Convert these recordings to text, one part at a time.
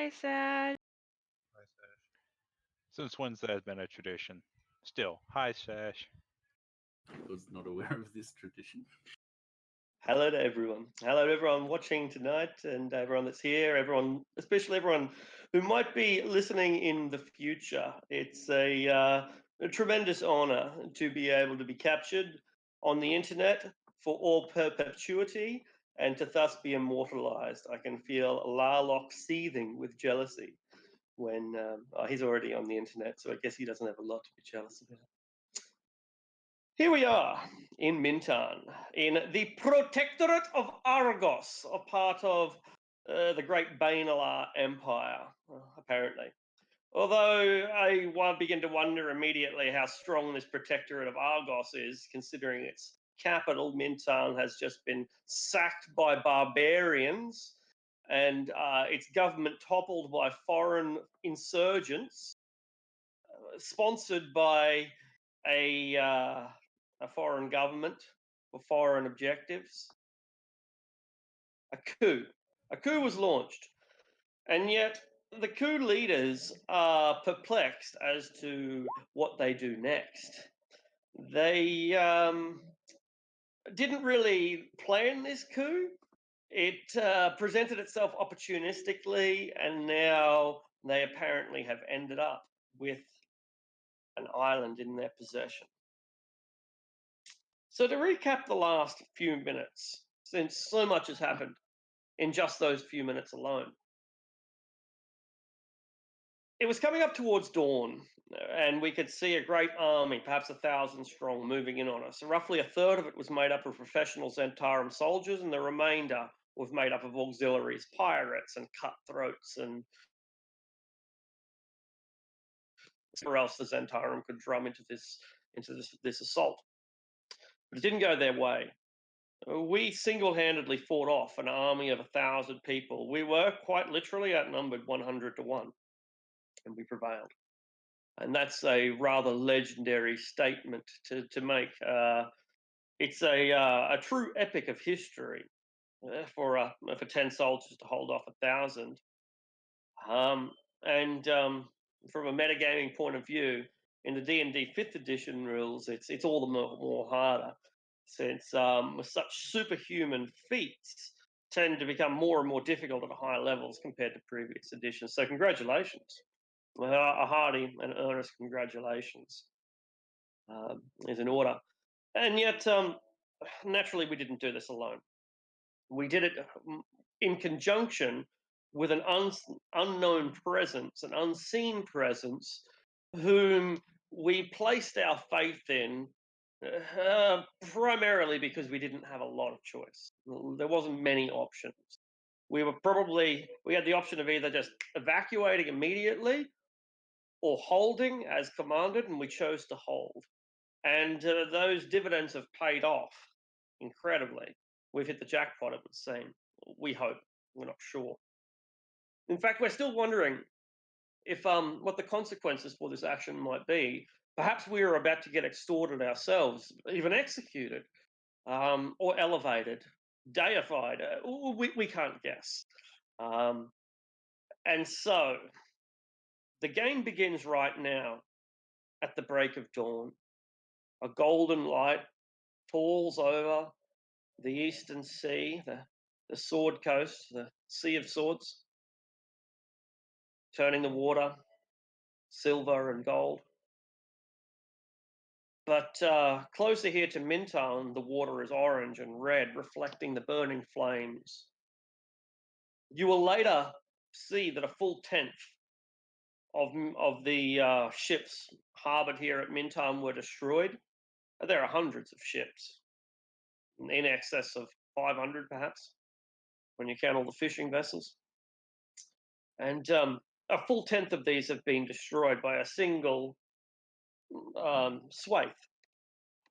Hi, Sal. Hi, Sash. Since when's that been a tradition? Still, hi, Sash. I was not aware of this tradition. Hello to everyone. Hello to everyone watching tonight and everyone that's here, everyone, especially everyone who might be listening in the future. It's a tremendous honor to be able to be captured on the internet for all perpetuity and to thus be immortalized. I can feel Larlock seething with jealousy when he's already on the internet, so I guess he doesn't have a lot to be jealous about. Here we are in Mintan, in the Protectorate of Argos, a part of the Great Bainalar Empire, apparently. Although I begin to wonder immediately how strong this Protectorate of Argos is, considering its capital, Mintan, has just been sacked by barbarians and its government toppled by foreign insurgents, sponsored by a foreign government for foreign objectives. A coup. A coup was launched, and yet the coup leaders are perplexed as to what they do next. They didn't really plan this coup. It presented itself opportunistically, and now they apparently have ended up with an island in their possession. So to recap the last few minutes, since so much has happened in just those few minutes alone. It was coming up towards dawn, and we could see a great army, perhaps 1,000 strong, moving in on us. Roughly a third of it was made up of professional Zentarum soldiers, and the remainder was made up of auxiliaries, pirates, and cutthroats, and where else the Zentarum could drum into this assault. But it didn't go their way. We single-handedly fought off an army of 1,000 people. We were quite literally outnumbered 100 to 1, and we prevailed. And that's a rather legendary statement to make. It's a true epic of history for 10 soldiers to hold off 1,000. And from a metagaming point of view, in the D&D 5th edition rules, it's all the more harder, since such superhuman feats tend to become more and more difficult at higher levels compared to previous editions. So congratulations. A hearty and earnest congratulations is in order. And yet, naturally, we didn't do this alone. We did it in conjunction with an unknown presence, an unseen presence, whom we placed our faith in primarily because we didn't have a lot of choice. There wasn't many options. We had the option of either just evacuating immediately or holding as commanded, and we chose to hold. And those dividends have paid off incredibly. We've hit the jackpot, it would seem. We hope. We're not sure. In fact, we're still wondering if what the consequences for this action might be. Perhaps we are about to get extorted ourselves, even executed, or elevated, deified. We can't guess. And so the game begins right now at the break of dawn. A golden light falls over the eastern sea, the Sword Coast, the Sea of Swords, turning the water silver and gold. But closer here to Mintown, the water is orange and red, reflecting the burning flames. You will later see that a full tenth of the ships harbored here at Mintown were destroyed. There are hundreds of ships, in excess of 500 perhaps, when you count all the fishing vessels. And a full tenth of these have been destroyed by a single swathe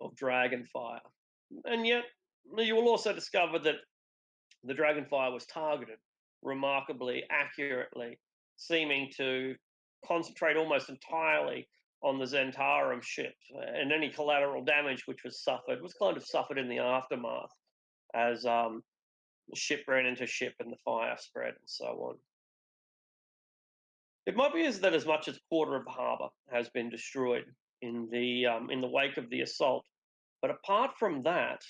of dragonfire. And yet, you will also discover that the dragonfire was targeted remarkably accurately, seeming to concentrate almost entirely on the Zentarum ship, and any collateral damage which was suffered was kind of suffered in the aftermath as ship ran into ship and the fire spread and so on. It might be that as much as a quarter of the harbour has been destroyed in the wake of the assault. But apart from that,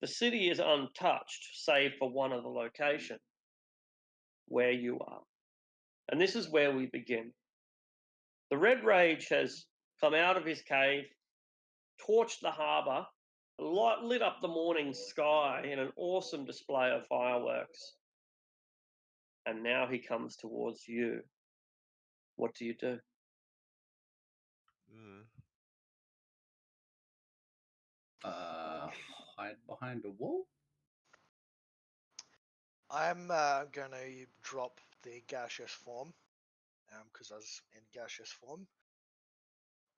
the city is untouched, save for one other location, where you are. And this is where we begin. The Red Rage has come out of his cave, torched the harbour, lit up the morning sky in an awesome display of fireworks. And now he comes towards you. What do you do? Hide behind a wall? I'm going to drop the gaseous form, because I was in gaseous form.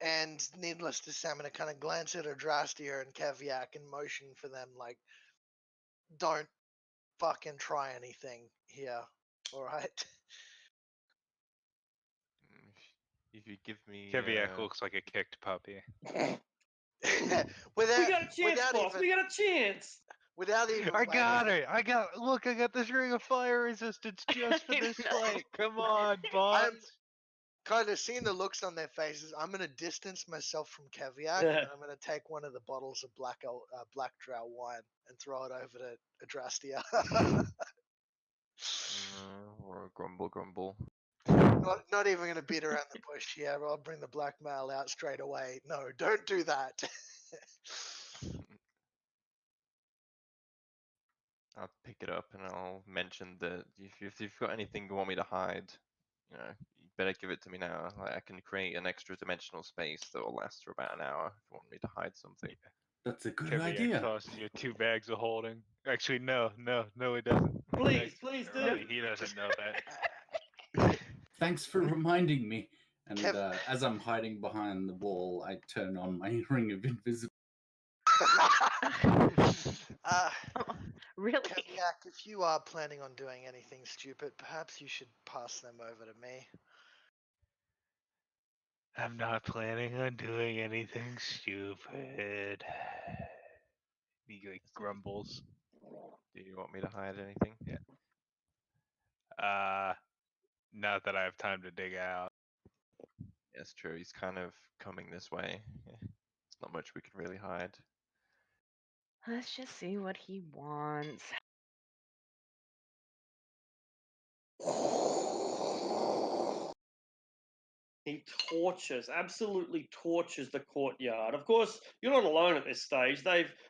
And needless to say, I'm going to kind of glance at Adrastia and Keviak and motion for them, like, don't fucking try anything here, alright? If you give me Keviak looks like a kicked puppy. We got a chance, boss. We got a chance. Without even I got planning, it. I got this ring of fire resistance just for this fight. Come on, boss. I'm kind of seeing the looks on their faces. I'm going to distance myself from Keviak, and I'm going to take one of the bottles of black drow wine and throw it over to Adrastia. or grumble. Not even going to beat around the bush here. I'll bring the blackmail out straight away. No, don't do that. I'll pick it up and I'll mention that if you've got anything you want me to hide, you better give it to me now. Like, I can create an extra dimensional space that will last for about an hour if you want me to hide something. That's a good Keviak idea. tosses you 2 bags of holding. Actually, no, he doesn't. Please do. He doesn't know that. Thanks for reminding me. And Kev- as I'm hiding behind the wall, I turn on my ring of invisibility. Really? Keviak, if you are planning on doing anything stupid, perhaps you should pass them over to me. I'm not planning on doing anything stupid. He like grumbles. Do you want me to hide anything? Not that I have time to dig out. Yes, true. He's kind of coming this way. There's not much we can really hide. Let's just see what he wants. He absolutely tortures the courtyard. Of course, you're not alone at this stage.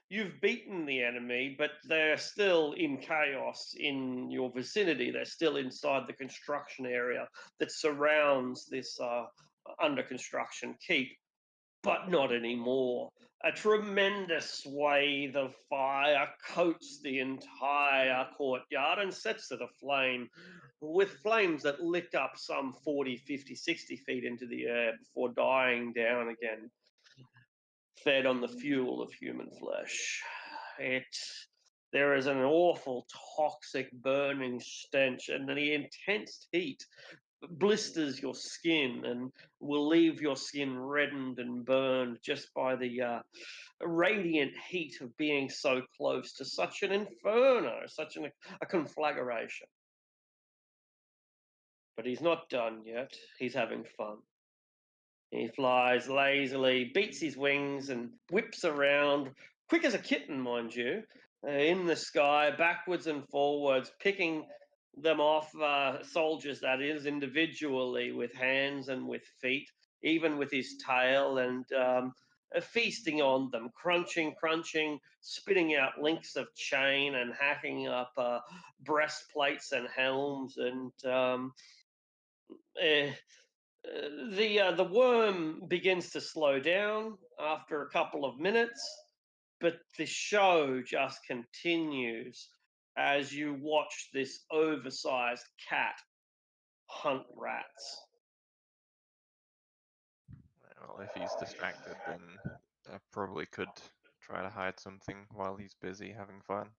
You've beaten the enemy, but they're still in chaos in your vicinity. They're still inside the construction area that surrounds this under construction keep, but not anymore. A tremendous swathe of fire coats the entire courtyard and sets it aflame, with flames that lick up some 40, 50, 60 feet into the air before dying down again, fed on the fuel of human flesh. There is an awful toxic burning stench, and the intense heat blisters your skin and will leave your skin reddened and burned just by the radiant heat of being so close to such an inferno, a conflagration. But he's not done yet. He's having fun. He flies lazily, beats his wings, and whips around, quick as a kitten, mind you, in the sky, backwards and forwards, picking them off, soldiers, that is, individually, with hands and with feet, even with his tail, and feasting on them, crunching, spitting out links of chain and hacking up breastplates and helms, and the worm begins to slow down after a couple of minutes, but the show just continues as you watch this oversized cat hunt rats. Well, if he's distracted, then I probably could try to hide something while he's busy having fun.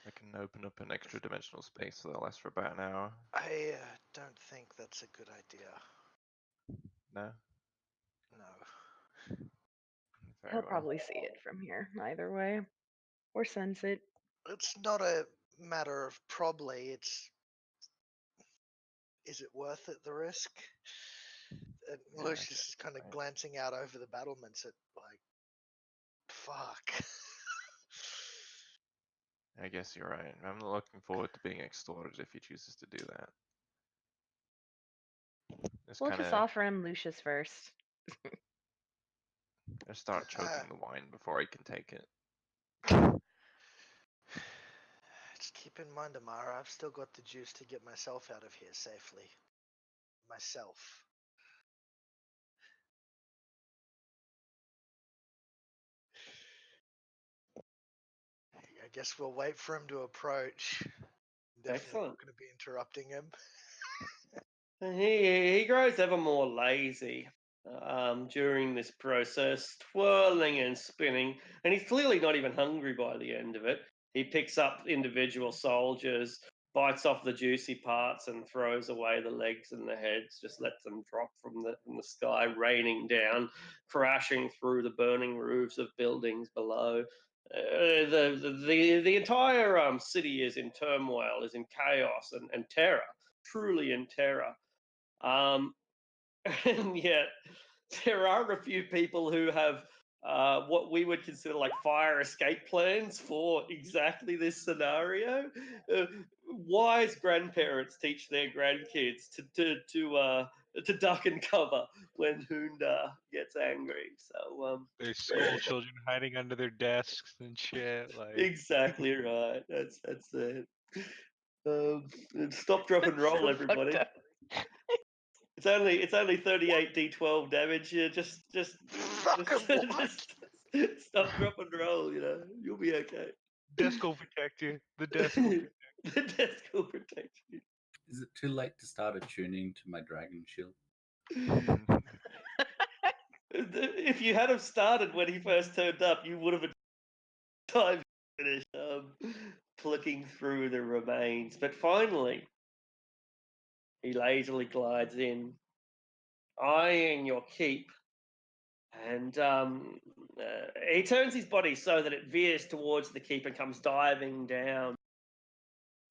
I can open up an extra dimensional space that'll last for about an hour. I don't think that's a good idea. No? No. Very He'll well. probably see it from here, either way. Or sense it. It's not a matter of probably. Is it worth it, the risk? And Yeah, Lucius is kind of right. glancing out over the battlements at, like, fuck. I guess you're right. I'm not looking forward to being extorted if he chooses to do that. Just We'll kind just of offer him Lucius first. start choking the wine before I can take it. Just keep in mind, Amara, I've still got the juice to get myself out of here safely. Myself. I guess we'll wait for him to approach. Definitely Excellent. not going to be interrupting him. He grows ever more lazy during this process, twirling and spinning, and he's clearly not even hungry by the end of it. He picks up individual soldiers, bites off the juicy parts, and throws away the legs and the heads. Just lets them drop from the sky, raining down, crashing through the burning roofs of buildings below. The entire city is in turmoil, is in chaos and terror, truly in terror. And yet, there are a few people who have what we would consider like fire escape plans for exactly this scenario. Wise grandparents teach their grandkids to duck and cover when Hunda gets angry. So There's school children hiding under their desks and shit. Like, exactly right. That's it. Stop, drop, and roll, So everybody. fucked up. It's only 38 d12 damage. Yeah, just Fucking what? stop, drop, and roll. You know, you'll be okay. desk will protect you. The desk will protect The desk will protect you. Is it too late to start attuning to my dragon shield? If you had have started when he first turned up, you would have had time to finish clicking through the remains. But finally, he lazily glides in, eyeing your keep. And he turns his body so that it veers towards the keep and comes diving down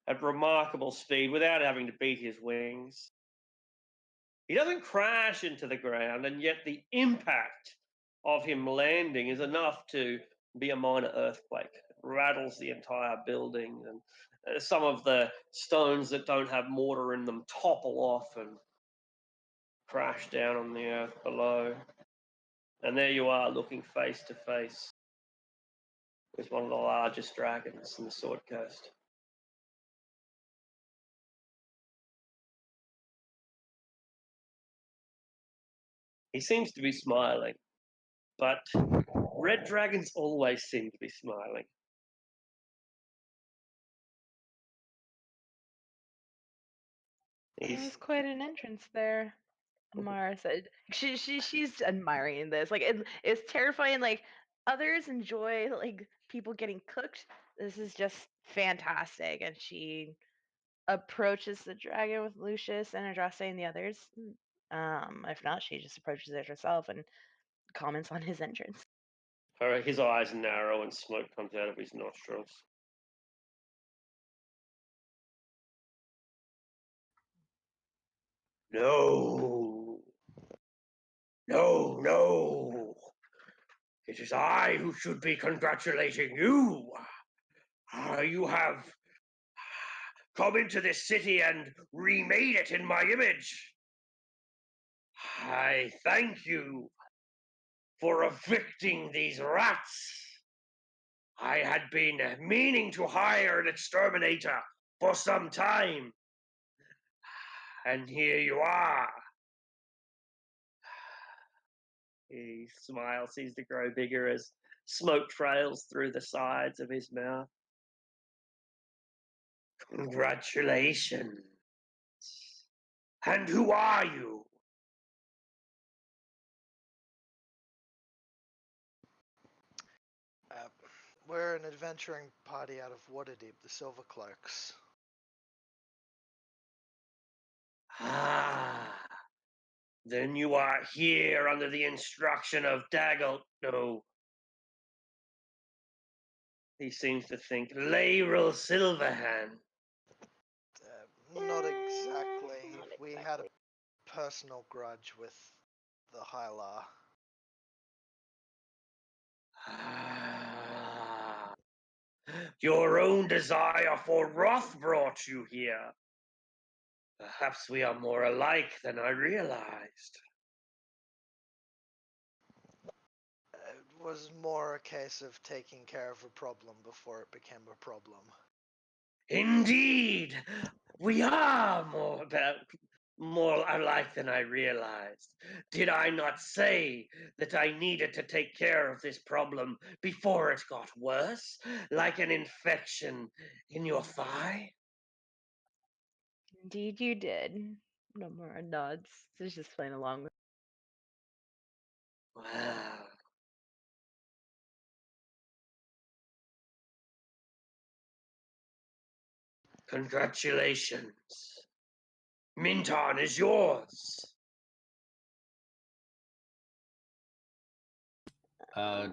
at remarkable speed without having to beat his wings. He doesn't crash into the ground, and yet the impact of him landing is enough to be a minor earthquake. It rattles the entire building, and some of the stones that don't have mortar in them topple off and crash down on the earth below. And there you are, looking face to face with one of the largest dragons in the Sword Coast. He seems to be smiling, but red dragons always seem to be smiling. That He's was quite an entrance there. Amara said she's admiring this. Like it's terrifying. Like others enjoy like people getting cooked. This is just fantastic. And she approaches the dragon with Lucius and addressing the others. If not, she just approaches it herself and comments on his entrance. his eyes narrow and smoke comes out of his nostrils. No, no. It is I who should be congratulating you. You have come into this city and remade it in my image. I thank you for evicting these rats. I had been meaning to hire an exterminator for some time. And here you are. His smile seems to grow bigger as smoke trails through the sides of his mouth. Congratulations. And who are you? We're an adventuring party out of Waterdeep, the Silver Cloaks. Ah, then you are here under the instruction of Daggle. No. He seems to think Layrel Silverhand. Not Eh, exactly. not We had a exactly. personal grudge with the Hylar. Ah, your own desire for wrath brought you here. Perhaps we are more alike than I realized. It was more a case of taking care of a problem before it became a problem. Indeed, we are more alike than I realized. Did I not say that I needed to take care of this problem before it got worse, like an infection in your thigh? Indeed, you did. Nomura nods. She's just playing along with. Well, congratulations. Minton is yours.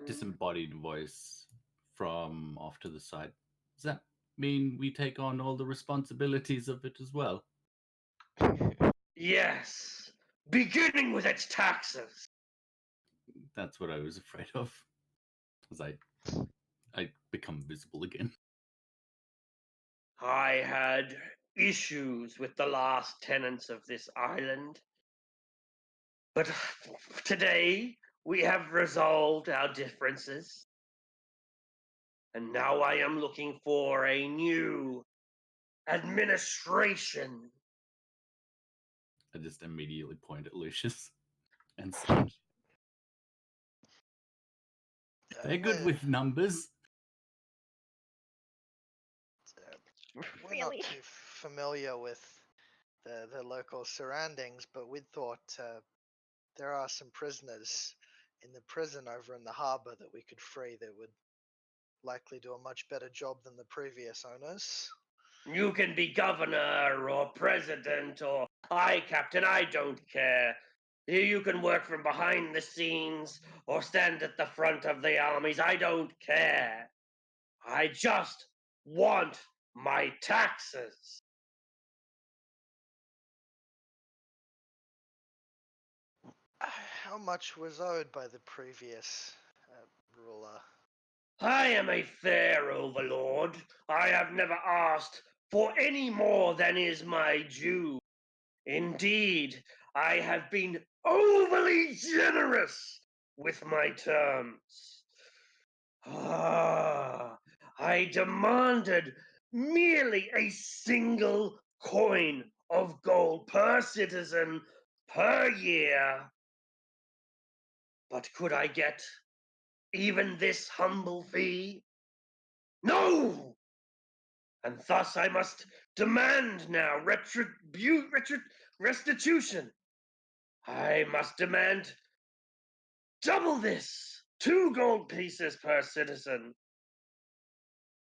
Disembodied voice from off to the side. Does that mean we take on all the responsibilities of it as well? Yes, beginning with its taxes. That's what I was afraid of. As I become visible again. I had issues with the last tenants of this island. But today we have resolved our differences. And now I am looking for a new administration. I just immediately point at Lucius and say, they're good with numbers. We're Really? not too familiar with the local surroundings, but we thought there are some prisoners in the prison over in the harbor that we could free that would likely do a much better job than the previous owners. You can be governor or president or captain, I don't care. You can work from behind the scenes or stand at the front of the armies, I don't care. I just want my taxes. How much was owed by the previous ruler? I am a fair overlord. I have never asked for any more than is my due. Indeed, I have been overly generous with my terms. I demanded merely a single coin of gold per citizen per year. But could I get even this humble fee? No! And thus I must demand now restitution. I must demand double this, 2 gold pieces per citizen.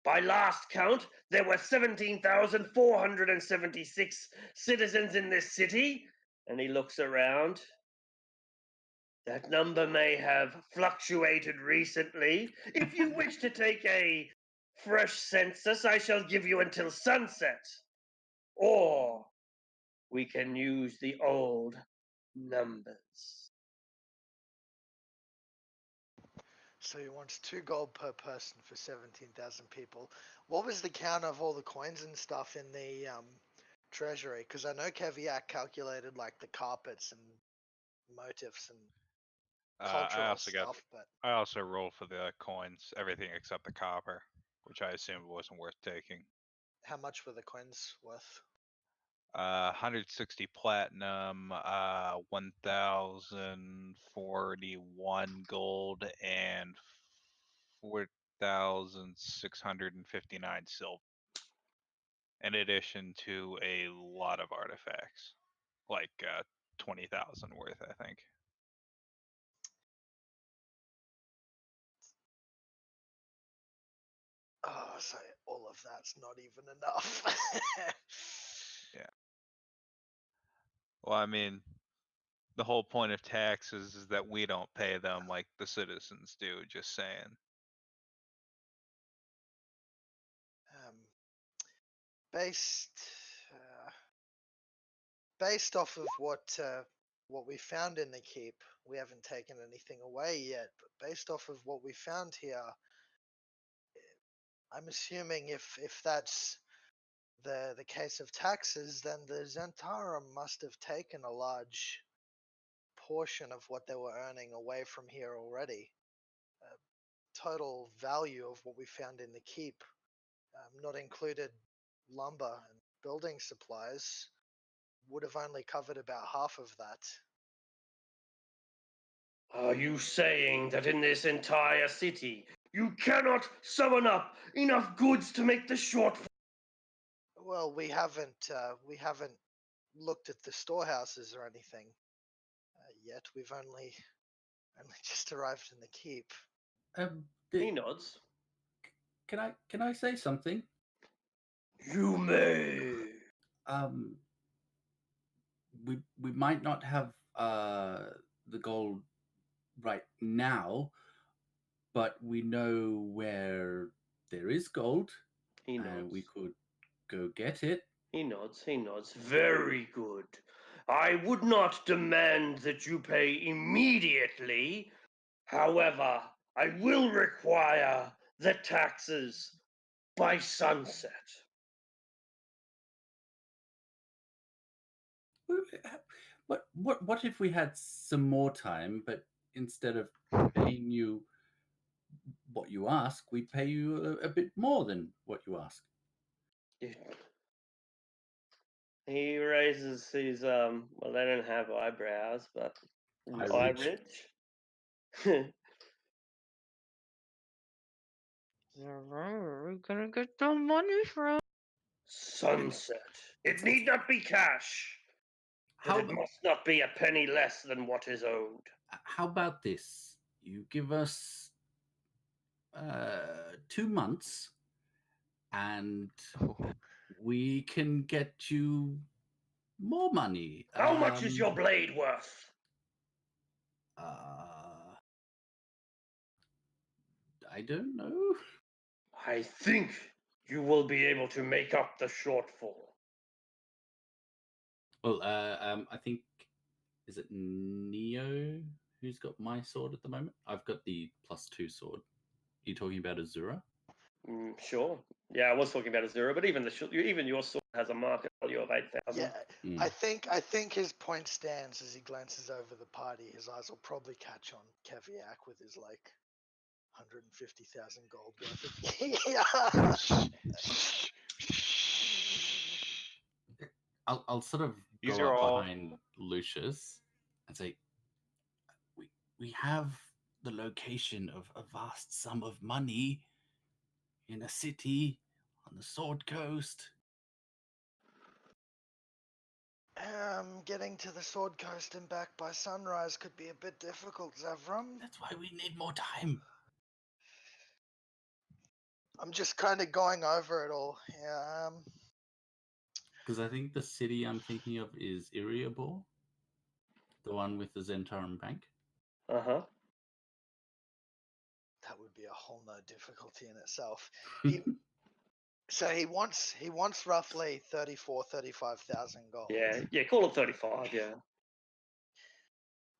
By last count, there were 17,476 citizens in this city, and he looks around. That number may have fluctuated recently. If you wish to take a fresh census, I shall give you until sunset. Or we can use the old numbers. So he wants 2 gold per person for 17,000 people. What was the count of all the coins and stuff in the treasury? Because I know Keviak calculated like the carpets and motifs and cultural stuff, but I also rolled for the coins, everything except the copper, which I assumed wasn't worth taking. how much were the coins worth? 160 platinum, 1,041 gold, and 4,659 silver. In addition to a lot of artifacts, like 20,000 worth, I think. Oh, so all of that's not even enough. Yeah. Well, I mean, the whole point of taxes is that we don't pay them like the citizens do, just saying. based based off of what we found in the keep, we haven't taken anything away yet. But based off of what we found here, I'm assuming if that's the case of taxes, then the Zentarum must have taken a large portion of what they were earning away from here already. Total value of what we found in the keep, not included lumber and building supplies, would have only covered about half of that. Are you saying that in this entire city, you cannot summon up enough goods to make the shortfall? Well, we haven't looked at the storehouses or anything yet. We've only just arrived in the keep. He nods. Can I say something? You may. We might not have the gold right now, but we know where there is gold, He and nods. we could go get it. He nods. He nods. Very good. I would not demand that you pay immediately. However, I will require the taxes by sunset. What if we had some more time, but instead of paying you what you ask, we pay you a bit more than what you ask? He raises his well, they don't have eyebrows, but Eye eye ridge. ridge. Where are we gonna get the money from? Sunset. It need not be cash, but How it must not be a penny less than what is owed. how about this? You give us 2 months, and we can get you more money. How much is your blade worth? I don't know. I think you will be able to make up the shortfall. Well, I think, is it Neo who's got my sword at the moment? I've got the +2 sword. Are you talking about Azura? Sure. Yeah, I was talking about Azura, but even even your sword has a market value of 8,000. Yeah, I think his point stands as he glances over the party. His eyes will probably catch on Keviak with his 150,000 gold worth of. I'll sort of These go are up all- behind Lucius and say, we have the location of a vast sum of money in a city on the Sword Coast. Getting to the Sword Coast and back by sunrise could be a bit difficult, Zavram. That's why we need more time. I'm just kind of going over it all. Yeah. Because I think the city I'm thinking of is Iriabor, the one with the Zentarum Bank. Uh-huh. That would be a whole no difficulty in itself. So he wants roughly 35,000 gold. Yeah, call it 35, yeah.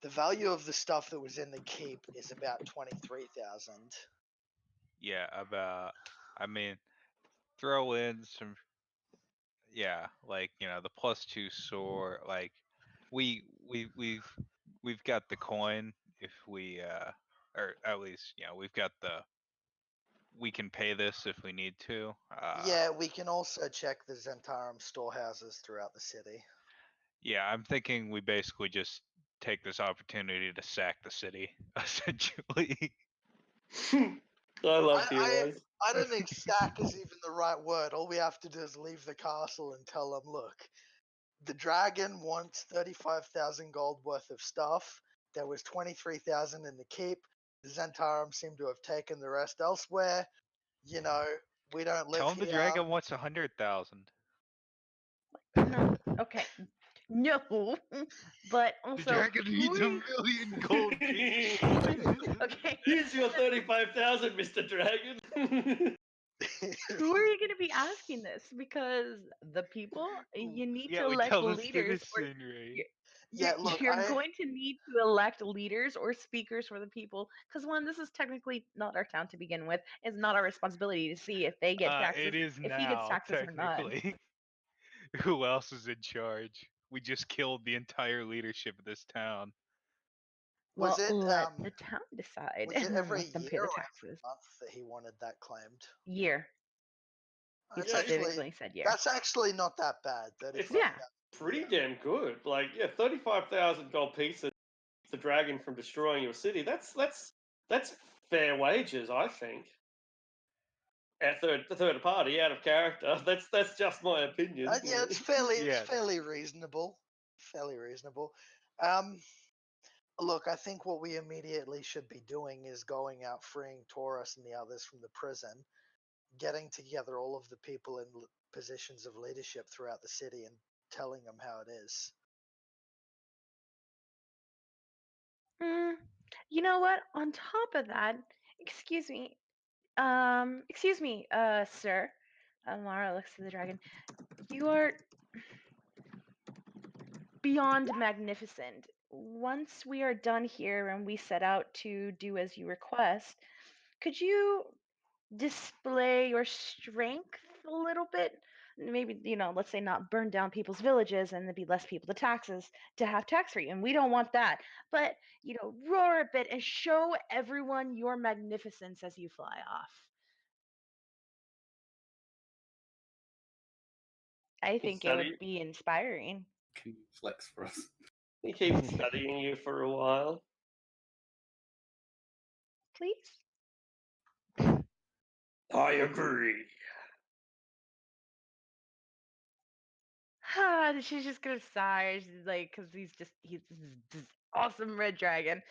The value of the stuff that was in the keep is about 23,000. Yeah, about. I mean, throw in some. Yeah, the +2 sword. We've got the coin. If we or at least we've got the. We can pay this if we need to. Yeah, we can also check the Zentarum storehouses throughout the city. Yeah, I'm thinking we basically just take this opportunity to sack the city, essentially. I love heroes. I don't think sack is even the right word. All we have to do is leave the castle and tell them, look, the dragon wants 35,000 gold worth of stuff. There was 23,000 in the keep. The Zentarum seem to have taken the rest elsewhere. We don't live Tell him here. the dragon wants 100,000. No, okay. No, but also The dragon needs who 1 million gold. Okay. Here's your 35,000, Mr. Dragon. Who are you going to be asking this? Because the people, you need Yeah, to we elect tell the leaders, or citizenry. Yeah, look, you're going to need to elect leaders or speakers for the people. Because one, this is technically not our town to begin with. It's not our responsibility to see if they get taxes, It is if he gets now, taxes or not. technically. Who else is in charge? We just killed the entire leadership of this town. was Well, it let the town decide was it and then every let them pay year the or taxes. every month that he wanted that claimed? Year. He That's Yeah, specifically said year. That's actually not that bad. It's 35. Yeah. pretty damn good. Like, yeah, 35,000 gold pieces the dragon from destroying your city. That's fair wages, I think. A third party out of character. That's just my opinion. Yeah, it's Yeah. fairly reasonable. Fairly reasonable. Um, Look, I think what we immediately should be doing is going out, freeing Taurus and the others from the prison, getting together all of the people in positions of leadership throughout the city and telling them how it is. Mm, you know what? On top of that, excuse me, sir. Mara looks to the dragon. You are beyond magnificent. Once we are done here and we set out to do as you request, could you display your strength a little bit? Maybe, let's say not burn down people's villages and there'd be less people to have tax free. And we don't want that. But, roar a bit and show everyone your magnificence as you fly off. I think it would be inspiring. Can you flex for us? He keeps studying you for a while. Please? I agree. She's just gonna sigh. She's like, because he's this awesome red dragon.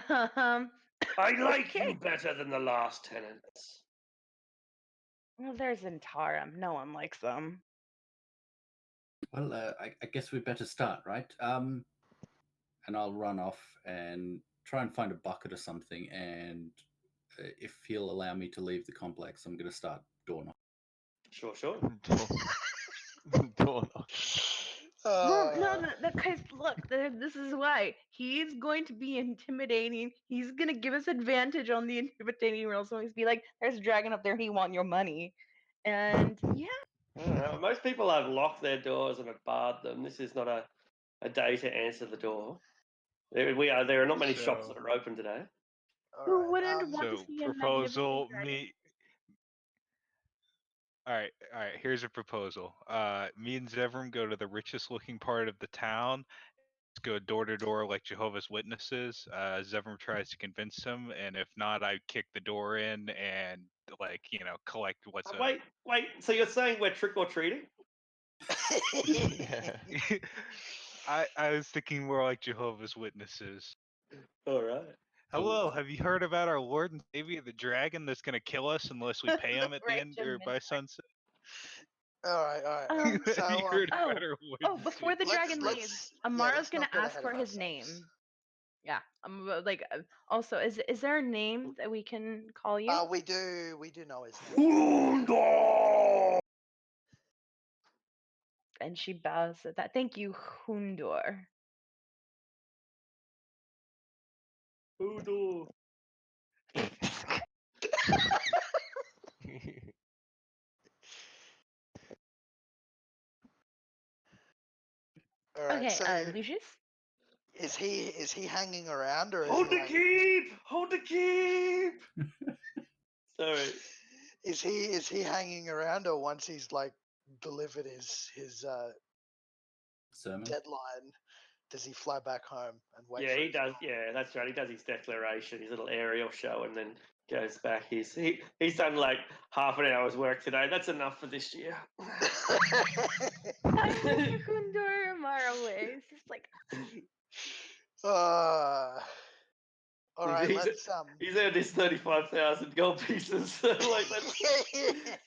Um, I like okay. you better than the last tenants. Well, there's Intarum. No one likes them. Well, I guess we better start, right? And I'll run off and try and find a bucket or something. And if he'll allow me to leave the complex, I'm going to start door knocking. Sure. Door knock. Well, no, guys, look, this is why. He's going to be intimidating. He's going to give us advantage on the intimidating roll. So he's be like, there's a dragon up there. He want your money. And yeah. Most people have locked their doors and have barred them. This is not a day to answer the door. There are not many shops that are open today. Who wouldn't want to So see a proposal magnificent dragon? All right. Here's a proposal. Me and Zevram go to the richest looking part of the town. Go door to door like Jehovah's Witnesses. Zevram tries to convince him, and if not, I kick the door in and collect what's Wait. So you're saying we're trick or treating? I was thinking more like Jehovah's Witnesses. All right. Hello, have you heard about our Lord and Savior, the dragon that's gonna kill us unless we pay him at the end or by sunset? All right. Have you heard about our Lord and before the Savior? dragon leaves, Amara's gonna ask for his ourselves. name. Yeah, also, is there a name that we can call you? We do know his name. And she bows at that. Thank you, Hundor. Hoodoo. All right. Okay, So Lucius? is he hanging around or is Hold he the keep! Hold the keep! Sorry. Is he hanging around, or once he's delivered his Sermon? deadline, does he fly back home and wait? Yeah, for he his does. Yeah, that's right. He does his declaration, his little aerial show, and then goes back. He's done like half an hour's work today. That's enough for this year. I look at Hundor Amara way. It's just like, all right, let's He's earned his 35,000 gold pieces. Like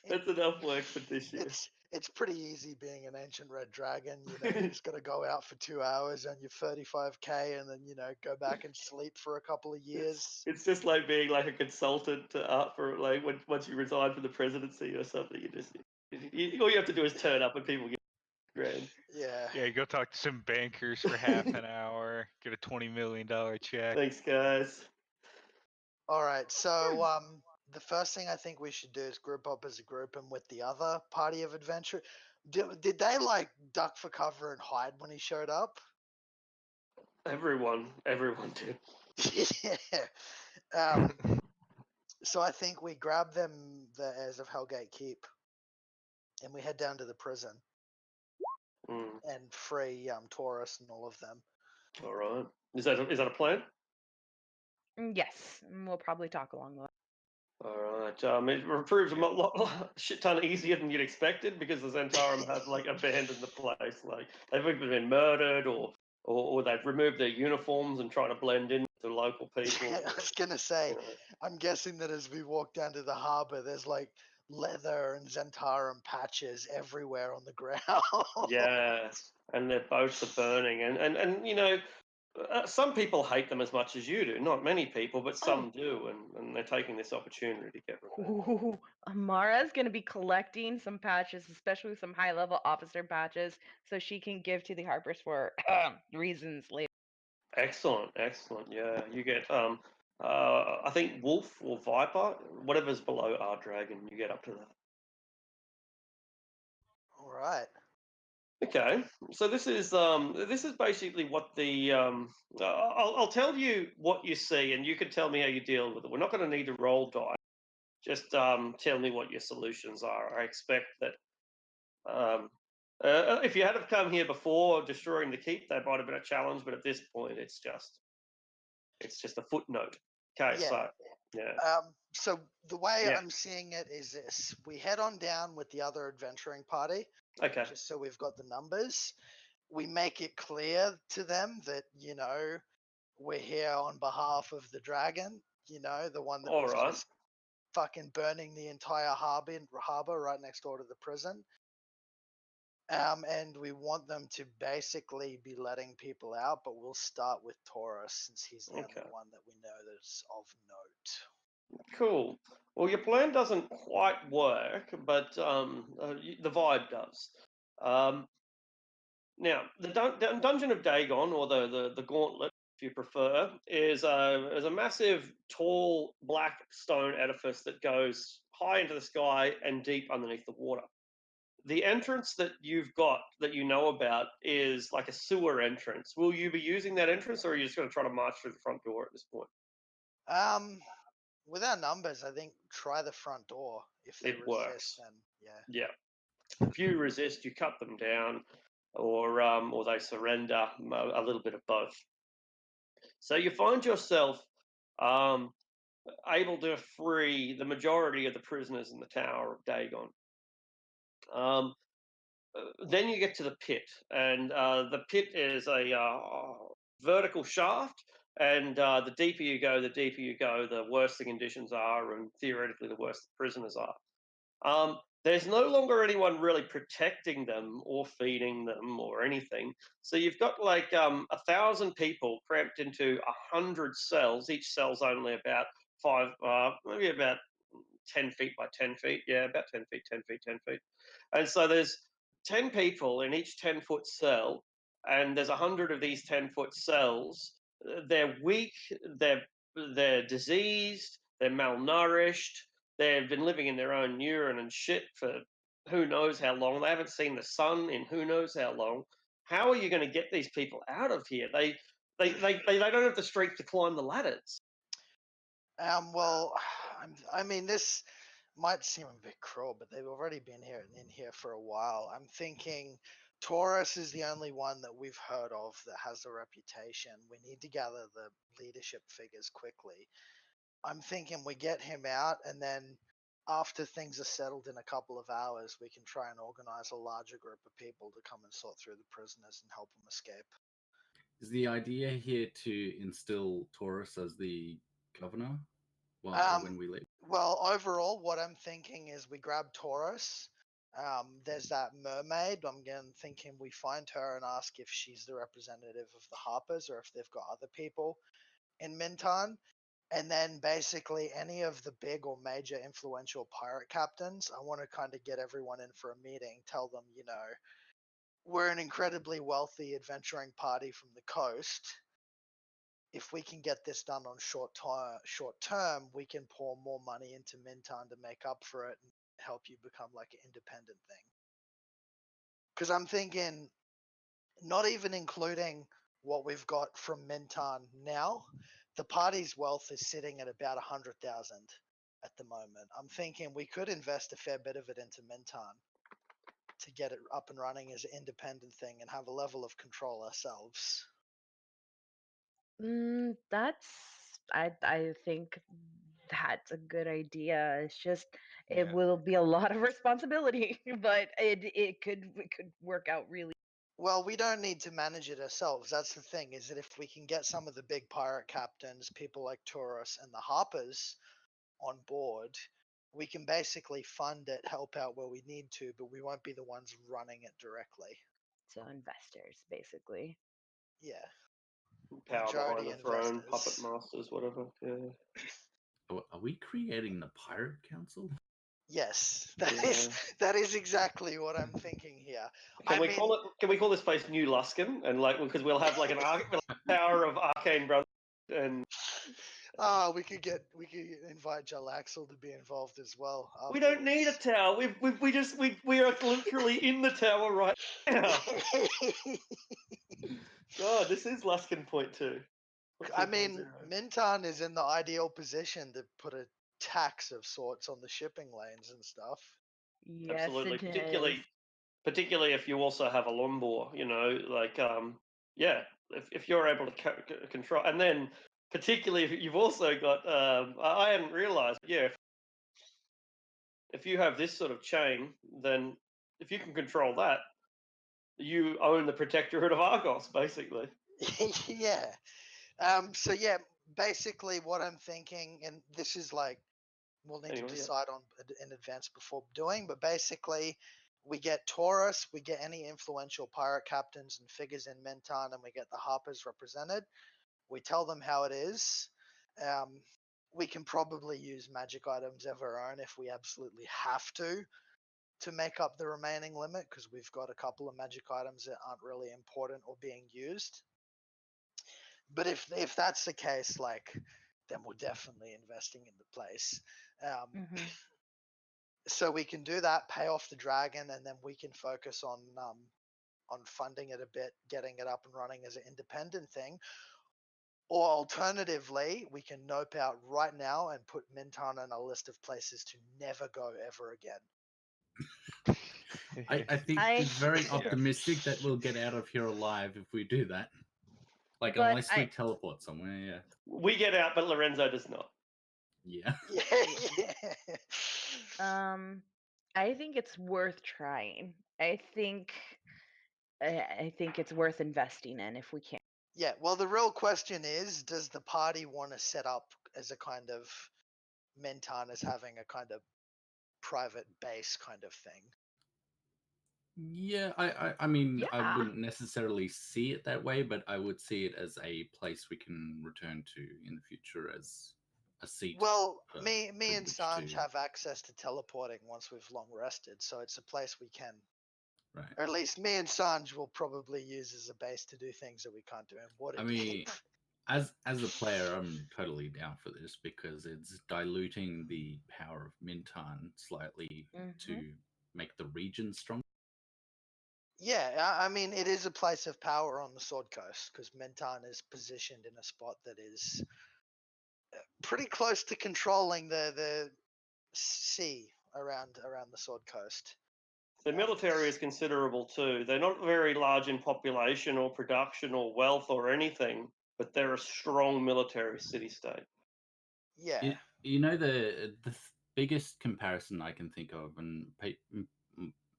that's enough work for this year. It's pretty easy being an ancient red dragon. You just got to go out for 2 hours on your 35k, and then go back and sleep for a couple of years. It's just like being like a consultant for like once you resign from the presidency or something. All you have to do is turn up and people get grand. Yeah. Yeah, go talk to some bankers for half an hour, get a $20 million check. Thanks, guys. All right. So the first thing I think we should do is group up as a group and with the other party of adventure. Did they like duck for cover and hide when he showed up? Everyone did. Yeah. So I think we grab them, the heirs of Hellgate Keep, and we head down to the prison Mm, and free Taurus and all of them. all right. Is that a plan? Yes, we'll probably talk along the way. All right. It proves a shit ton easier than you'd expected because the Zentarum have like abandoned the place. Like they've either been murdered or they've removed their uniforms and trying to blend in with the local people. I was gonna say, You know. I'm guessing that as we walk down to the harbor, there's like leather and Zentarum patches everywhere on the ground. Yeah, and their boats are burning, and some people hate them as much as you do. Not many people, but some do, and they're taking this opportunity to get revenge. Ooh, Amara's gonna be collecting some patches, especially some high-level officer patches, so she can give to the Harpers for reasons later. Excellent, excellent. Yeah, you get I think wolf or viper, whatever's below our dragon, you get up to that. All right. Okay, so this is basically what the I'll tell you what you see, and you can tell me how you deal with it. We're not going to need to roll die. Just tell me what your solutions are. I expect that if you had have come here before destroying the keep, that might have been a challenge, but at this point, it's just a footnote. Okay, Yeah. so yeah, So the way Yeah. I'm seeing it is this: we head on down with the other adventuring party, okay, just so we've got the numbers. We make it clear to them that we're here on behalf of the dragon. The one that all was right. just fucking burning the entire harbor right next door to the prison. And we want them to basically be letting people out, but we'll start with Taurus since he's the Okay. only one that we know that's of note. Cool. Well, your plan doesn't quite work, but the vibe does. Um, Now, the Dungeon of Dagon, or the Gauntlet, if you prefer, is a massive, tall, black stone edifice that goes high into the sky and deep underneath the water. The entrance that you've got that you know about is like a sewer entrance. Will you be using that entrance, or are you just going to try to march through the front door at this point? With our numbers, I think try the front door. If they It resist, works. then yeah. Yeah. If you resist, you cut them down, or they surrender. A little bit of both. So you find yourself um, able to free the majority of the prisoners in the Tower of Dagon. Um, then you get to the pit, and the pit is a vertical shaft. And the deeper you go, the worse the conditions are, and theoretically, the worse the prisoners are. There's no longer anyone really protecting them or feeding them or anything. So you've got like 1,000 people cramped into 100 cells. Each cell's only about maybe about 10 feet by 10 feet. Yeah, about 10 feet, 10 feet, 10 feet. And so there's 10 people in each 10-foot cell, and there's 100 of these 10-foot cells. They're weak, they're diseased, they're malnourished, they've been living in their own urine and shit for who knows how long. They haven't seen the sun in who knows how long. How are you going to get these people out of here? They don't have the strength to climb the ladders. Well, I mean, this might seem a bit cruel, but they've already been in here for a while. I'm thinking Taurus is the only one that we've heard of that has a reputation. We need to gather the leadership figures quickly. I'm thinking we get him out, and then after things are settled in a couple of hours, we can try and organize a larger group of people to come and sort through the prisoners and help them escape. Is the idea here to instill Taurus as the governor when we leave? Well, overall, what I'm thinking is we grab Taurus, There's that mermaid. Thinking we find her and ask if she's the representative of the Harpers or if they've got other people in Minton. And then basically any of the big or major influential pirate captains, I want to kind of get everyone in for a meeting, tell them, we're an incredibly wealthy adventuring party from the coast. If we can get this done on short term, we can pour more money into Minton to make up for it and help you become like an independent thing. Because I'm thinking, not even including what we've got from Minton now, the party's wealth is sitting at about 100,000 at the moment. I'm thinking we could invest a fair bit of it into Minton to get it up and running as an independent thing and have a level of control ourselves. I think that's a good idea. It's just it Yeah. will be a lot of responsibility, but it could work out really. Well, we don't need to manage it ourselves. That's the thing, is that if we can get some of the big pirate captains, people like Taurus and the Harpers on board, we can basically fund it, help out where we need to, but we won't be the ones running it directly. So investors, basically. Yeah. Power Majority behind the throne, puppet investors. masters, whatever. Yeah. Are we creating the pirate council? Yes, Yeah. that is exactly what I'm thinking here. Can we call it? Can we call this place New Luskin? And like, because we'll have like tower of arcane brothers and we could invite Jalaxel to be involved as well. we don't need a afterwards. tower. We are literally in the tower right now. God, this is Luskin Point 2. I mean, Minton is in the ideal position to put a tax of sorts on the shipping lanes and stuff. Yes, absolutely, it is. particularly if you also have a Lombor. Like yeah, if you're able to control, and then particularly if you've also got I hadn't realized, yeah, if you have this sort of chain, then if you can control that, you own the protectorate of Argos, basically. Yeah. So yeah, basically what I'm thinking, and this is like we'll need Anyway, to yeah. decide on in advance before doing, but basically we get Taurus, we get any influential pirate captains and figures in Menton, and we get the Harpers represented. We tell them how it is. Um, we can probably use magic items of our own if we absolutely have to make up the remaining limit, because we've got a couple of magic items that aren't really important or being used. But if that's the case, like, then we're definitely investing in the place. Mhm. So we can do that, pay off the dragon, and then we can focus on funding it a bit, getting it up and running as an independent thing. Or alternatively, we can nope out right now and put Minton on a list of places to never go ever again. I think I- it's very Yeah. optimistic that we'll get out of here alive if we do that. Like, But unless we teleport somewhere, yeah. We get out, but Lorenzo does not. Yeah. Yeah. I think it's worth trying. I think it's worth investing in if we can. Yeah, well, the real question is, does the party want to set up as a kind of Minton as having a kind of private base kind of thing? Yeah, I mean, I Yeah. wouldn't necessarily see it that way, but I would see it as a place we can return to in the future as a seat. Well, uh, me from and which Sanj to- have access to teleporting once we've long rested, so it's a place we can, Right. or at least me and Sanj will probably use as a base to do things that we can't do in I Waterdeep. mean, as a player, I'm totally down for this because it's diluting the power of Minton slightly to Mhm. make the region stronger. Yeah, I mean, it is a place of power on the Sword Coast because Menton is positioned in a spot that is pretty close to controlling the sea around the Sword Coast. The military is considerable too. They're not very large in population or production or wealth or anything, but they're a strong military city-state. Yeah. You know, the biggest comparison I can think of, and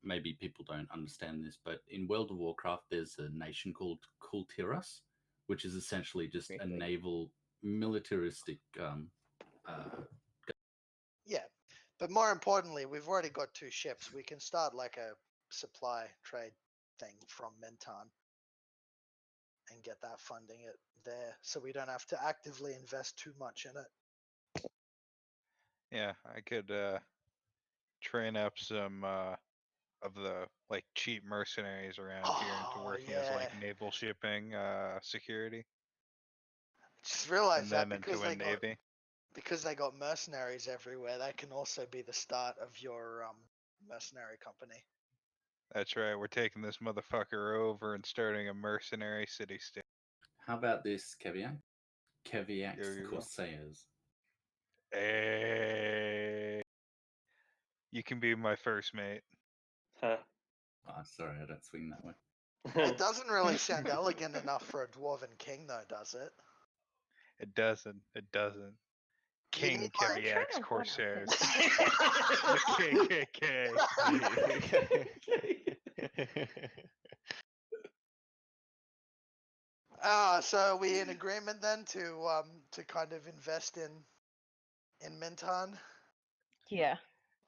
maybe people don't understand this, but in World of Warcraft, there's a nation called Kultiras, which is essentially just a Really? naval militaristic. Yeah. But more importantly, we've already got 2 ships. We can start like a supply trade thing from Menton and get that funding it there, so we don't have to actively invest too much in it. Yeah, I could train up some of the like cheap mercenaries around here into Oh, working as like yeah. naval shipping security, Just realized and that then into a navy. because they got mercenaries everywhere, that can also be the start of your mercenary company. That's right. We're taking this motherfucker over and starting a mercenary city-state. How about this, Keviak? Keviak's Here you go. Corsairs. Hey, you can be my first mate. Huh. Oh, sorry, I don't swing that way. It doesn't really sound elegant enough for a dwarven king, though, does it? It doesn't. It doesn't. You King need, like- I'm trying Keviak's to Corsairs. the The KKK. So are we in agreement then to kind of invest in Minton? Yeah.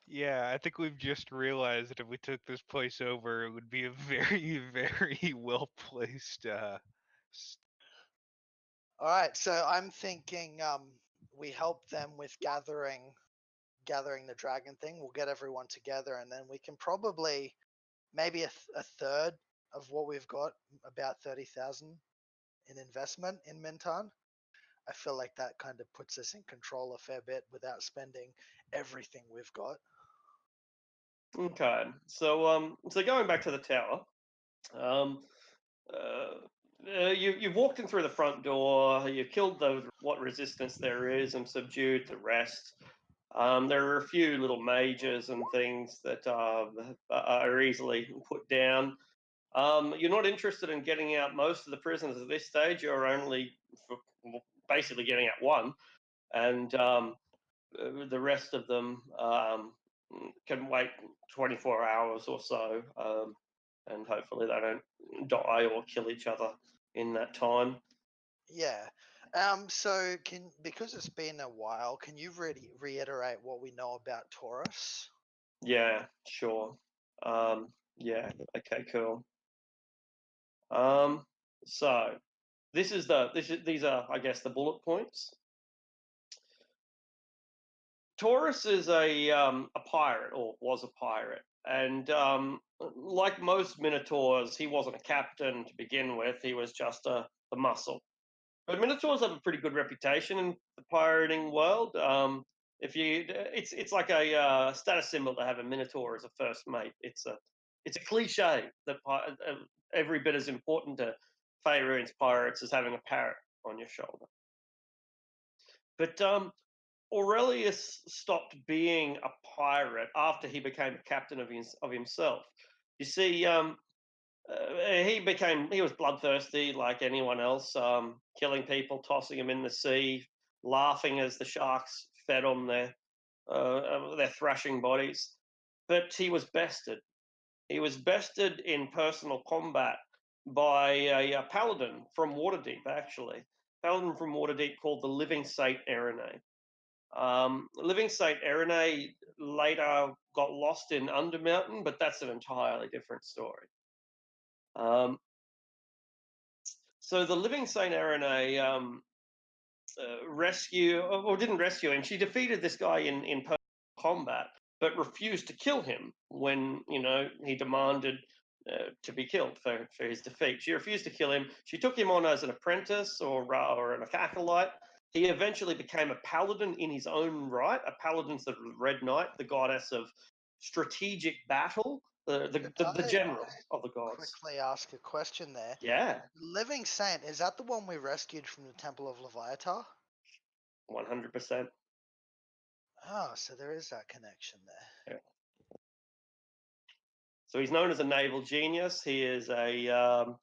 Yeah, I think we've just realized that if we took this place over, it would be a very, very well placed. All right, so I'm thinking we help them with gathering the dragon thing. We'll get everyone together, and then we can probably maybe a third of what we've got, about 30,000 in investment in Minton. I feel like that kind of puts us in control a fair bit without spending everything we've got. Okay, so going back to the tower, you've walked in through the front door. You've killed what resistance there is and subdued the rest. There are a few little mages and things that are easily put down. You're not interested in getting out most of the prisoners at this stage. You're only basically getting out one, and the rest of them can wait 24 hours or so, and hopefully they don't die or kill each other in that time. Yeah. So because it's been a while, can you really reiterate what we know about Taurus? Yeah, sure. Yeah, okay, cool. So these are, I guess, the bullet points. Taurus is a pirate, or was a pirate, and like most minotaurs, he wasn't a captain to begin with. He was just a muscle. But minotaurs have a pretty good reputation in the pirating world. It's like a status symbol to have a minotaur as a first mate. It's a cliche that every bit as important to Faerun's pirates as having a parrot on your shoulder. But Aurelius stopped being a pirate after he became a captain of himself. You see, he was bloodthirsty like anyone else, killing people, tossing them in the sea, laughing as the sharks fed on their thrashing bodies. But he was bested. He was bested in personal combat by a paladin from Waterdeep, actually. Paladin from Waterdeep called the Living Saint Erene. Living Saint Erene later got lost in Undermountain, but that's an entirely different story. So the Living Saint Erene didn't rescue him. She defeated this guy in combat, but refused to kill him when he demanded to be killed for his defeat. She refused to kill him. She took him on as an apprentice or an acolyte. He eventually became a paladin in his own right. A paladin's the Red Knight, the goddess of strategic battle, the general of the gods. Quickly ask a question there. Yeah, Living Saint, is that the one we rescued from the Temple of Leviathan? 100%. Oh, so there is that connection there. Yeah. So he's known as a naval genius. He is a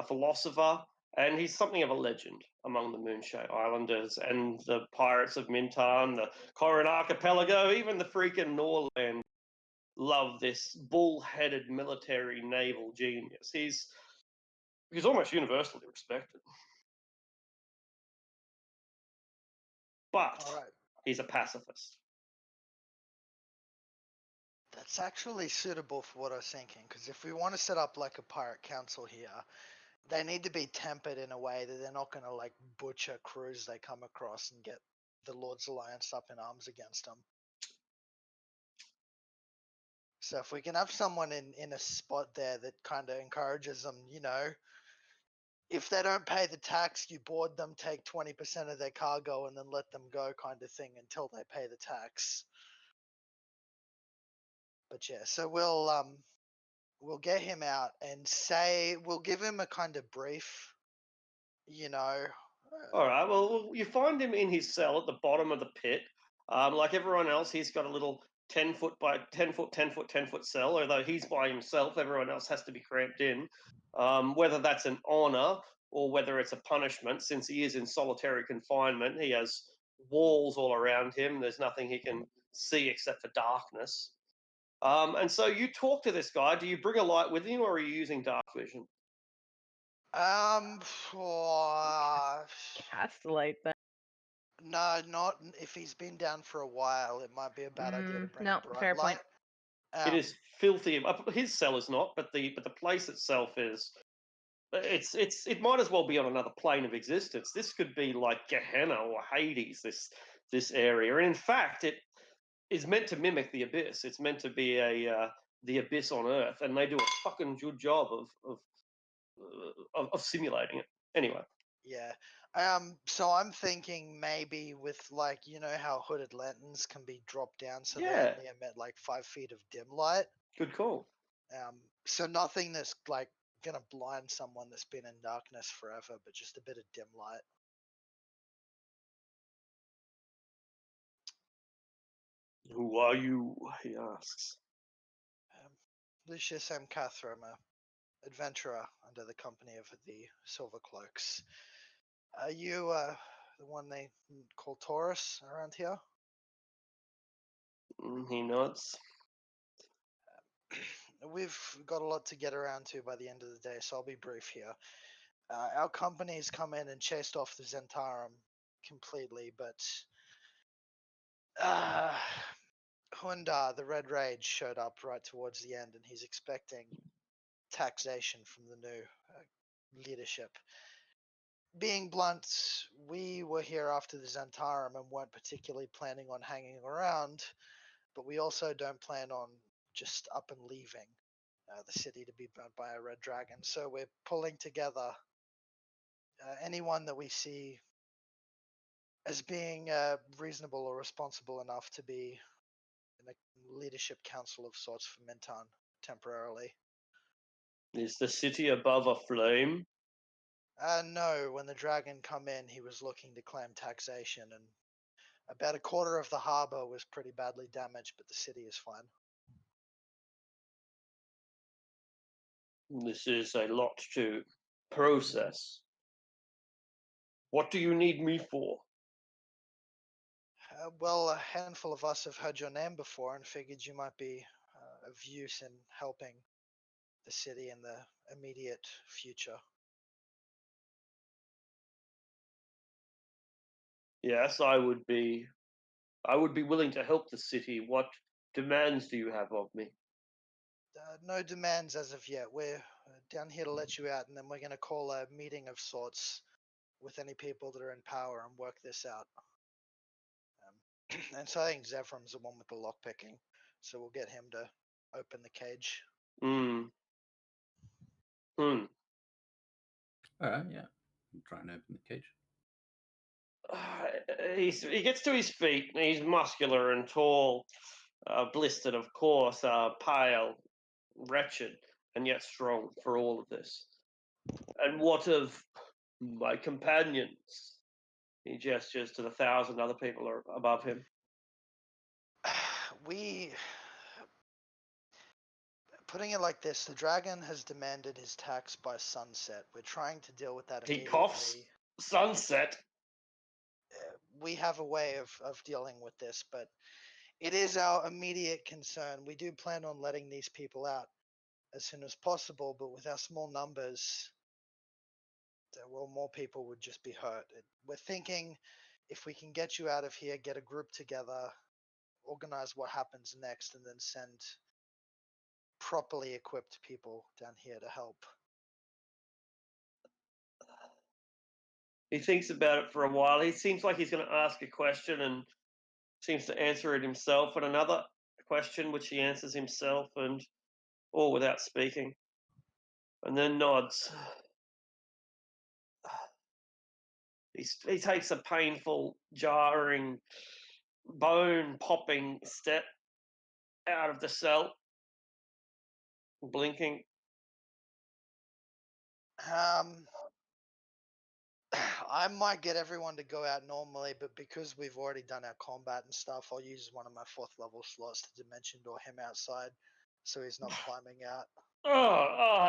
philosopher, and he's something of a legend among the Moonshade Islanders and the pirates of Mintan, the Corin Archipelago, even the freaking Norland love this bull-headed military naval genius. He's almost universally respected. But All right. he's a pacifist. It's actually suitable for what I was thinking, because if we want to set up like a pirate council here, they need to be tempered in a way that they're not going to like butcher crews they come across and get the Lord's Alliance up in arms against them. So if we can have someone in a spot there that kind of encourages them, if they don't pay the tax, you board them, take 20% of their cargo, and then let them go, kind of thing, until they pay the tax. But yeah, so we'll get him out and say we'll give him a kind of brief, All right. Well, you find him in his cell at the bottom of the pit. Like everyone else, he's got a little 10 foot by 10 foot, 10 foot, 10 foot cell. Although he's by himself, everyone else has to be cramped in. Whether that's an honor or whether it's a punishment, since he is in solitary confinement, he has walls all around him. There's nothing he can see except for darkness. And so you talk to this guy. Do you bring a light with you, or are you using dark vision? um, Cast a light then. no, not if he's been down for a while. It might be a bad idea to bring No, a bright fair light. point. It is filthy. His cell is not, but the place itself is. It might as well be on another plane of existence. This could be like Gehenna or Hades. This area, and in fact, it is meant to mimic the abyss. It's meant to be the abyss on Earth, and they do a fucking good job of simulating it. Anyway. Yeah. So I'm thinking maybe with like how hooded lanterns can be dropped down so they Yeah. only emit like 5 feet of dim light. Good call. So nothing that's like gonna blind someone that's been in darkness forever, but just a bit of dim light. Who are you? He asks. Lucius M. Cathram, adventurer under the company of the Silver Cloaks. Are you the one they call Taurus around here? He nods. We've got a lot to get around to by the end of the day, so I'll be brief here. Our company's come in and chased off the Zentarum completely, but Hundar, the Red Rage, showed up right towards the end, and he's expecting taxation from the new leadership. Being blunt, we were here after the Zentarum and weren't particularly planning on hanging around, but we also don't plan on just up and leaving the city to be burnt by a red dragon. So we're pulling together anyone that we see as being reasonable or responsible enough to be in a leadership council of sorts for Mintan temporarily. Is the city above a flame? No, when the dragon come in, he was looking to claim taxation, and about a quarter of the harbor was pretty badly damaged, but the city is fine. This is a lot to process. What do you need me for? Well, a handful of us have heard your name before and figured you might be of use in helping the city in the immediate future. Yes, I would be willing to help the city. What demands do you have of me? No demands as of yet. We're down here to let you out, and then we're going to call a meeting of sorts with any people that are in power and work this out. And so I think Zephram's the one with the lockpicking, so we'll get him to open the cage. All right, yeah. I'm trying to open the cage. He gets to his feet. He's muscular and tall, blistered, of course, pale, wretched, and yet strong for all of this. And what of my companions? He gestures to the 1,000 other people above him. Putting it like this, the dragon has demanded his tax by sunset. We're trying to deal with that He immediately. coughs. Sunset. We have a way of dealing with this, but it is our immediate concern. We do plan on letting these people out as soon as possible, but with our small numbers, well, more people would just be hurt. We're thinking if we can get you out of here, get a group together, organize what happens next, and then send properly equipped people down here to help. He thinks about it for a while. He seems like he's going to ask a question and seems to answer it himself, and another question which he answers himself, and all without speaking, and then nods. He takes a painful, jarring, bone-popping step out of the cell, blinking. I might get everyone to go out normally, but because we've already done our combat and stuff, I'll use one of my 4th level slots to dimension door him outside, so he's not climbing out.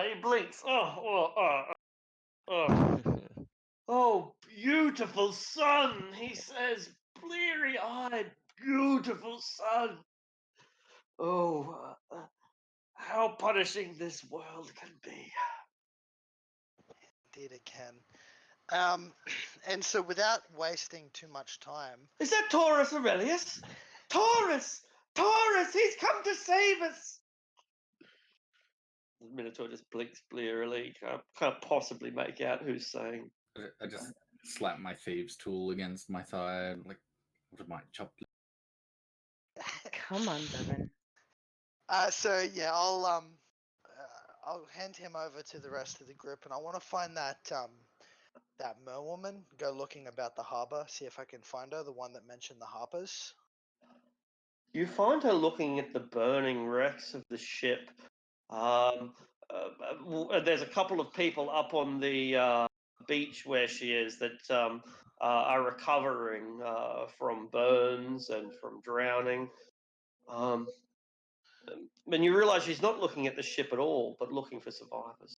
He blinks. Oh, beautiful sun, he says, bleary-eyed, beautiful sun. Oh, how punishing this world can be. Indeed it can. And so without wasting too much time... Is that Taurus Aurelius? Taurus! Taurus! He's come to save us! The Minotaur just blinks blearily. Can't possibly make out who's saying. I just slap my thieves' tool against my thigh, like, what am I, chopped? Come on, Devin. So yeah, I'll hand him over to the rest of the group, and I want to find that merwoman. Go looking about the harbor, see if I can find her, the one that mentioned the harpers. You find her looking at the burning wrecks of the ship. There's a couple of people up on the beach where she is that are recovering from burns and from drowning. And you realize she's not looking at the ship at all, but looking for survivors.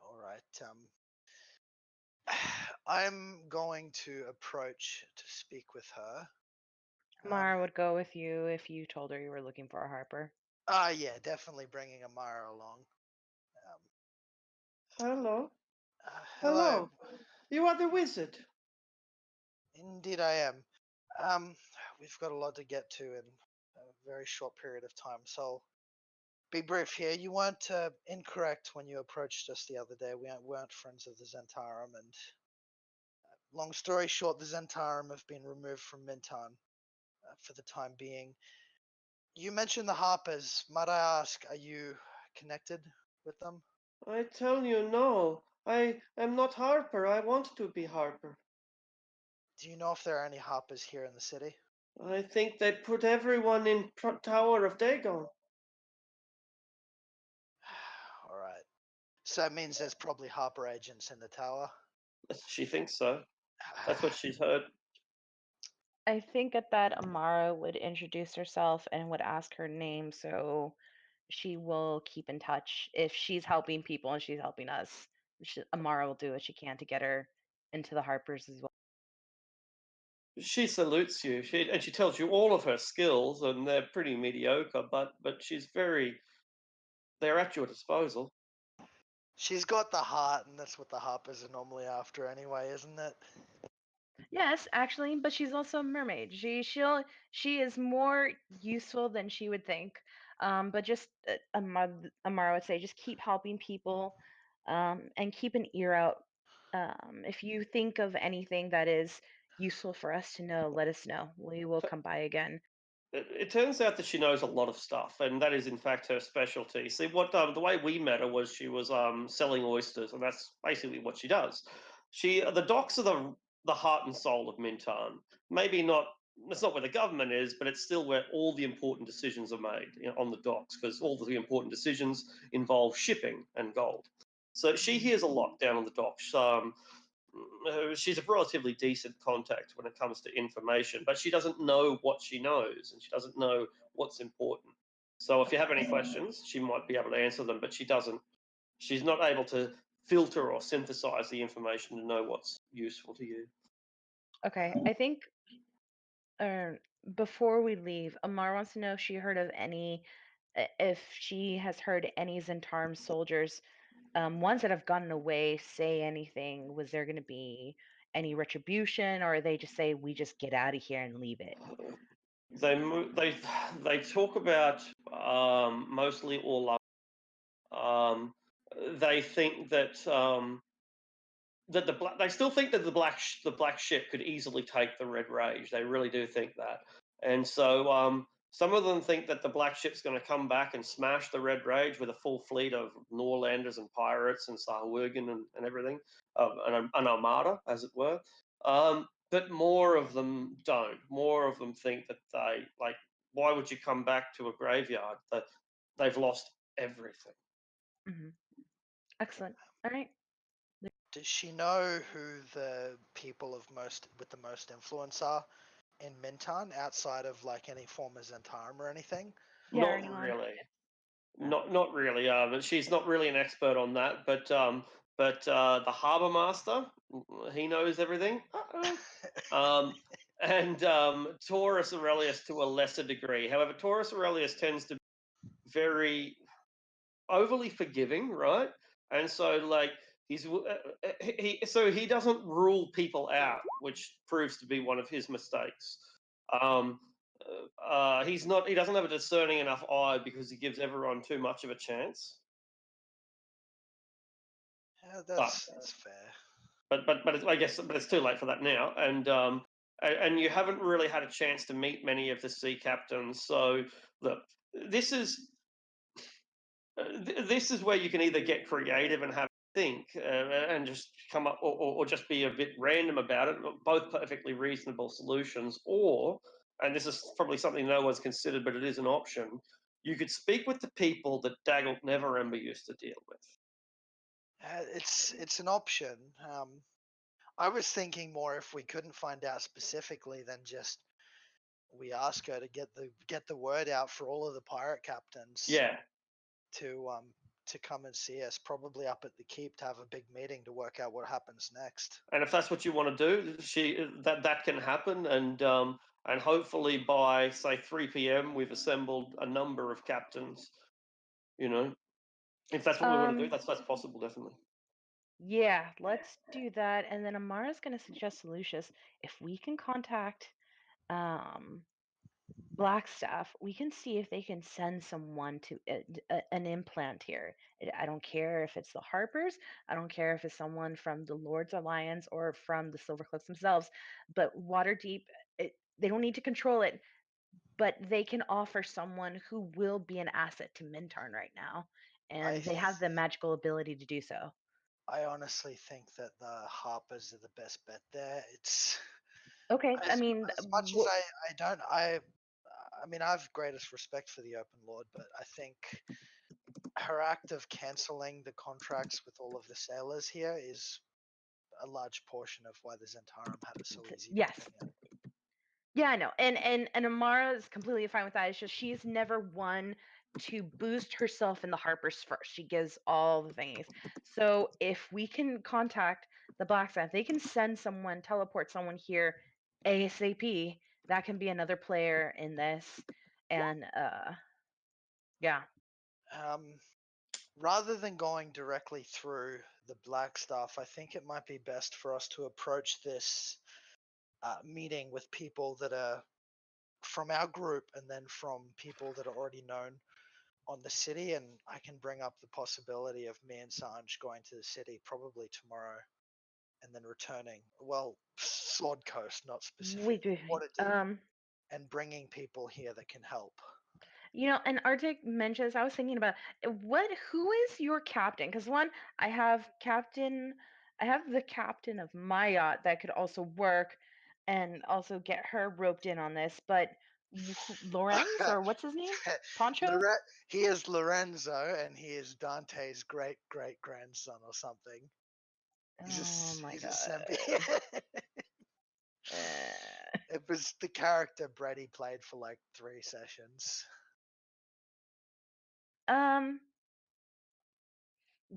All right. I'm going to approach to speak with her. Mara would go with you if you told her you were looking for a Harper. Yeah, definitely bringing Amara along. Hello. Hello. You are the wizard. Indeed I am. We've got a lot to get to in a very short period of time, so I'll be brief here. You weren't incorrect when you approached us the other day. We weren't friends of the Zentarum, and long story short, the Zentarum have been removed from Mintan for the time being. You mentioned the Harpers. Might I ask, are you connected with them? I tell you no. I am not Harper. I want to be Harper. Do you know if there are any Harpers here in the city? I think they put everyone in Tower of Dagon. All right. So that means there's probably Harper agents in the tower. She thinks so. That's what she's heard. I think at that Amara would introduce herself and would ask her name, so she will keep in touch. If she's helping people and she's helping us, Amara will do what she can to get her into the Harpers as well. She salutes you. She tells you all of her skills, and they're pretty mediocre, but she's very. They're at your disposal. She's got the heart, and that's what the Harpers are normally after anyway, isn't it? Yes, actually, but she's also a mermaid. She is more useful than she would think. But just Amara would say, just keep helping people, and keep an ear out. If you think of anything that is useful for us to know, let us know. We will come by again. It turns out that she knows a lot of stuff, and that is in fact her specialty. See, what the way we met her was she was selling oysters, and that's basically what she does. The docks are the heart and soul of Mintan. Maybe not. It's not where the government is, but it's still where all the important decisions are made, on the docks, because all the important decisions involve shipping and gold. So she hears a lot down on the docks. She's a relatively decent contact when it comes to information, but she doesn't know what she knows, and she doesn't know what's important. So if you have any questions, she might be able to answer them, but she doesn't. She's not able to filter or synthesize the information to know what's useful to you. Okay, I think before we leave, Amar wants to know if she heard of any, if she has heard any Zentarum soldiers, ones that have gotten away, say anything. Was there going to be any retribution, or they just say we just get out of here and leave it? They talk about mostly all love. They think that they still think that the black ship could easily take the Red Rage. They really do think that, and so some of them think that the black ship's going to come back and smash the Red Rage with a full fleet of Norlanders and pirates and Sahuagin and everything, an armada, as it were. But more of them don't. More of them think that why would you come back to a graveyard? That they've lost everything. Hmm. Excellent. All right. Does she know who the people with the most influence are in Mintan outside of like any former Zentarum or anything? Yeah, or Not anyone. really. No. Not really. But she's not really an expert on that. But the harbor master, he knows everything. And Taurus Aurelius to a lesser degree. However, Taurus Aurelius tends to be very overly forgiving, right? And so like he doesn't rule people out, which proves to be one of his mistakes. He doesn't have a discerning enough eye because he gives everyone too much of a chance. Yeah, that's fair. I guess it's too late for that now, and you haven't really had a chance to meet many of the sea captains. So look, this is this is where you can either get creative and have a think and just come up, or just be a bit random about it. Both perfectly reasonable solutions, or and this is probably something no one's considered, but it is an option. You could speak with the people that Daggett Neverember used to deal with. It's an option. I was thinking more if we couldn't find out specifically, then just we ask her to get the word out for all of the pirate captains. Yeah. To come and see us, probably up at the keep to have a big meeting to work out what happens next. And if that's what you want to do, that can happen, and hopefully by say 3 p.m. we've assembled a number of captains. You know, if that's what we want to do, that's possible, definitely. Yeah, let's do that. And then Amara's going to suggest to Lucius if we can contact um, Blackstaff, we can see if they can send someone to an implant here. I don't care if it's the Harpers. I don't care if it's someone from the Lord's Alliance or from the Silvercliffs themselves. But Waterdeep, they don't need to control it, but they can offer someone who will be an asset to Mintarn right now, and they have the magical ability to do so. I honestly think that the Harpers are the best bet there. It's okay. as much as I mean, I have greatest respect for the Open Lord, but I think her act of cancelling the contracts with all of the sailors here is a large portion of why the Zentarum had it so easy. Yes. Yeah, I know. And Amara is completely fine with that. It's just she's never one to boost herself in the Harpers first. She gives all the things. So if we can contact the Blacksmith, they can send someone, teleport someone here ASAP. That can be another player in this. And yeah. Rather than going directly through the Blackstaff, I think it might be best for us to approach this meeting with people that are from our group and then from people that are already known on the city. And I can bring up the possibility of me and Sanj going to the city probably tomorrow and then returning. Well, Sword Coast, not specifically Waterdeep, and bringing people here that can help. You know, and Arctic mentions, I was thinking about who is your captain? Because one, I have the captain of my yacht that could also work and also get her roped in on this. But Lorenz, or what's his name? Poncho? He is Lorenzo, and he is Dante's great grandson or something. He's a Sempi. It was the character Brady played for like 3 sessions.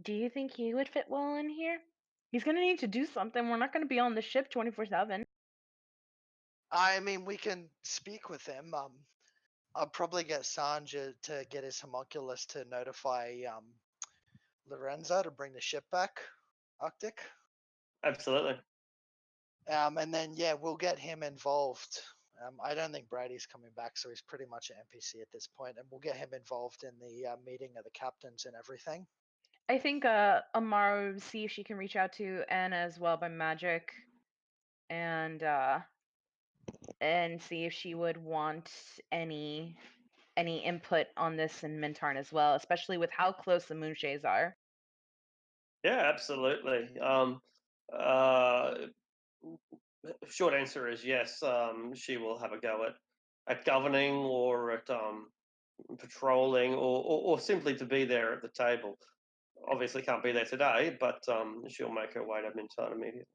Do you think he would fit well in here? He's gonna need to do something. We're not gonna be on the ship 24/7. I mean, we can speak with him. I'll probably get Sanja to get his homunculus to notify Lorenzo to bring the ship back. Arctic. Absolutely. And then yeah, we'll get him involved. I don't think Brady's coming back, so he's pretty much an NPC at this point, and we'll get him involved in the meeting of the captains and everything. I think Amara will see if she can reach out to Anna as well by magic, and see if she would want any input on this in Mintarn as well, especially with how close the Moonshays are. Yeah, absolutely. Short answer is yes. She will have a go at governing or at patrolling or simply to be there at the table. Obviously can't be there today, but she'll make her way to Minton immediately.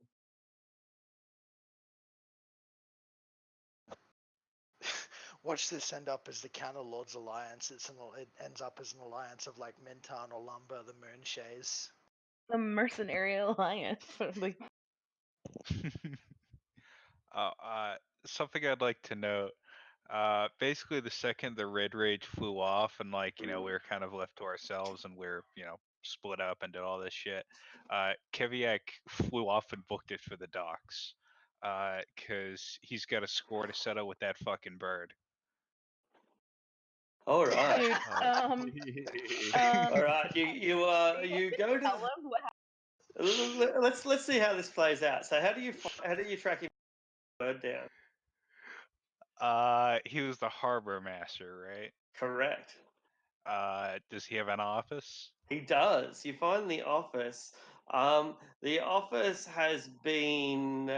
Watch this end up as the Counter Lords Alliance. It ends up as an alliance of like Mintan or Lumber, the Moonshays. The Mercenary Alliance. Like, Something I'd like to note. Basically, the second the Red Rage flew off, and like we were kind of left to ourselves, and we're split up and did all this shit. Keviak flew off and booked it for the docks, because he's got a score to settle with that fucking bird. All right. dude, All right. You go to. tell him what happened. Let's see how this plays out. So how do you track your bird down? He was the harbor master, right? Correct. Does he have an office? He does. You find the office. The office has been.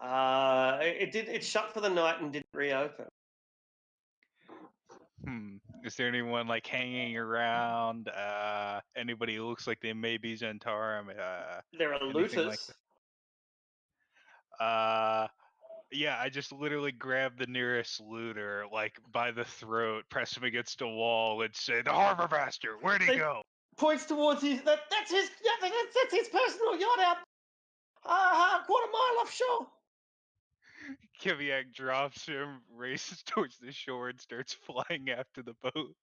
It shut for the night and didn't reopen. Is there anyone like hanging around? Anybody who looks like they may be Zentarum? There are anything like looters. Yeah, I just literally grabbed the nearest looter, like by the throat, press him against a wall, and say, "The harbor master, where'd he go?" Points towards his. That's his. That's his personal yacht out. Quarter mile offshore. Kiviak drops him, races towards the shore, and starts flying after the boat.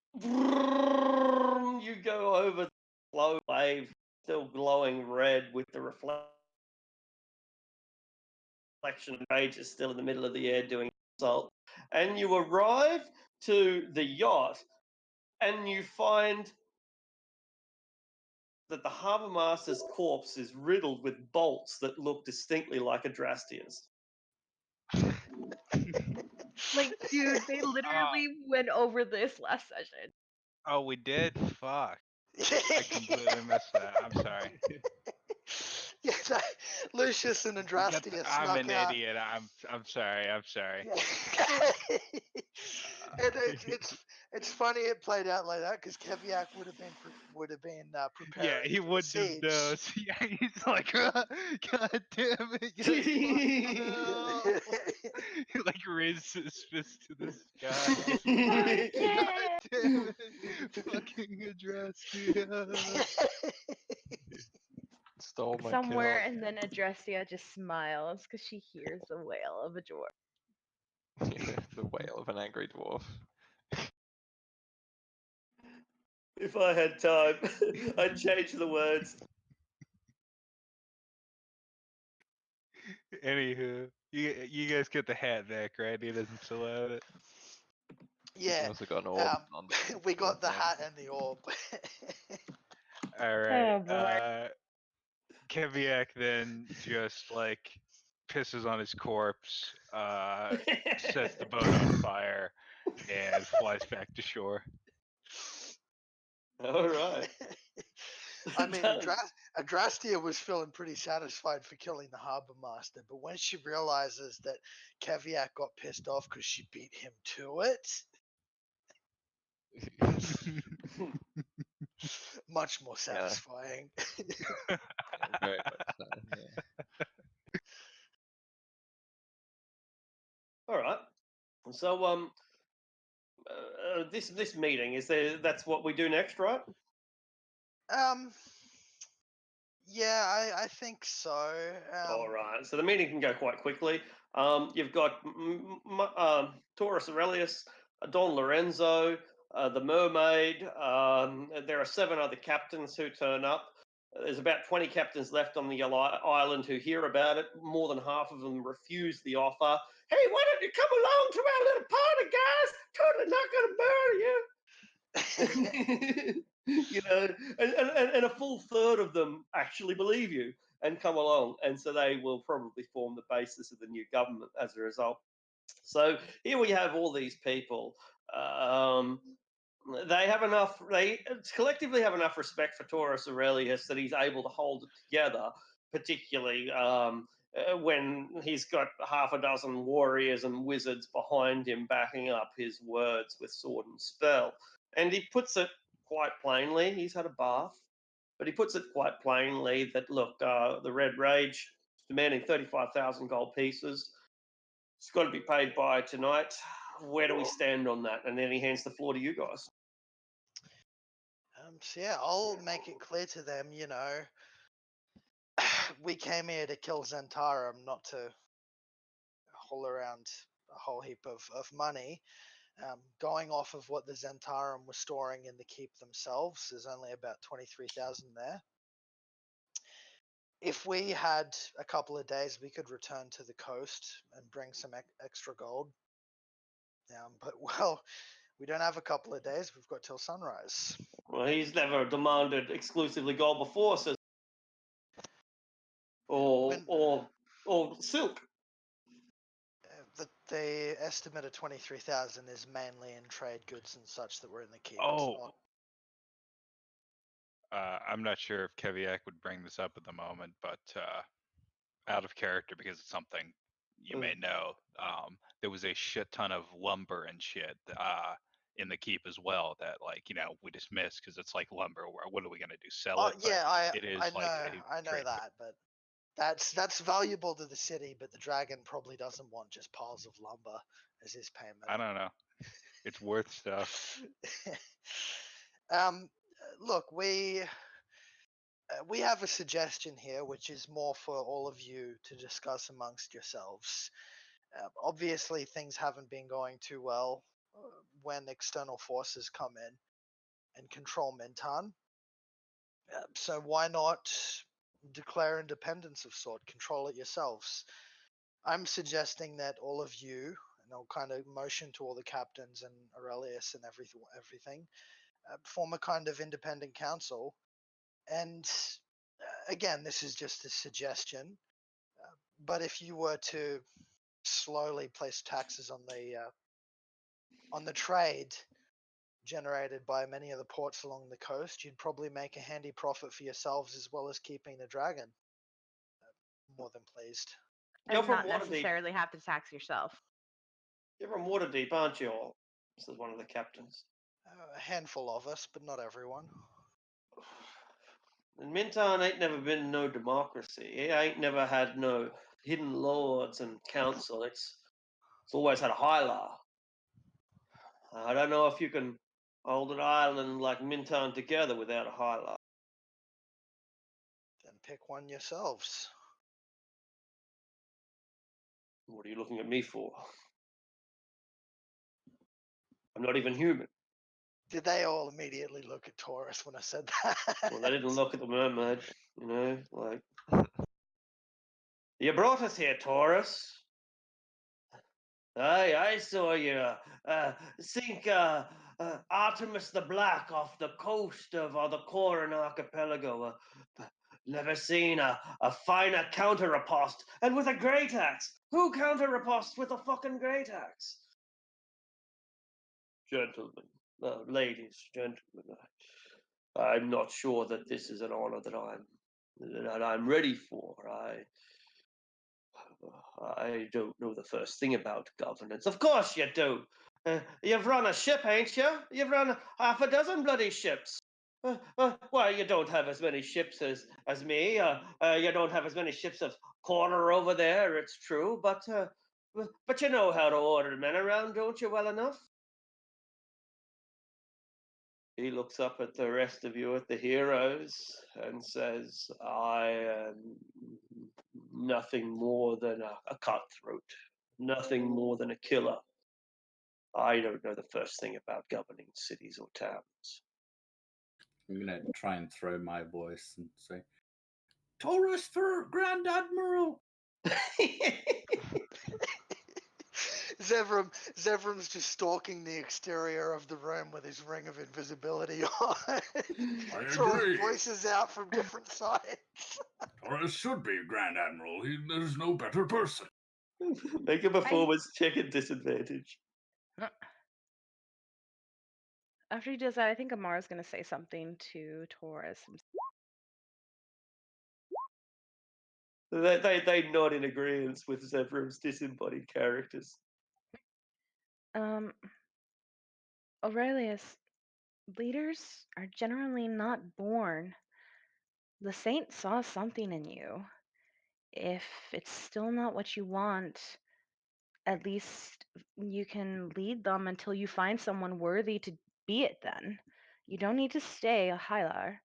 You go over the slow wave, still glowing red with the reflection of rage is still in the middle of the air doing assault. And you arrive to the yacht, and you find that the harbour master's corpse is riddled with bolts that look distinctly like Adrastia's. Like, dude, they literally went over this last session. Oh, we did? Fuck. I completely missed that. I'm sorry. Yeah, Lucius and Andrastia I'm snuck an out. idiot. I'm sorry. I'm sorry. And it's funny it played out like that because Keviak would have been preparing. Yeah, he for the would just siege. know. Yeah, he's like, God damn it! He like raises his fist to the sky. God damn it! Fucking Adrastia. Stole my Somewhere, kill. and then Adressia just smiles because she hears the wail of a dwarf. The wail of an angry dwarf. If I had time, I'd change the words. Anywho, you guys get the hat back, right? He doesn't still have it. You Yeah, also got an orb on the we got the yeah. hat and the orb. All right. Oh, boy. Keviak then just like pisses on his corpse, sets the boat on fire, and flies back to shore. All right. I mean, Adrastia was feeling pretty satisfied for killing the harbor master, but when she realizes that Keviak got pissed off because she beat him to it, much more satisfying. Very much so, yeah. All right. So this meeting is there. That's what we do next, right? Yeah, I think so. All right. So the meeting can go quite quickly. You've got Taurus Aurelius, Don Lorenzo, the Mermaid. There are 7 other captains who turn up. There's about 20 captains left on the island who hear about it. More than half of them refuse the offer. Hey, why don't you come along to our little party, guys? Totally not going to murder you. You know, and a full third of them actually believe you and come along, and so they will probably form the basis of the new government as a result. So here we have all these people. They have enough. They collectively have enough respect for Taurus Aurelius that he's able to hold it together, particularly when he's got half a dozen warriors and wizards behind him backing up his words with sword and spell. And he puts it quite plainly. He's had a bath, but he puts it quite plainly that look, the Red Rage is demanding 35,000 gold pieces. It's got to be paid by tonight. Where do we stand on that? And then he hands the floor to you guys. So yeah, I'll make it clear to them, you know, we came here to kill Zentarum, not to haul around a whole heap of money. Going off of what the Zentarum were storing in the keep themselves, there's only about 23,000 there. If we had a couple of days, we could return to the coast and bring some extra gold. But well, we don't have a couple of days. We've got till sunrise. Well, he's never demanded exclusively gold before, says, or silk. The estimate of 23,000 is mainly in trade goods and such that were in the keep. Oh, I'm not sure if Keviak would bring this up at the moment, but out of character because it's something you may know. There was a shit ton of lumber and shit in the keep as well that, like, you know, we dismissed because it's like lumber. What are we gonna do? Sell it? Yeah, it is I know, like I know that, but that's valuable to the city. But the dragon probably doesn't want just piles of lumber as his payment. I don't know. It's worth stuff. Look, we have a suggestion here, which is more for all of you to discuss amongst yourselves. Obviously, things haven't been going too well when external forces come in and control Mintan. So why not declare independence of sort, control it yourselves? I'm suggesting that all of you, and I'll kind of motion to all the captains and Aurelius and everything, form a kind of independent council. And again, this is just a suggestion, but if you were to slowly place taxes on the trade generated by many of the ports along the coast, you'd probably make a handy profit for yourselves as well as keeping the dragon. More than pleased. You're And from not Waterdeep. necessarily have to tax yourself. You're from Waterdeep, aren't you all? Says one of the captains. A handful of us, but not everyone. And Minton ain't never been no democracy. It ain't never had no hidden lords and council. It's always had a high law. I don't know if you can hold an island like Minton together without a high law. Then pick one yourselves. What are you looking at me for? I'm not even human. Did they all immediately look at Taurus when I said that? Well, they didn't look at the mermaid, you know, like. You brought us here, Taurus. I saw you sink Artemis the Black off the coast of the Corin Archipelago. Never seen a finer counter-riposte, and with a great axe. Who counter-ripostes with a fucking great axe? Gentlemen, ladies, gentlemen, I'm not sure that this is an honor that I'm ready for. I don't know the first thing about governance. Of course you do. You've run a ship, ain't you? You've run half a dozen bloody ships. Well, you don't have as many ships as me. You don't have as many ships as Corner over there, it's true. But you know how to order men around, don't you, well enough? He looks up at the rest of you, at the heroes, and says, I am nothing more than a cutthroat, nothing more than a killer. I don't know the first thing about governing cities or towns. I'm gonna try and throw my voice and say, "Taurus for Grand Admiral." Zevrum's just stalking the exterior of the room with his ring of invisibility on, I throwing agree. voices out from different sides. Taurus should be Grand Admiral. There's no better person. Make a performance check at disadvantage. After he does that, I think Amara's going to say something to Taurus. They nod in agreement with Zevrum's disembodied characters. Aurelius, leaders are generally not born. The saint saw something in you. If it's still not what you want, at least you can lead them until you find someone worthy to be it then. You don't need to stay a Hylar,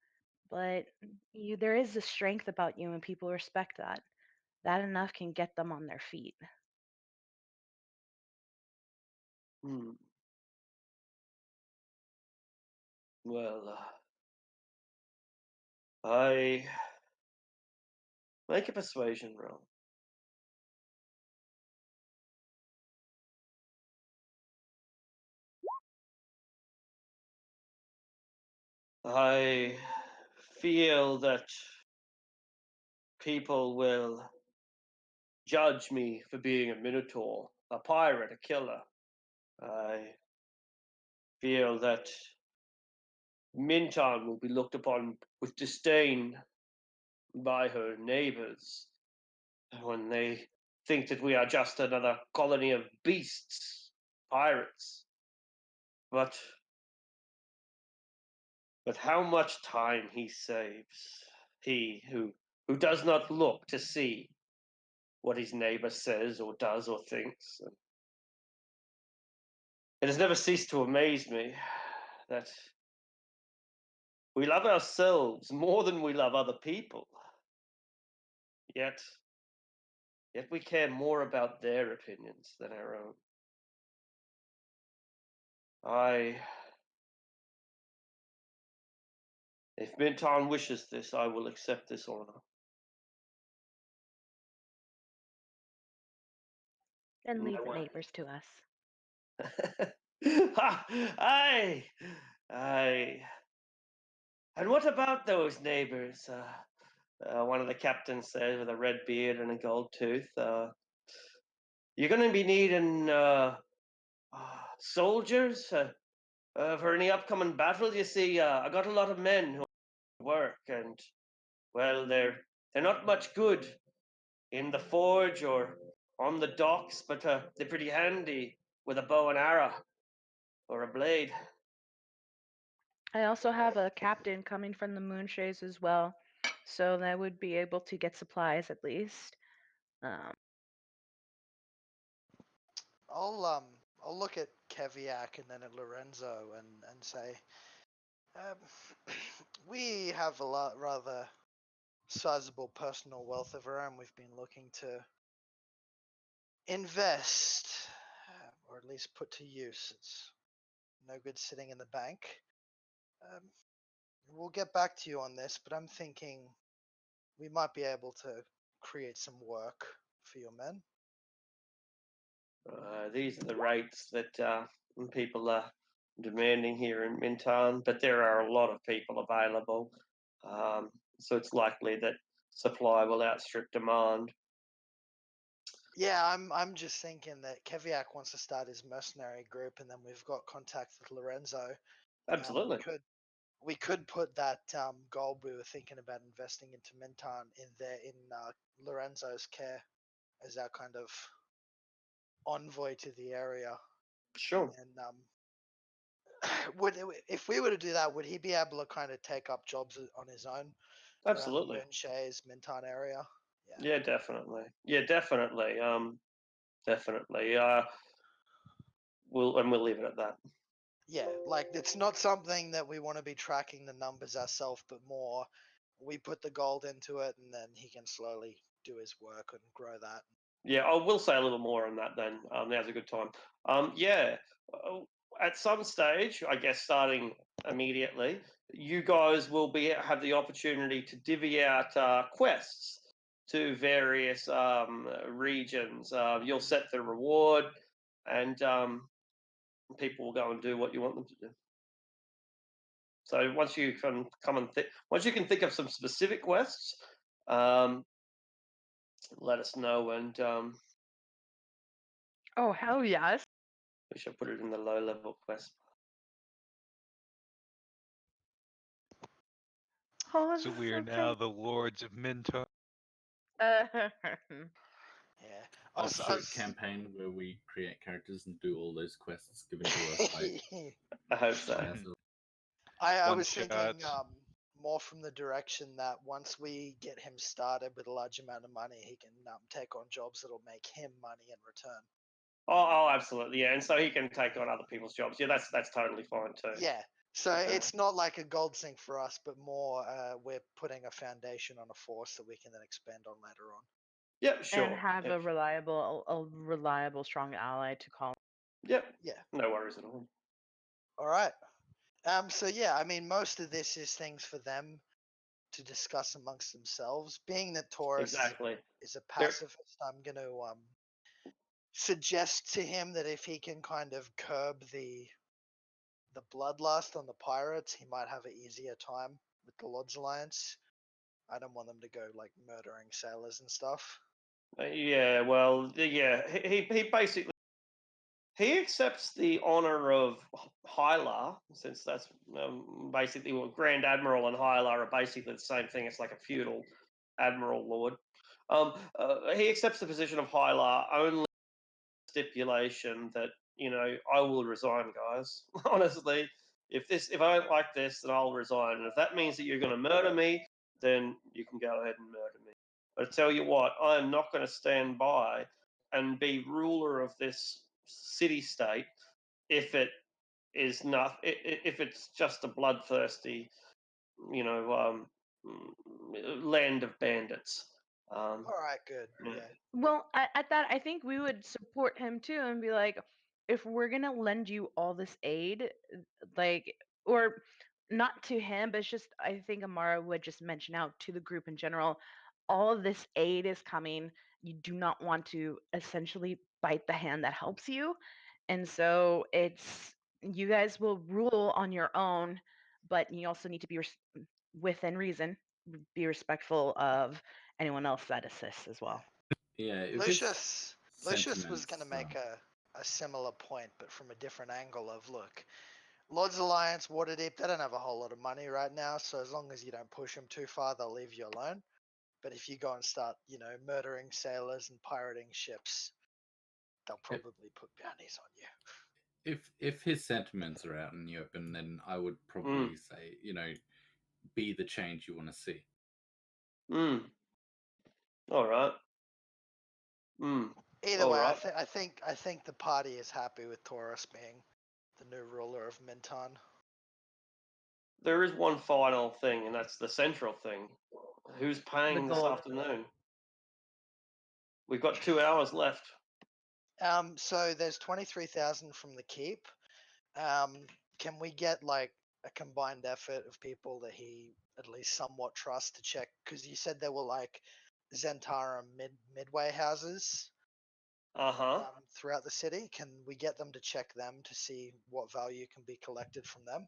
but there is a strength about you and people respect that. That enough can get them on their feet. Well, I make a persuasion roll. I feel that people will judge me for being a minotaur, a pirate, a killer. I feel that Minton will be looked upon with disdain by her neighbors when they think that we are just another colony of beasts, pirates. But how much time he saves, he who does not look to see what his neighbor says or does or thinks. It has never ceased to amaze me that we love ourselves more than we love other people. Yet we care more about their opinions than our own. If Minton wishes this, I will accept this honor. And leave the neighbors to us. Aye. And what about those neighbors? One of the captains said with a red beard and a gold tooth. You're going to be needing soldiers for any upcoming battle. You see, I got a lot of men who work, and well, they're not much good in the forge or on the docks, but they're pretty handy with a bow and arrow or a blade. I also have a captain coming from the Moonshays as well, so that would be able to get supplies at least. I'll look at Keviak and then at Lorenzo and say, we have a rather sizable personal wealth of our own. We've been looking to invest, or at least put to use. It's no good sitting in the bank. We'll get back to you on this, but I'm thinking we might be able to create some work for your men. These are the rates that people are demanding here in Minton, but there are a lot of people available. So it's likely that supply will outstrip demand. Yeah, I'm just thinking that Keviak wants to start his mercenary group, and then we've got contacts with Lorenzo. Absolutely. We could put that gold we were thinking about investing into Minton in Lorenzo's care as our kind of envoy to the area. Sure. And if we were to do that, would he be able to kind of take up jobs on his own Absolutely. around the Moonshays, Minton area? Yeah, definitely. Yeah, definitely. Definitely. We'll leave it at that. Yeah, like it's not something that we want to be tracking the numbers ourselves, but more we put the gold into it, and then he can slowly do his work and grow that. Yeah, I will say a little more on that then. Now's a good time. Yeah, at some stage, I guess starting immediately, you guys will have the opportunity to divvy out quests to various regions. You'll set the reward, and people will go and do what you want them to do. So once you can once you can think of some specific quests, let us know, and Oh, hell yes. we shall put it in the low-level quest. Oh, So this we is are so now the lords of Mintar. great. Yeah. Offshoot campaign where we create characters and do all those quests given to us by I hope so. ourselves. I One was thinking shot. more from the direction that once we get him started with a large amount of money, he can take on jobs that'll make him money in return. Oh, absolutely, yeah. And so he can take on other people's jobs. Yeah, that's totally fine too. Yeah. So Okay. it's not like a gold sink for us, but more we're putting a foundation on a force that we can then expand on later on. Yep, sure. And have Yep. a reliable, strong ally to call. Yep. Yeah. No worries at all. All right. So yeah, I mean, most of this is things for them to discuss amongst themselves. Being that Taurus Exactly. is a pacifist, I'm going to suggest to him that if he can kind of curb the bloodlust on the pirates, he might have an easier time with the Lord's Alliance. I don't want them to go like murdering sailors and stuff. Yeah, well, yeah, he basically he accepts the honor of Hylar, since that's basically what Grand Admiral and Hylar are basically the same thing. It's like a feudal admiral lord. He accepts the position of Hylar only stipulation that I will resign, guys. Honestly, if I don't like this, then I'll resign. And if that means that you're going to murder me, then you can go ahead and murder me. But I tell you what, I am not going to stand by and be ruler of this city-state if it is not if it's just a bloodthirsty, land of bandits. All right, good. Yeah. Well, at that, I think we would support him too and be like, if we're gonna lend you all this aid, like, or not to him, but it's just, I think Amara would just mention out to the group in general, all of this aid is coming. You do not want to essentially bite the hand that helps you. And so you guys will rule on your own, but you also need to be within reason, be respectful of anyone else that assists as well. Yeah, if it's Lucius was going to sentiments, make a similar point, but from a different angle of look. Lord's Alliance, Waterdeep, they don't have a whole lot of money right now, so as long as you don't push them too far, they'll leave you alone. But if you go and start, murdering sailors and pirating ships, they'll probably put bounties on you. if his sentiments are out in the open, then I would probably say, be the change you want to see. All right. Either All way, right. I think the party is happy with Taurus being the new ruler of Minton. There is one final thing, and that's the central thing. Who's paying this gold. afternoon? We've got 2 hours left. So there's 23,000 from the keep. Can we get like a combined effort of people that he at least somewhat trusts to check? Because you said there were like Zentara midway houses throughout the city. Can we get them to check them to see what value can be collected from them?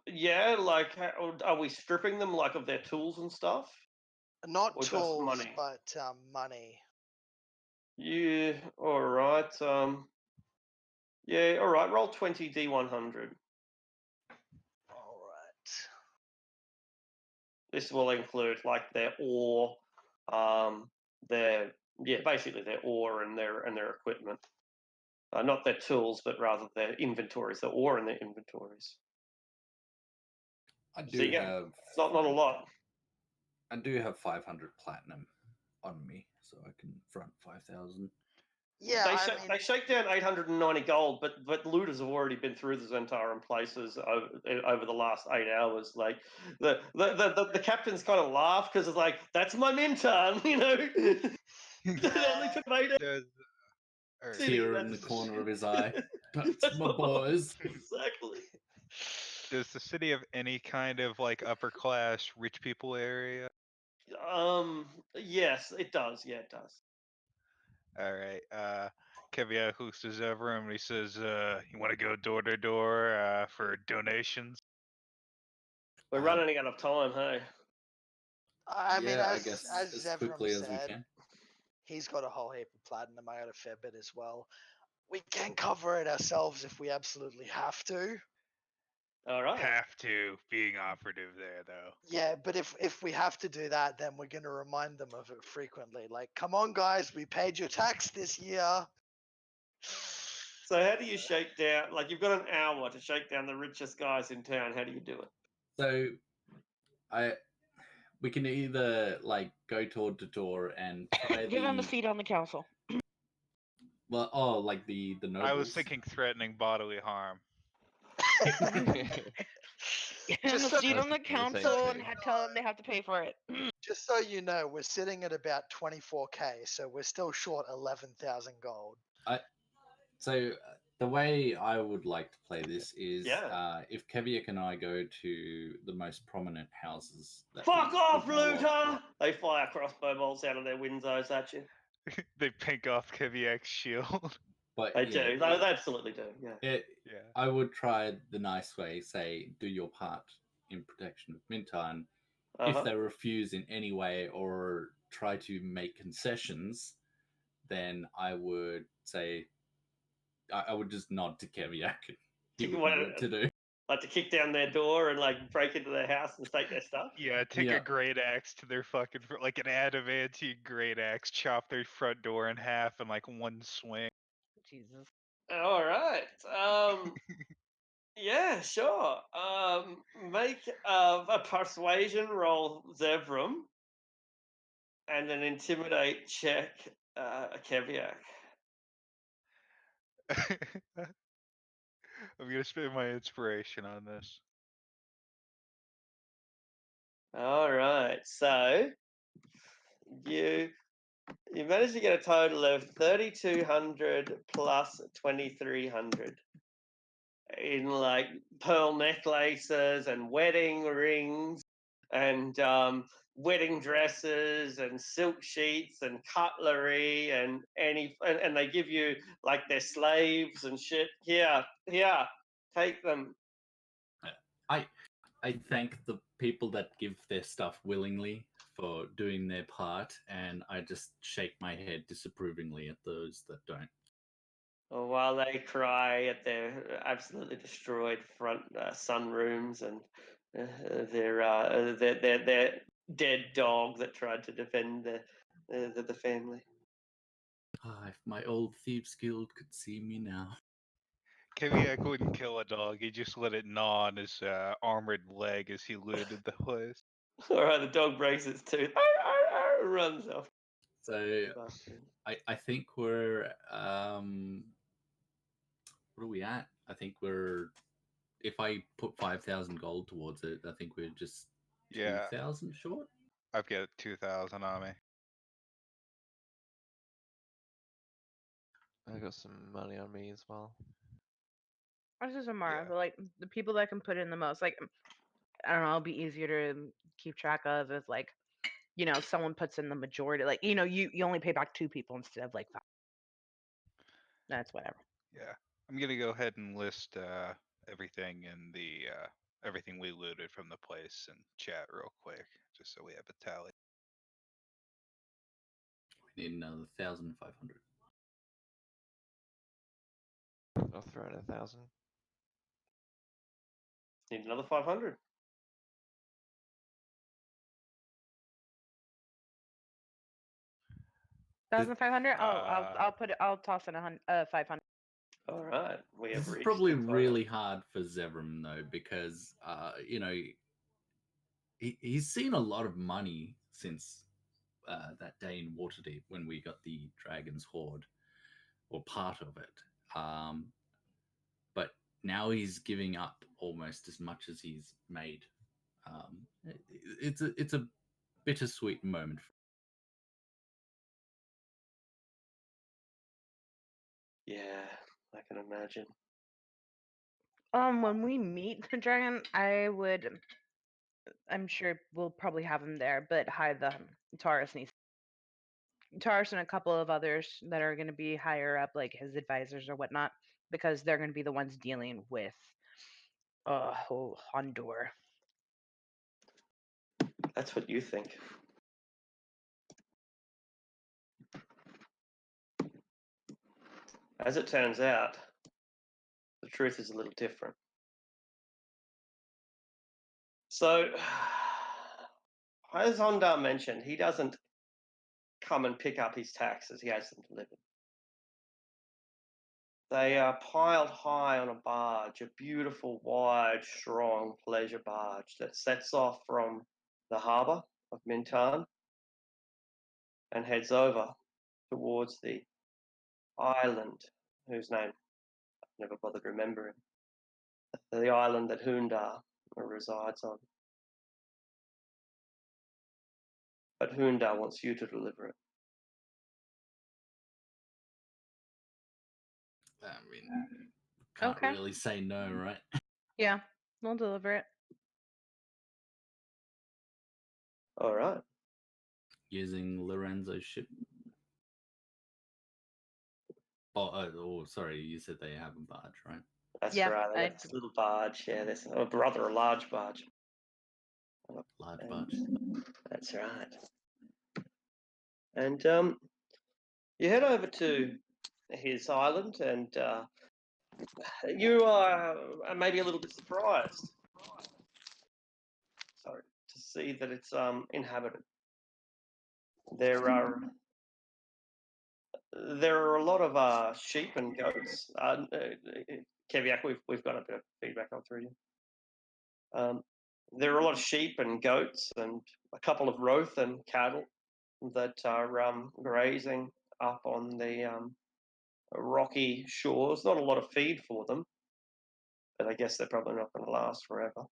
Yeah, like, are we stripping them like of their tools and stuff? Not Or just tools, money? but money. Yeah. All right. Yeah. All right. Roll 20 d100. All right. This will include like their ore, basically their ore and their equipment. Not their tools, but rather their inventories, the ore in their inventories. I do have not a lot. I do have 500 platinum on me, so I can front 5,000. Yeah, they shake down 890 gold, but looters have already been through the Zentaran places over the last 8 hours. Like the captains kind of laugh because it's like, that's my Minton, It only took 8 hours. Tear in the corner of his eye. That's my boys. Exactly. Does the city have any kind of like upper class rich people area? Yes, it does. Yeah, it does. All right. Kevia hosts over him and he says, "You want to go door to door for donations?" We're running out of time, hey. I mean, yeah, I as guess as as Zevram quickly as we said, can. he's got a whole heap of platinum. I got a fair bit as well. We can cover it ourselves if we absolutely have to. All right. Have to being operative there though. Yeah, but if we have to do that, then we're gonna remind them of it frequently. Like, come on, guys, we paid your tax this year. So how do you shake down? Like, you've got an hour to shake down the richest guys in town. How do you do it? So we can either like go door to door and try Give him a the seat on the council. like the nobles. I was thinking threatening bodily harm. Give him Just a so, seat on the I was thinking the same council and thing. tell them they have to pay for it. just so you know, we're sitting at about 24k, so we're still short 11,000 gold. So the way I would like to play this is Yeah. if Keviak and I go to the most prominent houses. That Fuck we off, know of. looter! They fire crossbow bolts out of their windows at you. They pink off Keviak's shield. But They yeah, do. They absolutely do. Yeah. Yeah. I would try the nice way, say, do your part in protection of Mintan. If Uh-huh. they refuse in any way or try to make concessions, then I would say I would just nod to Keviak. He would know what to do. Like to kick down their door and like break into their house and take their stuff. Yeah, take Yeah. a great axe to their fucking like an adamantine great axe, chop their front door in half in like one swing. Jesus. All right. Yeah, sure. Make a persuasion roll, Zevram, and an intimidate check, Keviak. I'm gonna spend my inspiration on this. All right. So you you managed to get a total of 3,200 plus 2,300 in like pearl necklaces and wedding rings and wedding dresses and silk sheets and cutlery and and they give you like their slaves and shit. Here, take them. I thank the people that give their stuff willingly for doing their part, and I just shake my head disapprovingly at those that don't. While they cry at their absolutely destroyed front sunrooms and their dead dog that tried to defend the family. Ah, if my old thieves guild could see me now. Keviak wouldn't kill a dog, he just let it gnaw on his armored leg as he looted the place. All right, the dog breaks its tooth, runs off. So Bastard. I think we're what are we at? I think we're if I put 5,000 gold towards it, I think we're just Yeah, 2,000 short. I've got 2,000 on me. I got some money on me as well. This is Amara, Yeah. but like the people that can put in the most, like I don't know, it'll be easier to keep track of if like, someone puts in the majority. Like, you only pay back 2 people instead of like 5. That's whatever. Yeah, I'm gonna go ahead and list everything in the everything we looted from the place in chat real quick, just so we have a tally. We need another 1,500. I'll throw in 1,000. Need another 500. $1,500. Oh, I'll Uh, put it. I'll toss in 500. All right, we have This is reached probably the final. really hard for Zevram though, because he's seen a lot of money since that day in Waterdeep when we got the Dragon's Hoard, or part of it. But now he's giving up almost as much as he's made. It's a bittersweet moment. Yeah, I can imagine. When we meet the dragon, I'm sure we'll probably have him there, but hide the Taurus needs. Taurus and a couple of others that are going to be higher up, like his advisors or whatnot, because they're going to be the ones dealing with Hondur. That's what you think. As it turns out, the truth is a little different. So, as Hondar mentioned, he doesn't come and pick up his taxes, he has them delivered. They are piled high on a barge, a beautiful, wide, strong pleasure barge that sets off from the harbour of Mintan and heads over towards the island, whose name I never bothered remembering, the island that Hundar resides on. But Hundar wants you to deliver it. I mean, can't Okay. really say no, right? Yeah, we'll deliver it. All right. Using Lorenzo's ship. Oh, sorry, you said they have a barge, right? That's Yeah, right. They got this little barge. Yeah, there's rather a large barge. Large And barge. that's right. And you head over to his island, and you are maybe a little bit surprised. Sorry, to see that it's inhabited. There are a lot of sheep and goats. Keviak, we've got a bit of feedback on through you. There are a lot of sheep and goats and a couple of roth and cattle that are grazing up on the rocky shores. Not a lot of feed for them, but I guess they're probably not going to last forever.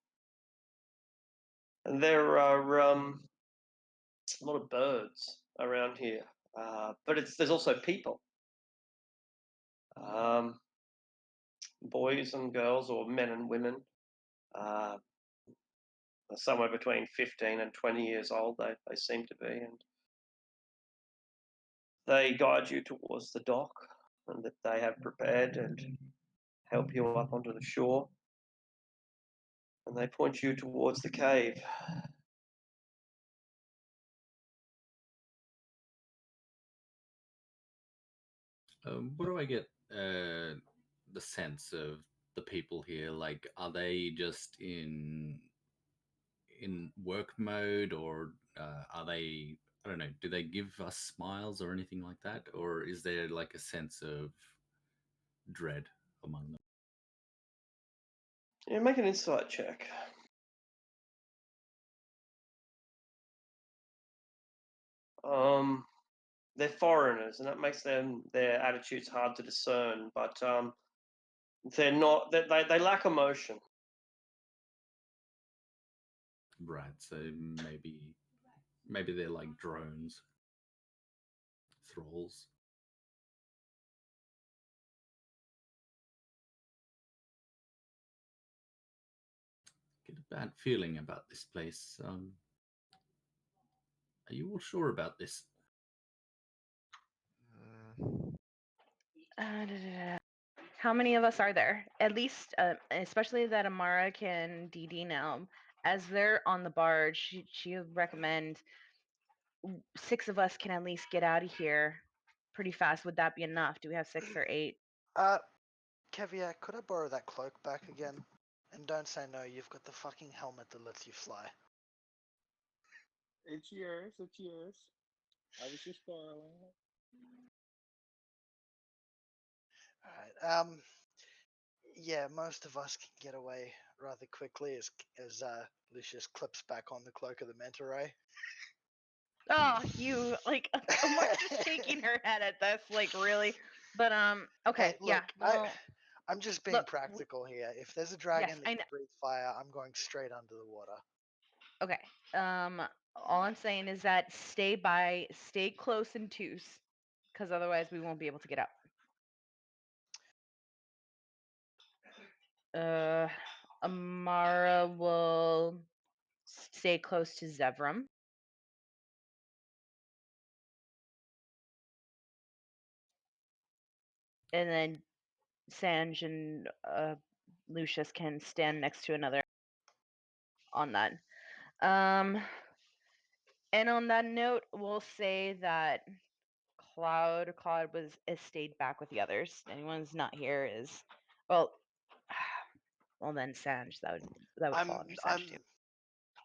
And there are a lot of birds around here, but there's also people, boys and girls, or men and women, uh, somewhere between 15 and 20 years old. They seem to be, and they guide you towards the dock and that they have prepared and help you up onto the shore. And they point you towards the cave. What do I get the sense of the people here? Like, are they just in work mode, or are they? I don't know. Do they give us smiles or anything like that, or is there like a sense of dread among them? Yeah, make an insight check. They're foreigners, and that makes their attitudes hard to discern. But they're not. They lack emotion. Right. So maybe they're like drones, thralls. Get a bad feeling about this place. Are you all sure about this? How many of us are there? At least, especially that Amara can DD now. As they're on the barge, she would recommend 6 of us can at least get out of here pretty fast. Would that be enough? Do we have 6 or 8? Kevia, could I borrow that cloak back again? And don't say no, you've got the fucking helmet that lets you fly. It's yours. It's yours. I was just borrowing it. Alright, yeah, most of us can get away rather quickly as Lucius clips back on the cloak of the manta ray. Oh, you like Amara's just shaking her head at this, like really. But okay, Hey, look, yeah. I'm just being look, practical here. If there's a dragon yes, that can breathe fire, I'm going straight under the water. Okay. All I'm saying is that stay close in twos, because otherwise we won't be able to get out. Amara will stay close to Zevram. And then Sanj and Lucius can stand next to another on that. And on that note, we'll say that Cloud has stayed back with the others. Anyone's not here is well then Sanj, that would fall under Sanj too.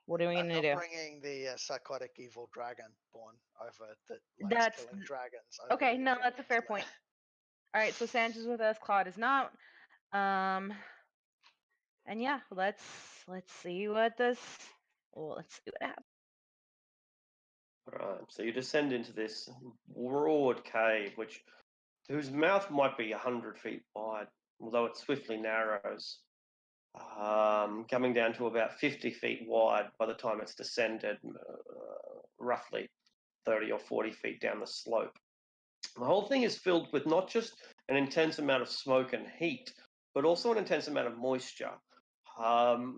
What are we I'm gonna not do? bringing the psychotic evil dragonborn over that likes That's killing dragons. Over okay. to the No, that's a fair dragons. point. All right, so Sanj is with us. Claude is not. And yeah, let's see what this. Well, let's see what happens. Right, so you descend into this broad cave, whose mouth might be 100 feet wide, although it swiftly narrows, coming down to about 50 feet wide by the time it's descended, roughly 30 or 40 feet down the slope. The whole thing is filled with not just an intense amount of smoke and heat, but also an intense amount of moisture.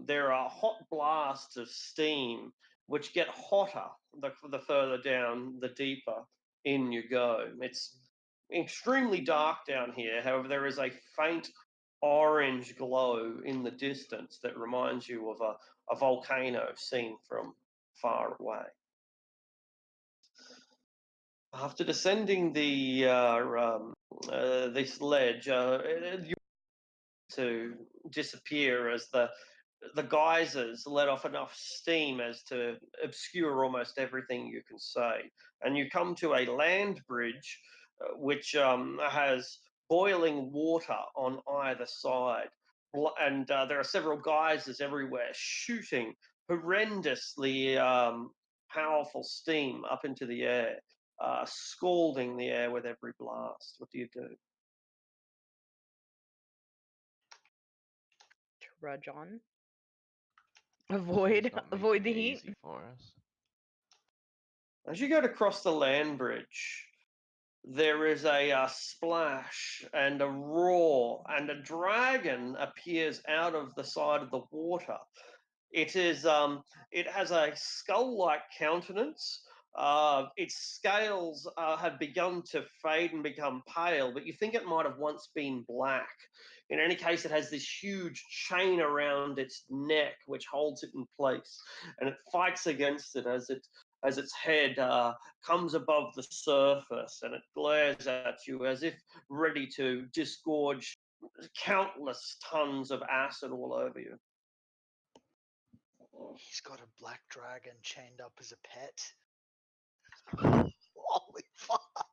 There are hot blasts of steam which get hotter the further down, the deeper in you go. It's extremely dark down here. However, there is a faint orange glow in the distance that reminds you of a volcano seen from far away. After descending this ledge, you to disappear as the geysers let off enough steam as to obscure almost everything you can see. And you come to a land bridge which has boiling water on either side. And there are several geysers everywhere shooting horrendously powerful steam up into the air, scalding the air with every blast. What do you do? Trudge on. It's Avoid not the making it heat. easy for us. As you go to cross the land bridge, there is a splash and a roar, and a dragon appears out of the side of the water. It is it has a skull-like countenance. Its scales have begun to fade and become pale, but you think it might have once been black. In any case, it has this huge chain around its neck which holds it in place, and it fights against it as its head comes above the surface, and it glares at you as if ready to disgorge countless tons of acid all over you. He's got a black dragon chained up as a pet. Holy fuck!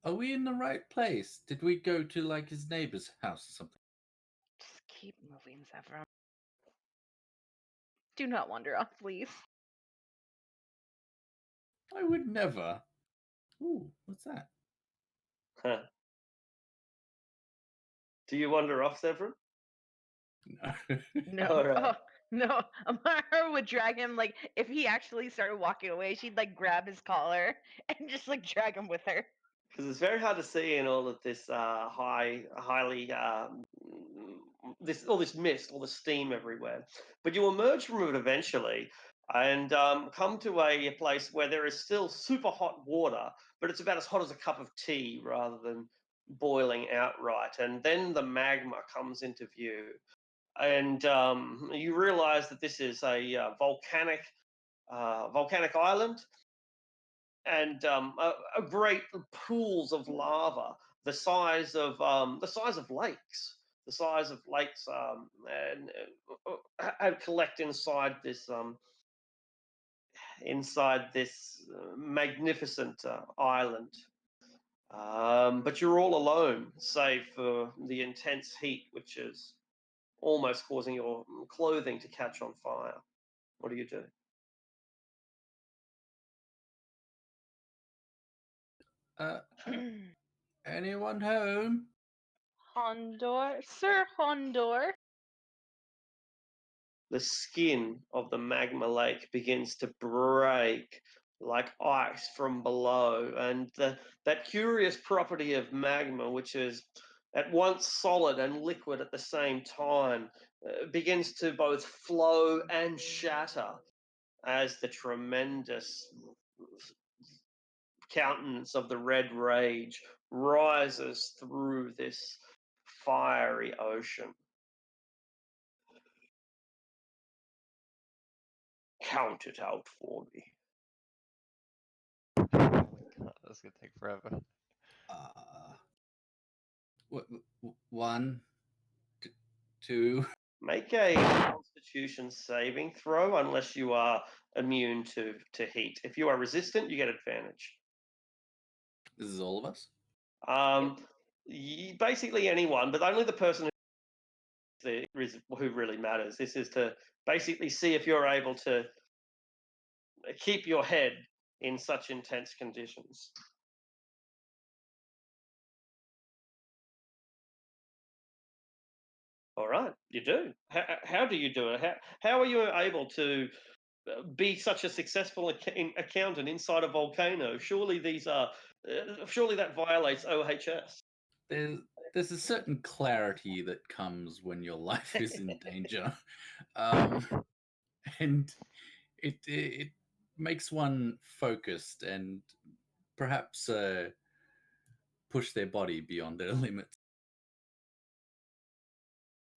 Are we in the right place? Did we go to like his neighbor's house or something? Just keep moving, Zevram. Do not wander off, please. I would never. Ooh, what's that? Huh. Do you wander off, Severin? No. No. All right. Oh, no. Amara would drag him, like, if he actually started walking away, she'd, like, grab his collar and just, like, drag him with her. Because it's very hard to see in all of this highly all this mist, all the steam everywhere. But you emerge from it eventually and come to a place where there is still super hot water, but it's about as hot as a cup of tea rather than boiling outright. And then the magma comes into view, and you realize that this is a volcanic island, and a great pools of lava the size of lakes, and collect inside this magnificent island. But you're all alone, save for the intense heat, which is almost causing your clothing to catch on fire. What do you do? Anyone home? Hondor? Sir Hondor? The skin of the magma lake begins to break like ice from below, and that curious property of magma, which is at once solid and liquid at the same time, begins to both flow and shatter as the tremendous countenance of the red rage rises through this fiery ocean. Count it out for me. Oh my god, that's gonna take forever. One, two. Make a Constitution saving throw unless you are immune to heat. If you are resistant, you get advantage. This is all of us. Basically anyone, but only the person who really matters. This is to basically see if you're able to keep your head in such intense conditions. All right, you do. How do you do it? How are you able to be such a successful accountant inside a volcano? Surely these are, surely that violates OHS. There's a certain clarity that comes when your life is in danger, and it makes one focused and perhaps push their body beyond their limits.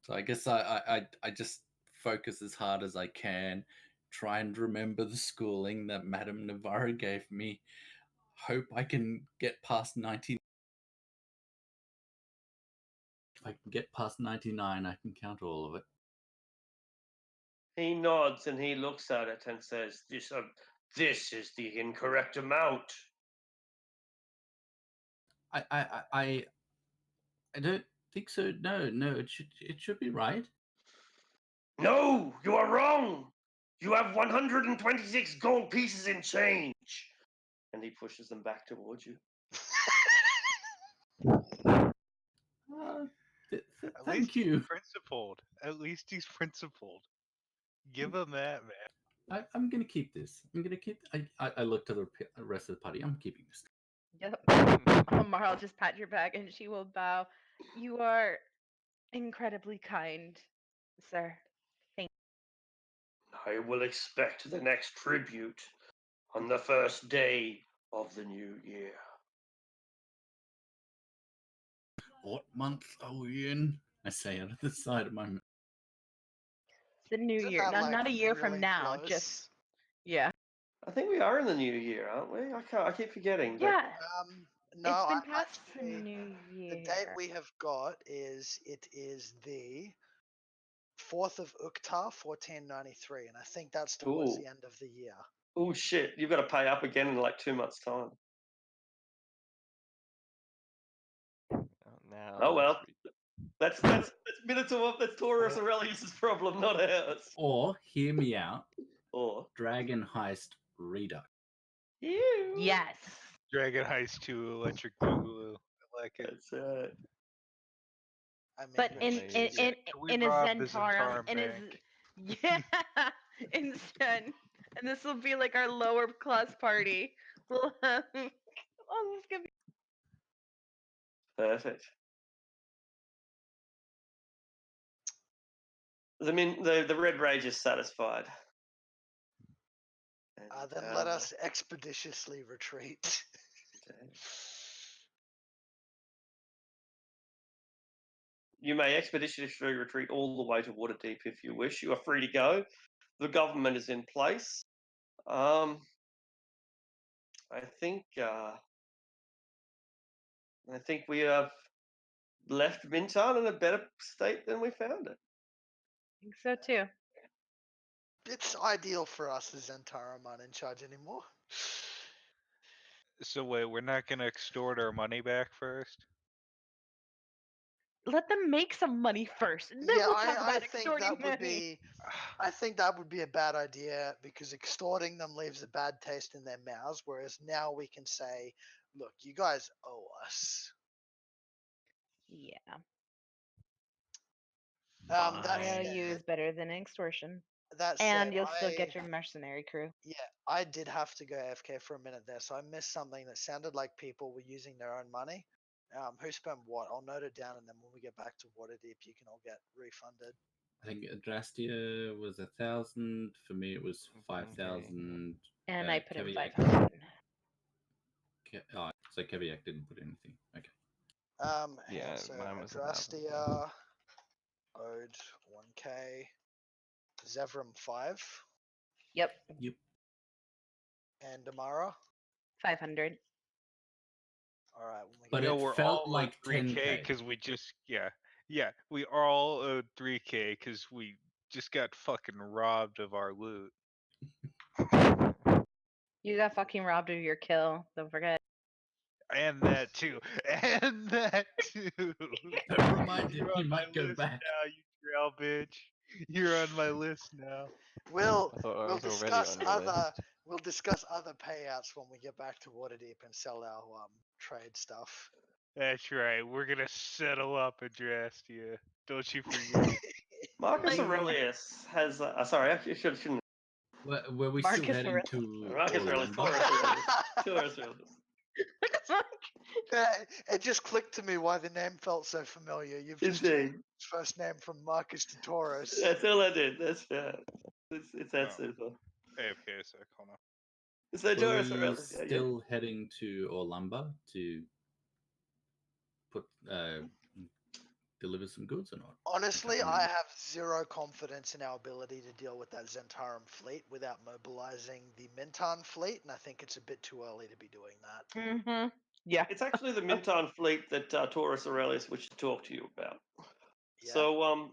So I guess I just focus as hard as I can, try and remember the schooling that Madame Navarra gave me. Hope I can get past 90. If I can get past 99, I can count all of it. He nods and he looks at it and says, "This is the incorrect amount." I don't think so. No, it should be right. No, you are wrong. You have 126 gold pieces in change. And he pushes them back towards you. Thank you. Principled. At least he's principled. Give him that, man. I'm gonna keep this. I'm gonna keep. I look to the rest of the party. I'm keeping this. Yep. Mara will just pat your back and she will bow. You are incredibly kind, sir. Thank I will expect the next tribute on the first day of the new year. What month are we in? I say out of the side of my mouth. the new Isn't year. that, Not like, not a year from really now. close? Just yeah. I think we are in the new year, aren't we? I keep forgetting. But Yeah. No, It's been I'm past the actually. new The date year. we have got is the 4th of Uktar, 1493, and I think that's towards Ooh. the end of the year. Oh shit! You've got to pay up again in like 2 months' time. Now Oh well. that's That's Minotaur. That's Taurus Aurelius's problem, not ours. Or hear me out. Or Dragon Heist Redux. you. Yes. Dragon Heist 2 Electric Boogaloo. I like it. That's right. I mean, But we in should in use in it. Can we in a rob the Zentarum, Zentarum in a bank? yeah, instant, and this will be like our lower class party. We'll have, oh, this is gonna be Perfect. The red rage is satisfied. Then let us expeditiously retreat. You may expeditiously retreat all the way to Waterdeep if you wish. You are free to go. The government is in place. I think we have left Mintan in a better state than we found it. I think so too. It's ideal for us as Zentarum aren't in charge anymore. So wait, we're not gonna extort our money back first? Let them make some money first, and then Yeah, we'll talk I about think extorting that would money. be. I think that would be a bad idea because extorting them leaves a bad taste in their mouths. Whereas now we can say, "Look, you guys owe us." Yeah, That IOU is said, better than extortion, that and said, you'll still get your mercenary crew. yeah, I did have to go AFK for a minute there, so I missed something that sounded like people were using their own money, Who spent what? I'll note it down, and then when we get back to Waterdeep, you can all get refunded. I think Adrastia was 1,000. For me, it was 5,000. And I put in Keviak- 500. So Keviak didn't put anything. Okay. Yeah, So mine was 1,000. Adrastia owed 1k. Zevram 5. Yep, And Damara. 500. All right. When we But get it we're felt all like 3K 10K. because we just we all owed 3K because we just got fucking robbed of our loot. You got fucking robbed of your kill. Don't forget. And that too. And that too. Don't remind him, You're he on my might go list back. now, you trail bitch. You're on my list now. we'll I thought I we'll was already discuss on your other list. we'll discuss other payouts when we get back to Waterdeep and sell our trade stuff. That's right. We're gonna settle up Adrastia. Don't you forget. Marcus We- Aurelius has. Sorry, I shouldn't. Were we still Marcus heading Aurelius. to Marcus Aurelius. Orlando? Taurus Aurelius. Taurus Aurelius. It just clicked to me why the name felt so familiar. You've just Indeed. changed his first name from Marcus to Taurus. That's all I did. That's fair. It's that Oh. simple. AFK a sec, hold on. So Were Taurus we Aurelius. Yeah, yeah. still heading to Orlando to put deliver some goods or not? Honestly, can't I remember. have zero confidence in our ability to deal with that Zentarum fleet without mobilizing the Mintan fleet, and I think it's a bit too early to be doing that. Mm-hmm. Yeah. It's actually the Minton fleet that Taurus Aurelius wished to talk to you about. Yeah. So,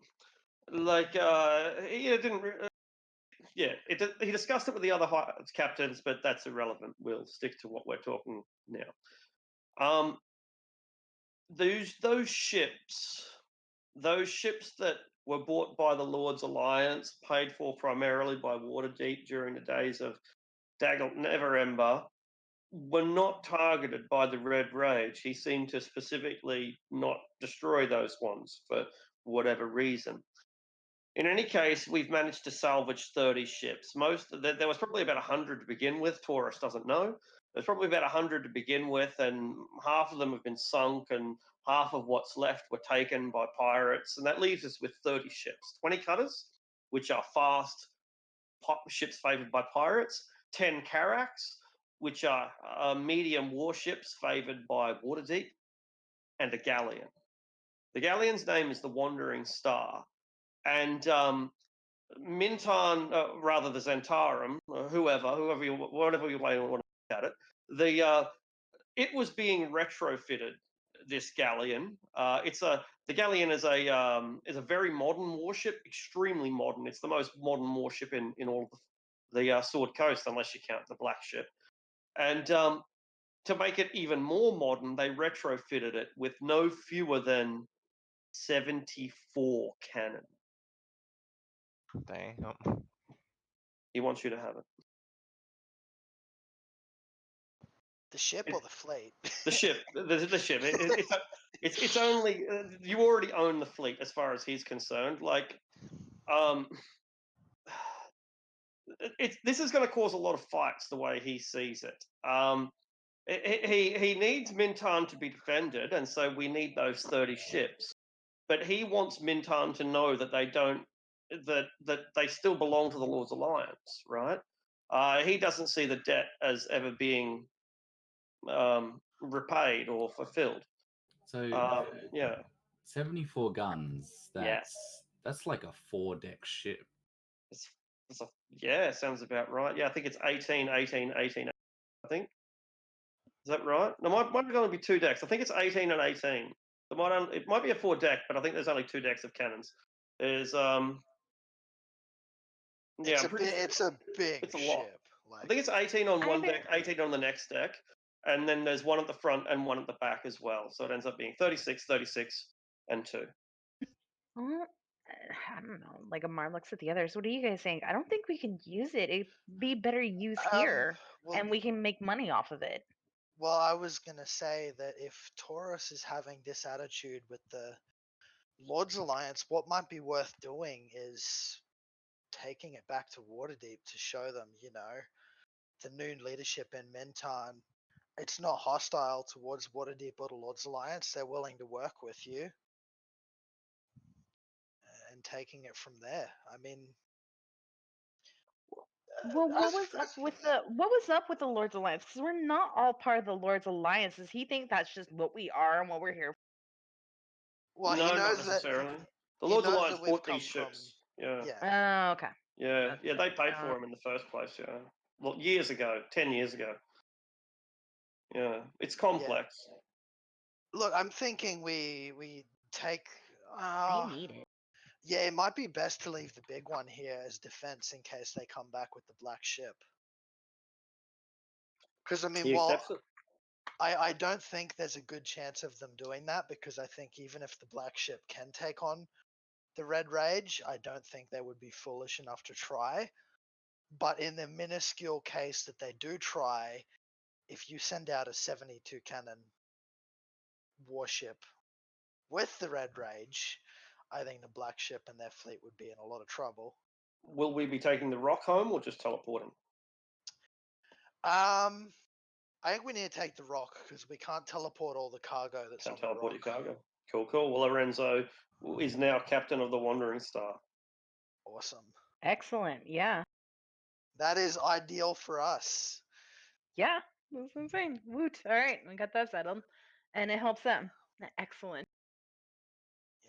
he didn't. He discussed it with the other captains, but that's irrelevant. We'll stick to what we're talking now. Those ships that were bought by the Lord's Alliance, paid for primarily by Waterdeep during the days of Daggett Neverember, were not targeted by the Red Rage. He seemed to specifically not destroy those ones for whatever reason. In any case, we've managed to salvage 30 ships. There was probably about 100 to begin with. Taurus doesn't know. There's probably about 100 to begin with, and half of them have been sunk, and half of what's left were taken by pirates, and that leaves us with 30 ships. 20 cutters, which are fast ships favoured by pirates. 10 carracks, which are medium warships favoured by Waterdeep, and a galleon. The galleon's name is the Wandering Star, and Minton, rather the Zentarum, whatever you want to look at it, it was being retrofitted. This galleon, the galleon is a very modern warship, extremely modern. It's the most modern warship in all of the Sword Coast, unless you count the Black Ship. And to make it even more modern, they retrofitted it with no fewer than 74 cannon. Damn. He wants you to have it. The ship or the fleet? The ship, the ship. It's only you already own the fleet as far as he's concerned. Like, this is going to cause a lot of fights the way he sees it. He needs Mintan to be defended, and so we need those 30 ships. But he wants Mintan to know that they don't that they still belong to the Lord's Alliance, right? He doesn't see the debt as ever being repaid or fulfilled. So Yeah, 74 guns. Yeah. That's like a 4-deck ship. Sounds about right. Yeah, I think it's 18, 18, 18. I think. Is that right? No, might only be 2 decks. I think it's 18 and 18. It might be a 4 deck, but I think there's only 2 decks of cannons. There's It's a big it's a lot. ship. I think it's 18 on I one think- deck, 18 on the next deck, and then there's one at the front and one at the back as well. So it ends up being 36, 36, and 2. Well, I don't know. Like Amar looks at the others. What are you guys saying? I don't think we can use it. It'd be better used here, well, and we can make money off of it. Well, I was gonna say that if Taurus is having this attitude with the Lord's Alliance, what might be worth doing is taking it back to Waterdeep to show them, the new leadership in Menton it's not hostile towards Waterdeep or the Lord's Alliance. They're willing to work with you and taking it from there. I mean, Well, what was up with the Lord's Alliance? Because we're not all part of the Lord's Alliance. Does he think that's just what we are and what we're here well, no, he not knows that necessarily. The he Lord's knows Alliance that we've bought come these from. ships. Yeah. Yeah. for? Oh, okay. Yeah, That's they paid for uh, them in the first place. Yeah, well, years ago, 10 years ago. Yeah, it's complex. Look, I'm thinking we take. I need it. Yeah, it might be best to leave the big one here as defense in case they come back with the black ship. Because I mean, He while accepts it. I don't think there's a good chance of them doing that, because I think even if the black ship can take on the Red Rage, I don't think they would be foolish enough to try. But in the minuscule case that they do try, if you send out a 72 cannon warship with the Red Rage, I think the black ship and their fleet would be in a lot of trouble. Will we be taking the rock home or just teleporting? I think we need to take the rock because we can't teleport all the cargo that's Can't on the teleport rock. your cargo. Cool, cool. Well, Lorenzo is now captain of the Wandering Star. Awesome. Excellent. Yeah. That is ideal for us. Yeah. That's insane. Woot. All right. We got that settled. And it helps them. Excellent.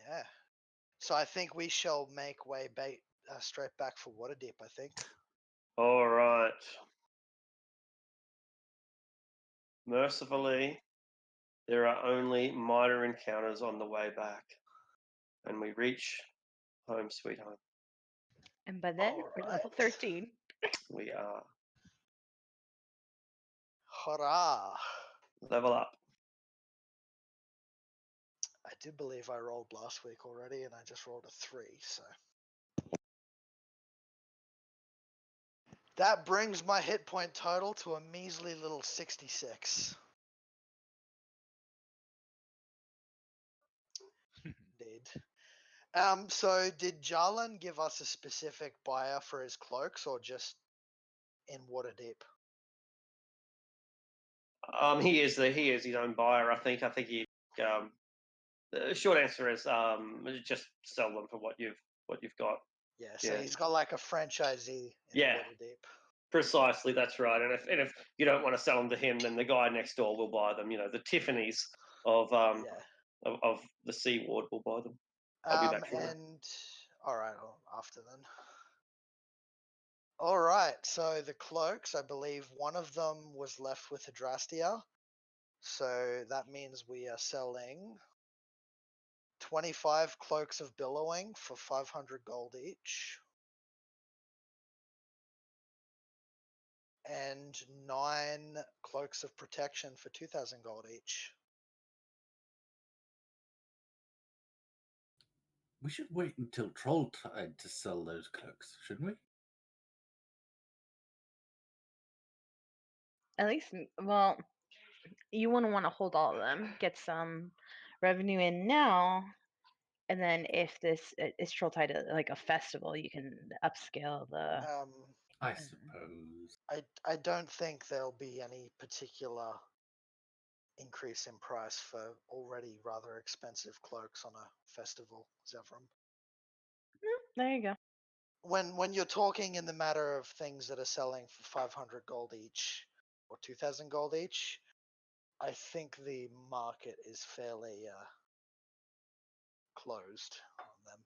Yeah. So I think we shall make way straight back for Waterdeep, I think. All right. Mercifully, there are only minor encounters on the way back, and we reach home sweet home. And by then, we're level Alright. 13. We are Hurrah! level up. I do believe I rolled last week already, and I just rolled a 3, so. That brings my hit point total to a measly little 66. Indeed. So did Jarlan give us a specific buyer for his cloaks, or just in Waterdeep? He is his own buyer. I think he. The short answer is just sell them for what you've got. Yeah, so Yeah. he's got like a franchisee in Yeah. Waterdeep. Precisely, that's right. And if you don't want to sell them to him, then the guy next door will buy them. You know, the Tiffany's of Yeah. of the Sea Ward will buy them. I'll be back shortly. And all right, after then. All right, so the cloaks, I believe one of them was left with Adrastia. So that means we are selling 25 cloaks of billowing for 500 gold each. And 9 cloaks of protection for 2,000 gold each. We should wait until Trolltide to sell those cloaks, shouldn't we? At least, well, you wouldn't want to hold all of them. Get some revenue in now. And then if this is Trolltide like a festival, you can upscale the. I suppose. I don't think there'll be any particular increase in price for already rather expensive cloaks on a festival, Zevram. There you go. When you're talking in the matter of things that are selling for 500 gold each or 2,000 gold each, I think the market is fairly closed on them.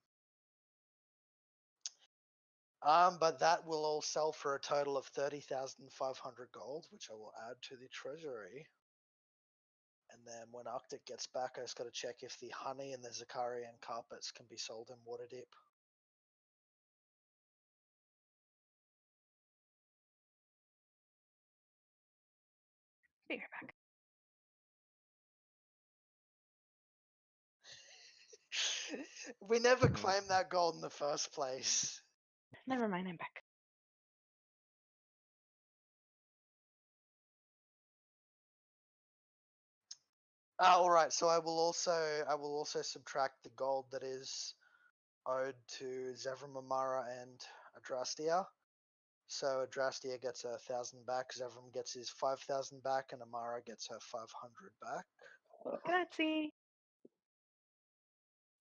But that will all sell for a total of 30,500 gold, which I will add to the treasury. And then when Arctic gets back, I just got to check if the honey and the Zakarian carpets can be sold in Waterdeep. Be right back. We never claimed that gold in the first place. Never mind, I'm back. All right, so I will also subtract the gold that is owed to Zevram Amara and Adrastia, So Adrastia gets 1,000 back because everyone gets his 5,000 back, and Amara gets her 500 back. Grazie.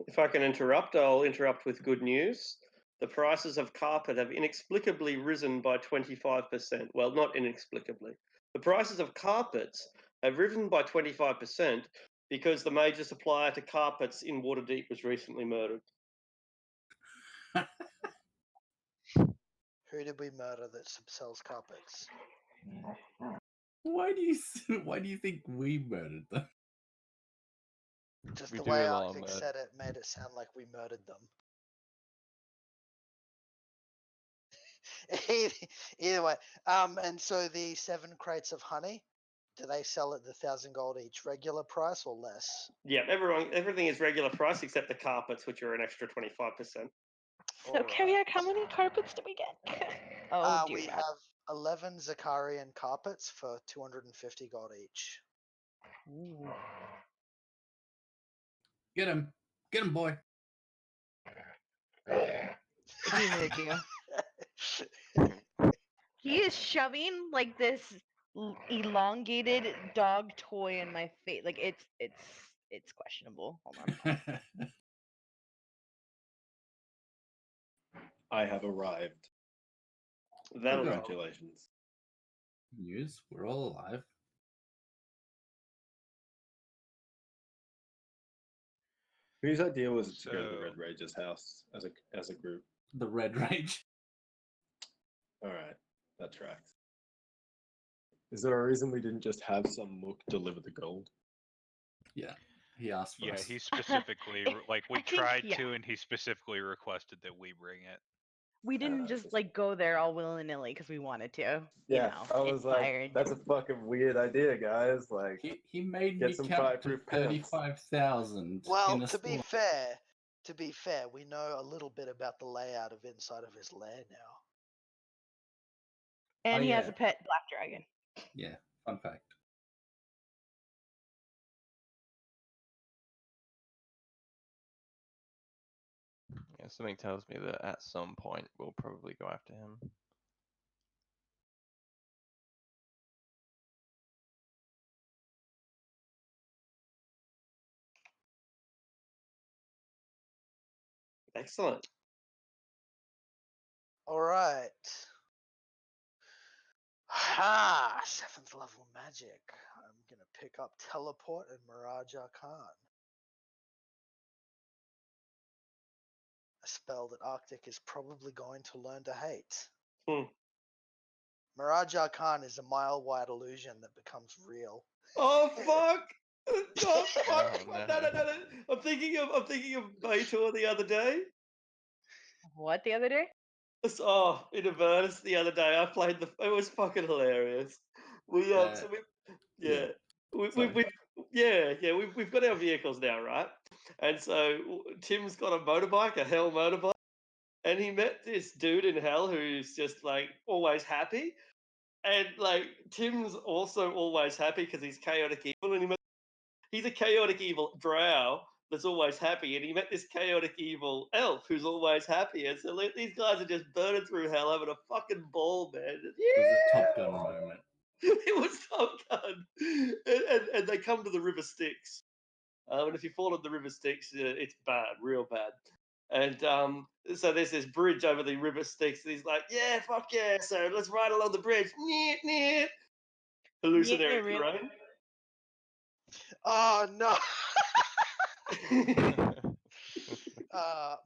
If I can interrupt, I'll interrupt with good news. The prices of carpet have inexplicably risen by 25%. Well, not inexplicably. The prices of carpets have risen by 25% because the major supplier to carpets in Waterdeep was recently murdered. Who did we murder that sells carpets? Why do you think we murdered them? Just We the do way a lot of Arctic murder. said it made it sound like we murdered them. Either way, and so the 7 crates of honey, do they sell at the 1,000 gold each, regular price or less? Yeah, everything is regular price except the carpets, which are an extra 25%. So, Carriac, how many carpets do we get? Oh, dear We God. have 11 Zakarian carpets for 250 gold each. Ooh. Get him, boy. He's making a. He is shoving like this elongated dog toy in my face. Like it's questionable. Hold on. I have arrived. That'll go. Congratulations. News, we're all alive. Whose idea was it to go to the So- Red Rage's house as a group? The Red Rage. All right, that tracks. Is there a reason we didn't just have some mook deliver the gold? Yeah, he asked for Yeah, us. he specifically like we I think- tried yeah. to, and he specifically requested that we bring it. We didn't just like go there all willy nilly because we wanted to. Yeah, you know, I was inspired. like, that's a fucking weird idea, guys. Like, He made Get me some count to fireproof pants. 35,000. Well, in a to be store. fair, we know a little bit about the layout of inside of his lair now. And Oh, he has yeah. a pet black dragon. Yeah, fun fact. Yeah, something tells me that at some point we'll probably go after him. Excellent. All right. Ha! 7th level magic. I'm gonna pick up teleport and Mirage Arcan. A spell that Arctic is probably going to learn to hate. Hmm. Mirage Arcan is a mile-wide illusion that becomes real. Oh fuck! Oh fuck! Oh, no. No. I'm thinking of Baitor the other day. What the other day? Oh, in Avernus the other day, I played it was fucking hilarious. We yeah. we've got our vehicles now, right? And so Tim's got a motorbike, a Hell motorbike, and he met this dude in Hell who's just like always happy, and like Tim's also always happy because he's chaotic evil, and he's a chaotic evil drow that's always happy, and he met this chaotic evil elf who's always happy, and so these guys are just burning through hell, having a fucking ball, man. It was a Top Yeah! Gun moment. It was Top Gun, and they come to the River Styx, and if you fall in the River Styx, it's bad, real bad. And so there's this bridge over the River Styx, and he's like, "Yeah, fuck yeah, so let's ride along the bridge." Near. Hallucinatory really? terrain. Oh no!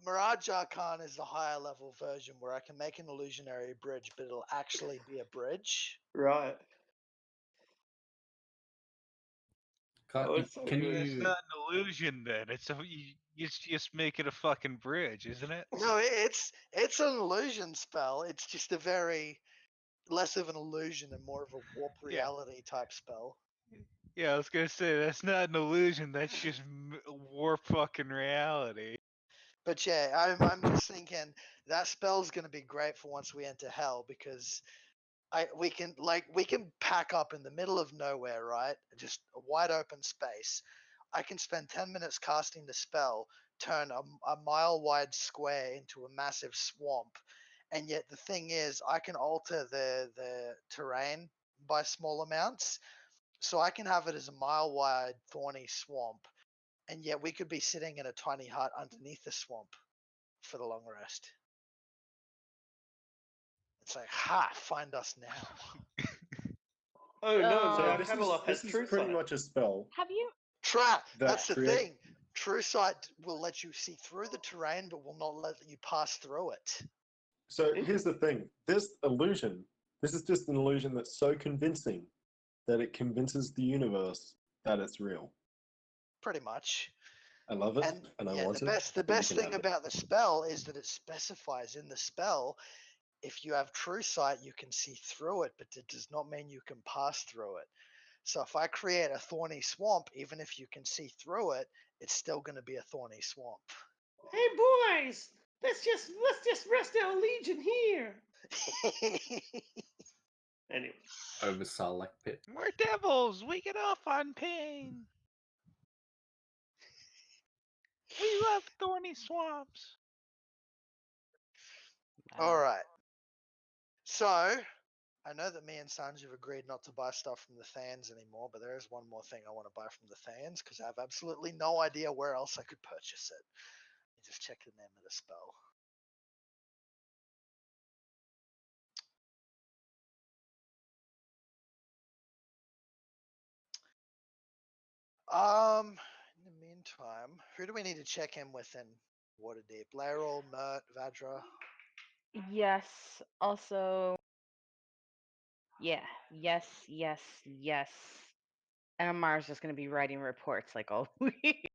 Mirage Arcan is the higher level version where I can make an illusionary bridge, but it'll actually be a bridge. Right. Can, Oh, it's so can good. It's you? not an illusion then. You just make it a fucking bridge, isn't it? No, it's an illusion spell. It's just a very less of an illusion and more of a warp Yeah. reality type spell. Yeah, I was gonna say that's not an illusion. That's just warp fucking reality. But yeah, I'm just thinking that spell's gonna be great for once we enter hell because we can pack up in the middle of nowhere, right? Just a wide open space. I can spend 10 minutes casting the spell, turn a mile wide square into a massive swamp, and yet the thing is, I can alter the terrain by small amounts, so I can have it as a mile-wide thorny swamp, and yet we could be sitting in a tiny hut underneath the swamp for the long rest. It's like, ha! Find us now. Oh no, So my this travel is up has this is true pretty sight. much a spell Have you? That's the create- thing. True sight will let you see through the terrain, but will not let you pass through it. So here's the thing: this illusion, this is just an illusion that's so convincing that it convinces the universe that it's real. Pretty much. I love it, And I yeah, want the it. best but you can thing have it. about the spell is that it specifies in the spell, if you have true sight, you can see through it, but it does not mean you can pass through it. So if I create a thorny swamp, even if you can see through it, it's still going to be a thorny swamp. Hey boys, let's just rest our legion here. Anyway, Over Sarlacc pit. We're devils. We get off on pain. We love thorny swamps. All right. So I know that me and Sanj have agreed not to buy stuff from the Thans anymore, but there is one more thing I want to buy from the Thans because I have absolutely no idea where else I could purchase it. Let me just check the name of the spell. In the meantime, who do we need to check in with in Waterdeep? Laeral, Mert, Vadra? Yes. Also. Yeah. Yes. Yes. Yes. And Amar's just going to be writing reports like all week.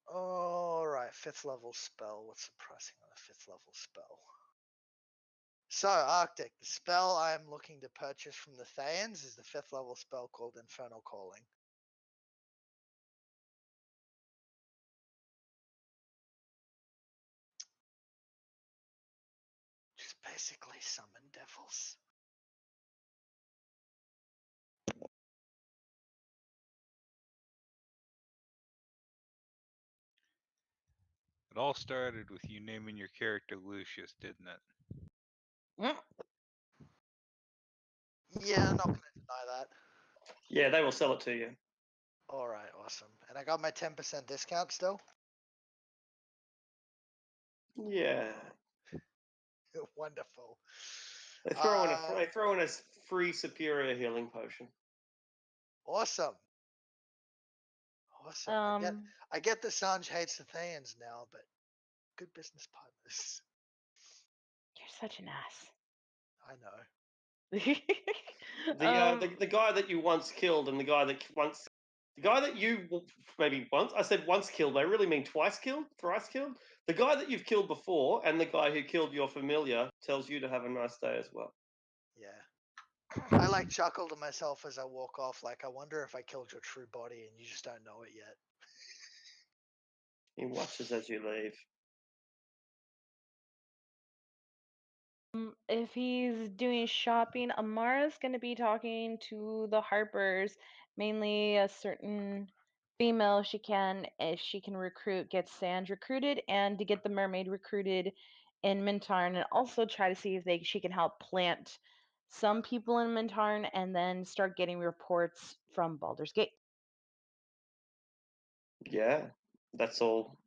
Alright, 5th level spell. What's the pricing on a 5th level spell? So, Arctic, the spell I'm looking to purchase from the Thayans is the 5th level spell called Infernal Calling. Just basically summon devils. It all started with you naming your character Lucius, didn't it? Mm. Yeah, I'm not going to deny that. yeah, they will sell it to you. Alright, awesome. And I got my 10% discount still? Yeah, Wonderful. they throw in a free superior healing potion. Awesome. Awesome. I get that Sanj hates the Thayans now, but good business partners. You're such an ass. I know. The guy that you once killed and the guy that you maybe once, I said once killed, I really mean twice killed, thrice killed. The guy that you've killed before and the guy who killed your familiar tells you to have a nice day as well. Yeah. I like chuckle to myself as I walk off, like I wonder if I killed your true body and you just don't know it yet. He watches as you leave. If he's doing shopping, Amara's going to be talking to the Harpers, mainly a certain female she can, if she can recruit, get Sand recruited, and to get the mermaid recruited in Mintarn, and also try to see if she can help plant some people in Mintarn, and then start getting reports from Baldur's Gate. Yeah, that's all.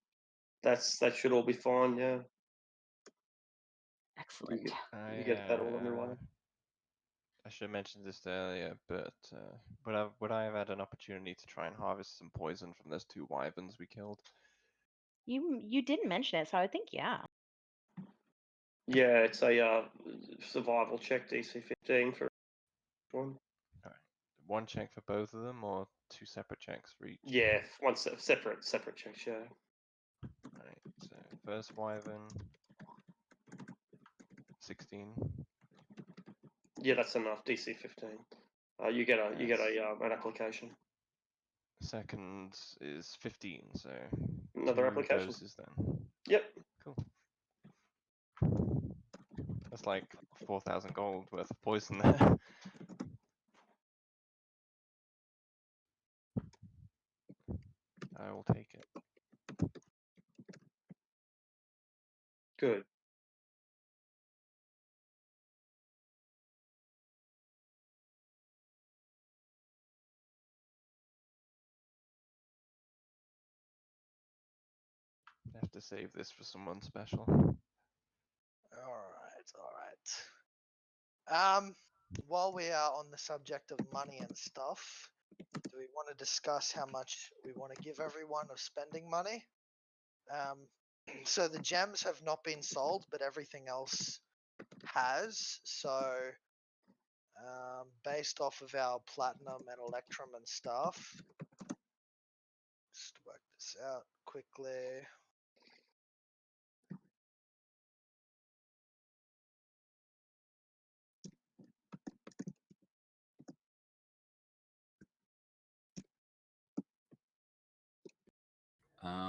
That should all be fine. Yeah. Excellent. You get that all underway. I should have mentioned this earlier, but would I have had an opportunity to try and harvest some poison from those 2 wyverns we killed? You didn't mention it, so I think yeah. Yeah, it's a survival check, DC 15 for one. All right. One check for both of them, or 2 separate checks for each? Yeah, one separate checks. Yeah. Alright, so first wyvern, 16. Yeah, that's enough. DC 15. You get an application. Second is 15, so Another 2 application. doses then. Yep. Cool. That's like 4,000 gold worth of poison there. I will take it. Good. I have to save this for someone special. All right. While we are on the subject of money and stuff, do we want to discuss how much we want to give everyone of spending money? So the gems have not been sold, but everything else has. So, based off of our platinum and electrum and stuff, just work this out quickly.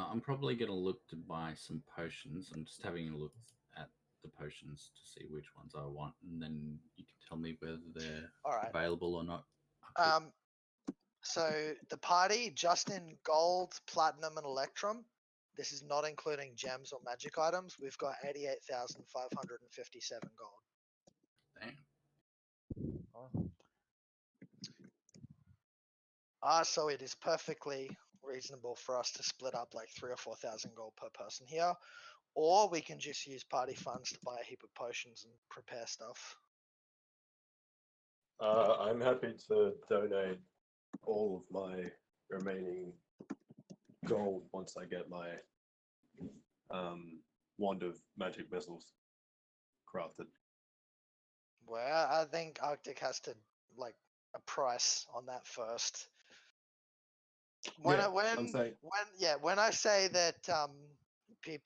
I'm probably going to look to buy some potions. I'm just having a look at the potions to see which ones I want, and then you can tell me whether they're All right. available or not. So the party, just in gold, platinum, and electrum. This is not including gems or magic items. We've got 88,557 gold. Damn. Oh. So it is perfectly reasonable for us to split up like 3,000 or 4,000 gold per person here, or we can just use party funds to buy a heap of potions and prepare stuff. I'm happy to donate all of my remaining gold once I get my wand of magic missiles crafted. Well, I think Arctic has to like a price on that first. When I'm saying when I say that we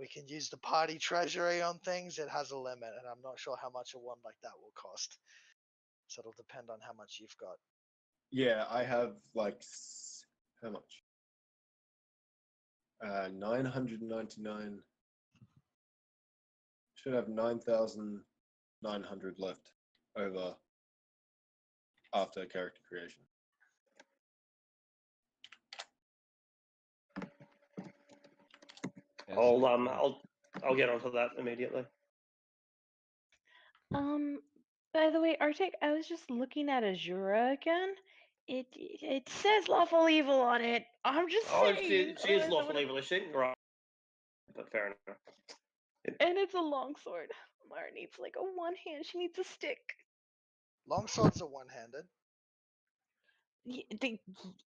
can use the party treasury on things, it has a limit, and I'm not sure how much a wand like that will cost. So it'll depend on how much you've got. yeah, I have like how much? 999. Should have 9,900 left over after character creation. Yes. I'll get onto that immediately. By the way, Arctic, I was just looking at Azura again. It says lawful evil on it. I'm just saying. She is lawful evil, is she? Right. But fair enough. And it's a longsword. Mara needs like a one hand. She needs a stick. Longswords are one-handed.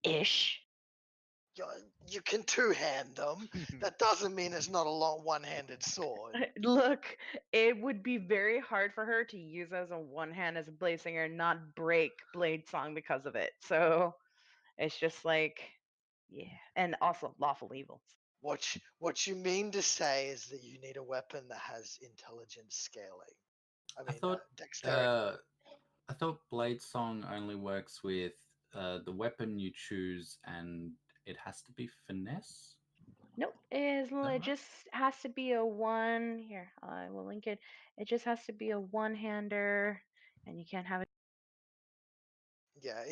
Ish. You can two-hand them. That doesn't mean it's not a long one-handed sword. Look, it would be very hard for her to use as a one hand as a blade singer and not break Blade Song because of it. So it's just like, yeah. And also lawful evil. What you mean to say is that you need a weapon that has intelligence scaling. I mean, dexterity. I thought Blade Song only works with the weapon you choose, and it has to be finesse. Nope, it just has to be a one. Here, I will link it. It just has to be a one-hander, and you can't have it. Yeah,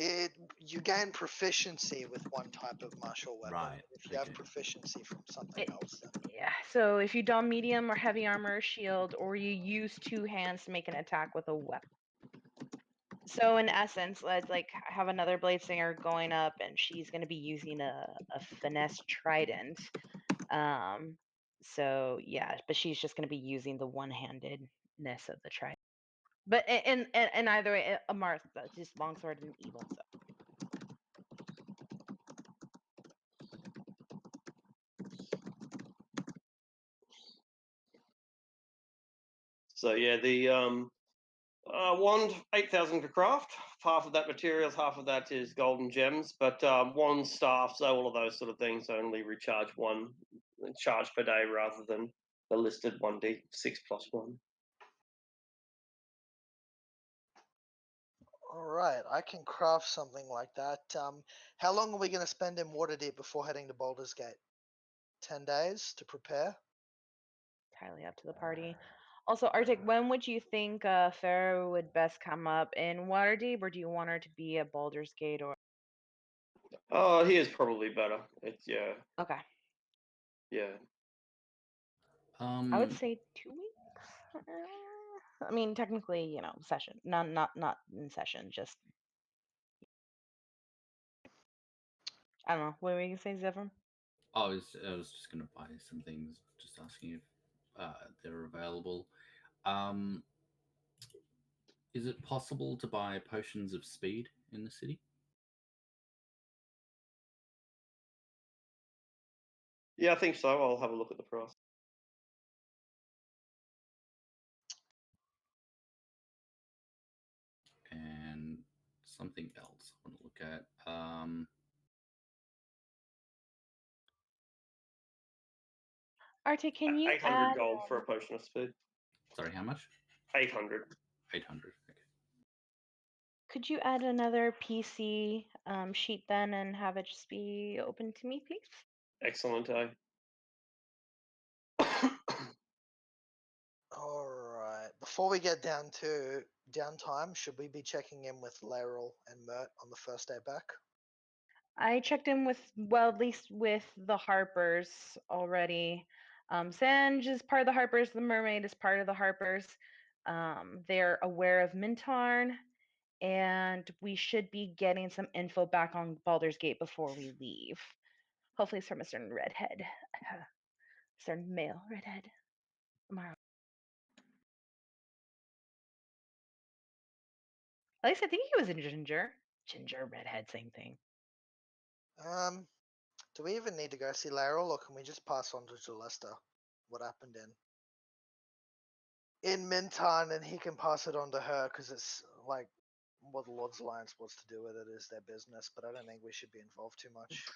you gain proficiency with one type of martial weapon. Right. If you have proficiency from something else, then Yeah. So if you don medium or heavy armor or shield, or you use two hands to make an attack with a weapon. So in essence, let's like have another blade singer going up, and she's going to be using a finesse trident. So yeah, but she's just going to be using the one-handedness of the trident. But in either way, a Martha, just longsword and evil. So yeah, the wand 8,000 to craft. Half of that materials, half of that is gold and gems. But wand, staffs, all of those sort of things only recharge one charge per day rather than the listed 1d6 plus 1. all right, I can craft something like that. How long are we going to spend in Waterdeep before heading to Baldur's Gate? 10 days to prepare? Entirely up to the party. Also, Arctic, when would you think Farah would best come up in Waterdeep, or do you want her to be at Baldur's Gate? Or He is probably better. It's okay. Yeah. I would say 2 weeks. I mean, technically, session. Not in session. Just I don't know. What were you gonna say, Zephyr? I was just gonna buy some things. Just asking if they're available. Um, is it possible to buy potions of speed in the city? Yeah, I think so. I'll have a look at the price. And something else I want to look at. Arte, can you 800 add? gold for a potion of speed. Sorry, how much? 800. 800. Okay. Could you add another PC sheet then and have it just be open to me, please? Excellent, eh? All right. Before we get down to downtime, should we be checking in with Laryl and Mert on the first day back? I checked in with, well, at least with the Harpers already. Sanj is part of the Harpers. The Mermaid is part of the Harpers. They're aware of Mintarn, and we should be getting some info back on Baldur's Gate before we leave. Hopefully, it's from a certain redhead, certain male redhead. Tomorrow. At least I think he was a ginger. Ginger, redhead, same thing. Do we even need to go see Laryl, or can we just pass on to Jalesta what happened in Minton, and he can pass it on to her because it's like what the Lord's Alliance wants to do with it is their business, but I don't think we should be involved too much.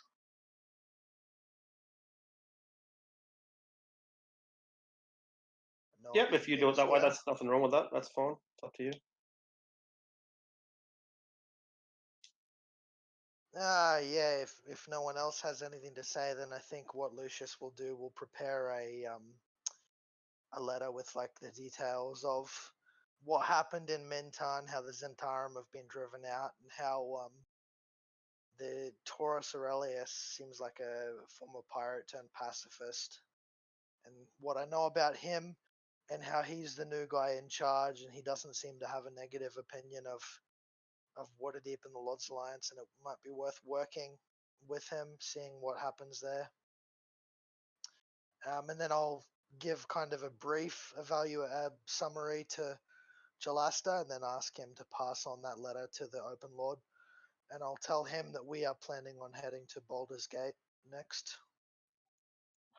No Yep, if you do it opinions that way, here? that's nothing wrong with that. That's fine. It's up to you. Yeah. If no one else has anything to say, then I think what Lucius will do will prepare a letter with like the details of what happened in Minton, how the Zentarum have been driven out, and how the Taurus Aurelius seems like a former pirate turned pacifist, and what I know about him, and how he's the new guy in charge, and he doesn't seem to have a negative opinion of Waterdeep and the Lord's Alliance, and it might be worth working with him, seeing what happens there. And then I'll give kind of a brief summary to Jalasta, and then ask him to pass on that letter to the Open Lord. And I'll tell him that we are planning on heading to Baldur's Gate next.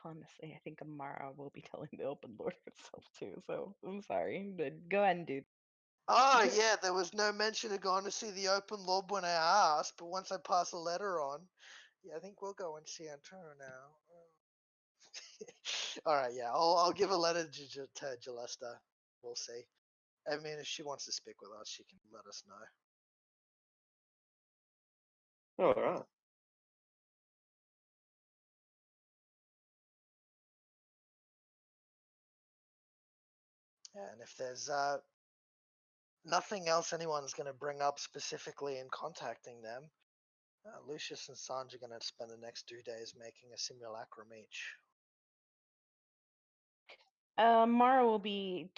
Honestly, I think Amara will be telling the Open Lord herself too, so I'm sorry, but go ahead and do. Oh, yeah, there was no mention of going to see the Open Lord when I asked, but once I pass a letter on, yeah, I think we'll go and see Antero now. All right, yeah, I'll give a letter to Jalesta. We'll see. I mean, if she wants to speak with us, she can let us know. All right. Yeah, and if there's nothing else anyone's going to bring up specifically in contacting them, Lucius and Sanj are going to spend the next 2 days making a simulacrum each. Mara will be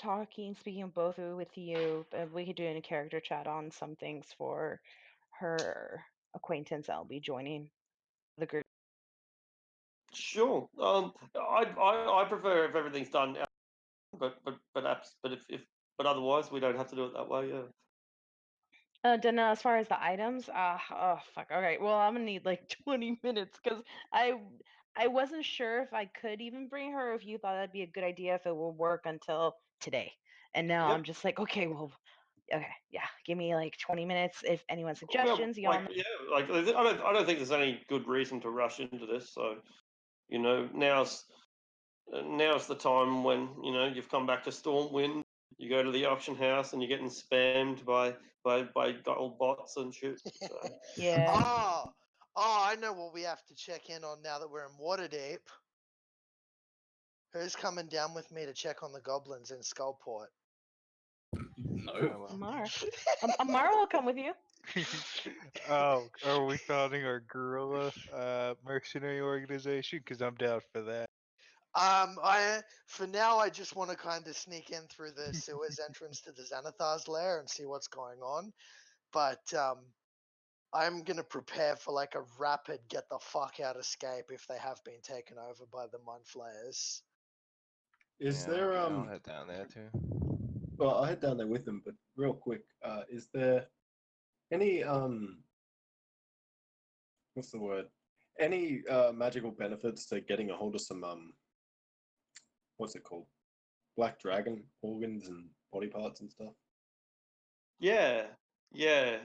speaking of both with you. We could do a character chat on some things for her acquaintance that'll be joining the group. Sure. I prefer if everything's done, but otherwise we don't have to do it that way. Yeah. Then as far as the items, oh fuck. Okay, well I'm gonna need like 20 minutes because I wasn't sure if I could even bring her. If you thought that'd be a good idea, if it will work until today, and now Yep. I'm just like, okay, well, okay, yeah, give me like 20 minutes. If anyone Well, suggestions, y'all. like, yeah, like I don't think there's any good reason to rush into this. So, now's the time when you've come back to Stormwind. You go to the auction house and you're getting spammed by gold bots and shit. So. Yeah. Oh, I know what we have to check in on now that we're in Waterdeep. Who's coming down with me to check on the goblins in Skullport? No. well. Amar. Amar will come with you. Oh, are we founding our guerrilla mercenary organization? Because I'm down for that. For now I just want to kind of sneak in through the sewers entrance to the Xanathar's lair and see what's going on. But I'm gonna prepare for like a rapid get the fuck out escape if they have been taken over by the Mind Flayers. Is Yeah, there I'll head down there too. Well, I'll head down there with them, but real quick, is there any what's the word? Any magical benefits to getting a hold of some what's it called? Black dragon organs and body parts and stuff? Yeah, yeah,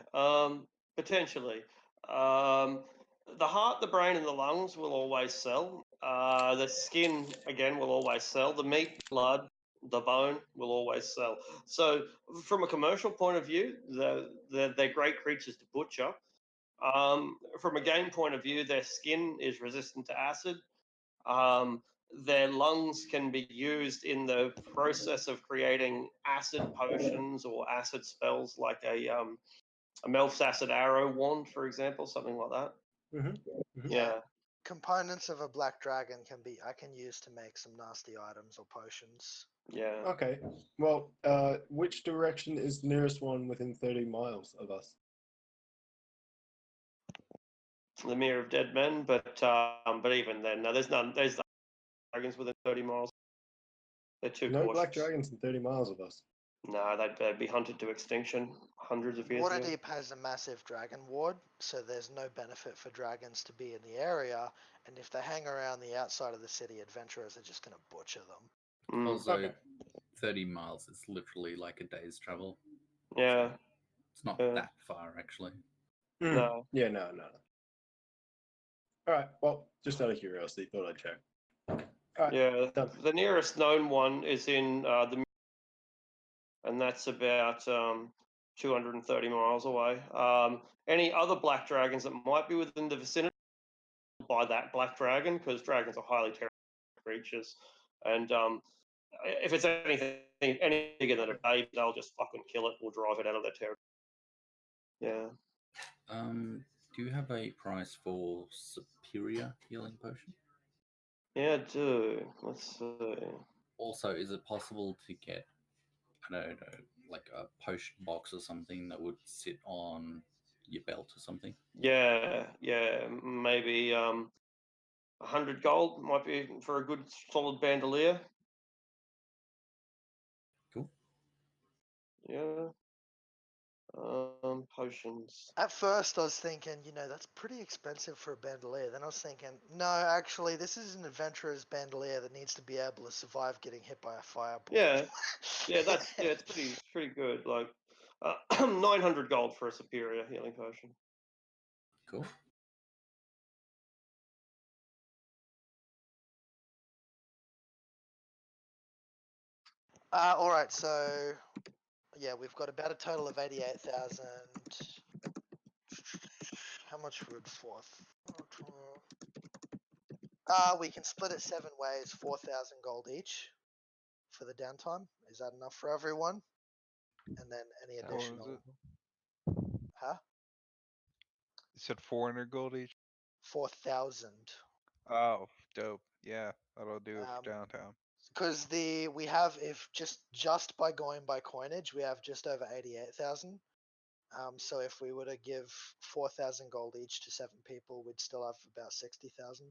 potentially. The heart, the brain, and the lungs will always sell. The skin, again, will always sell. The meat, blood, the bone will always sell. So, from a commercial point of view, they're great creatures to butcher. From a game point of view, their skin is resistant to acid. Um, their lungs can be used in the process of creating acid potions or acid spells, like a Melf's acid arrow wand, for example, something like that. Mm-hmm. Yeah. Components of a black dragon I can use to make some nasty items or potions. Yeah. Okay. Well, which direction is the nearest one within 30 miles of us? The Mirror of Dead Men, but even then, no, there's none. There's dragons within 30 miles. They're too No cautious. black dragons in 30 miles of us. No, they'd be hunted to extinction hundreds of years ago. Waterdeep has a massive dragon ward, so there's no benefit for dragons to be in the area, and if they hang around the outside of the city, adventurers are just going to butcher them. Mm, Also, Okay. 30 miles is literally like a day's travel. yeah. So it's not Yeah. that far, actually. No. Yeah, no. All right. Well, just out of curiosity, thought I'd check. All right. Yeah. Done. The nearest known one is in the, and that's about 230 miles away. Any other black dragons that might be within the vicinity by that black dragon, because dragons are highly territorial creatures, and if it's anything any bigger than a baby, they'll just fucking kill it or drive it out of their territory. Yeah. Do you have a price for superior healing potion? Yeah, I do. Let's see. Also, is it possible to get, I don't know, like a potion box or something that would sit on your belt or something? Yeah, maybe 100 gold might be for a good solid bandolier. Cool. Yeah. Potions. At first, I was thinking, that's pretty expensive for a bandolier. Then I was thinking, no, actually, this is an adventurer's bandolier that needs to be able to survive getting hit by a fireball. Yeah, it's pretty good. Like 900 gold for a superior healing potion. Cool. All right, so yeah, we've got about a total of 88,000. How much would fourth? We can split it 7 ways, 4,000 gold each for the downtime. Is that enough for everyone? And then any How was additional, it? huh? You said 400 gold each? 4,000. Oh, dope. Yeah, that'll do it for downtown. Because we have, if just by going by coinage, we have just over 88,000. So if we were to give 4,000 gold each to 7 people, we'd still have about 60,000.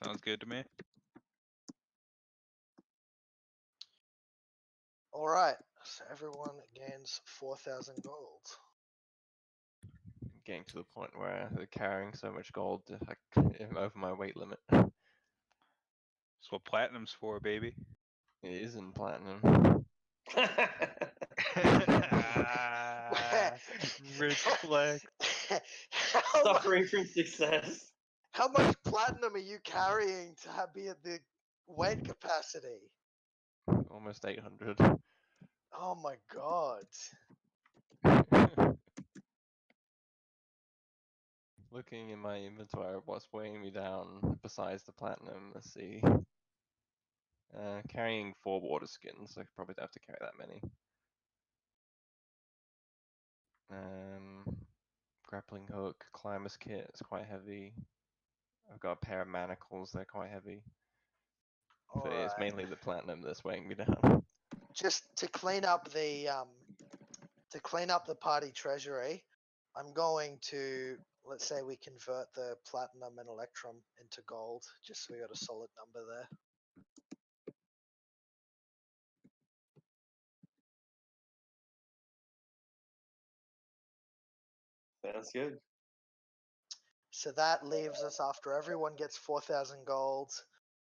Sounds good to me. All right, so everyone gains 4,000 gold. Getting to the point where they're carrying so much gold, I'm over my weight limit. It That's what platinum's for, baby. is in platinum. Rich flex. Suffering from success. How much platinum are you carrying to be at the weight capacity? Almost 800. Oh my god. Looking in my inventory of what's weighing me down besides the platinum, let's see. Carrying 4 water skins, I probably don't have to carry that many. grappling hook, climber's kit. It's quite heavy. I've got a pair of manacles. They're quite heavy. So yeah, it's Alright. mainly the platinum that's weighing me down. Just to clean up the party treasury, I'm going to, let's say we convert the platinum and electrum into gold, just so we got a solid number there. Sounds good. So that leaves us, after everyone gets 4,000 gold,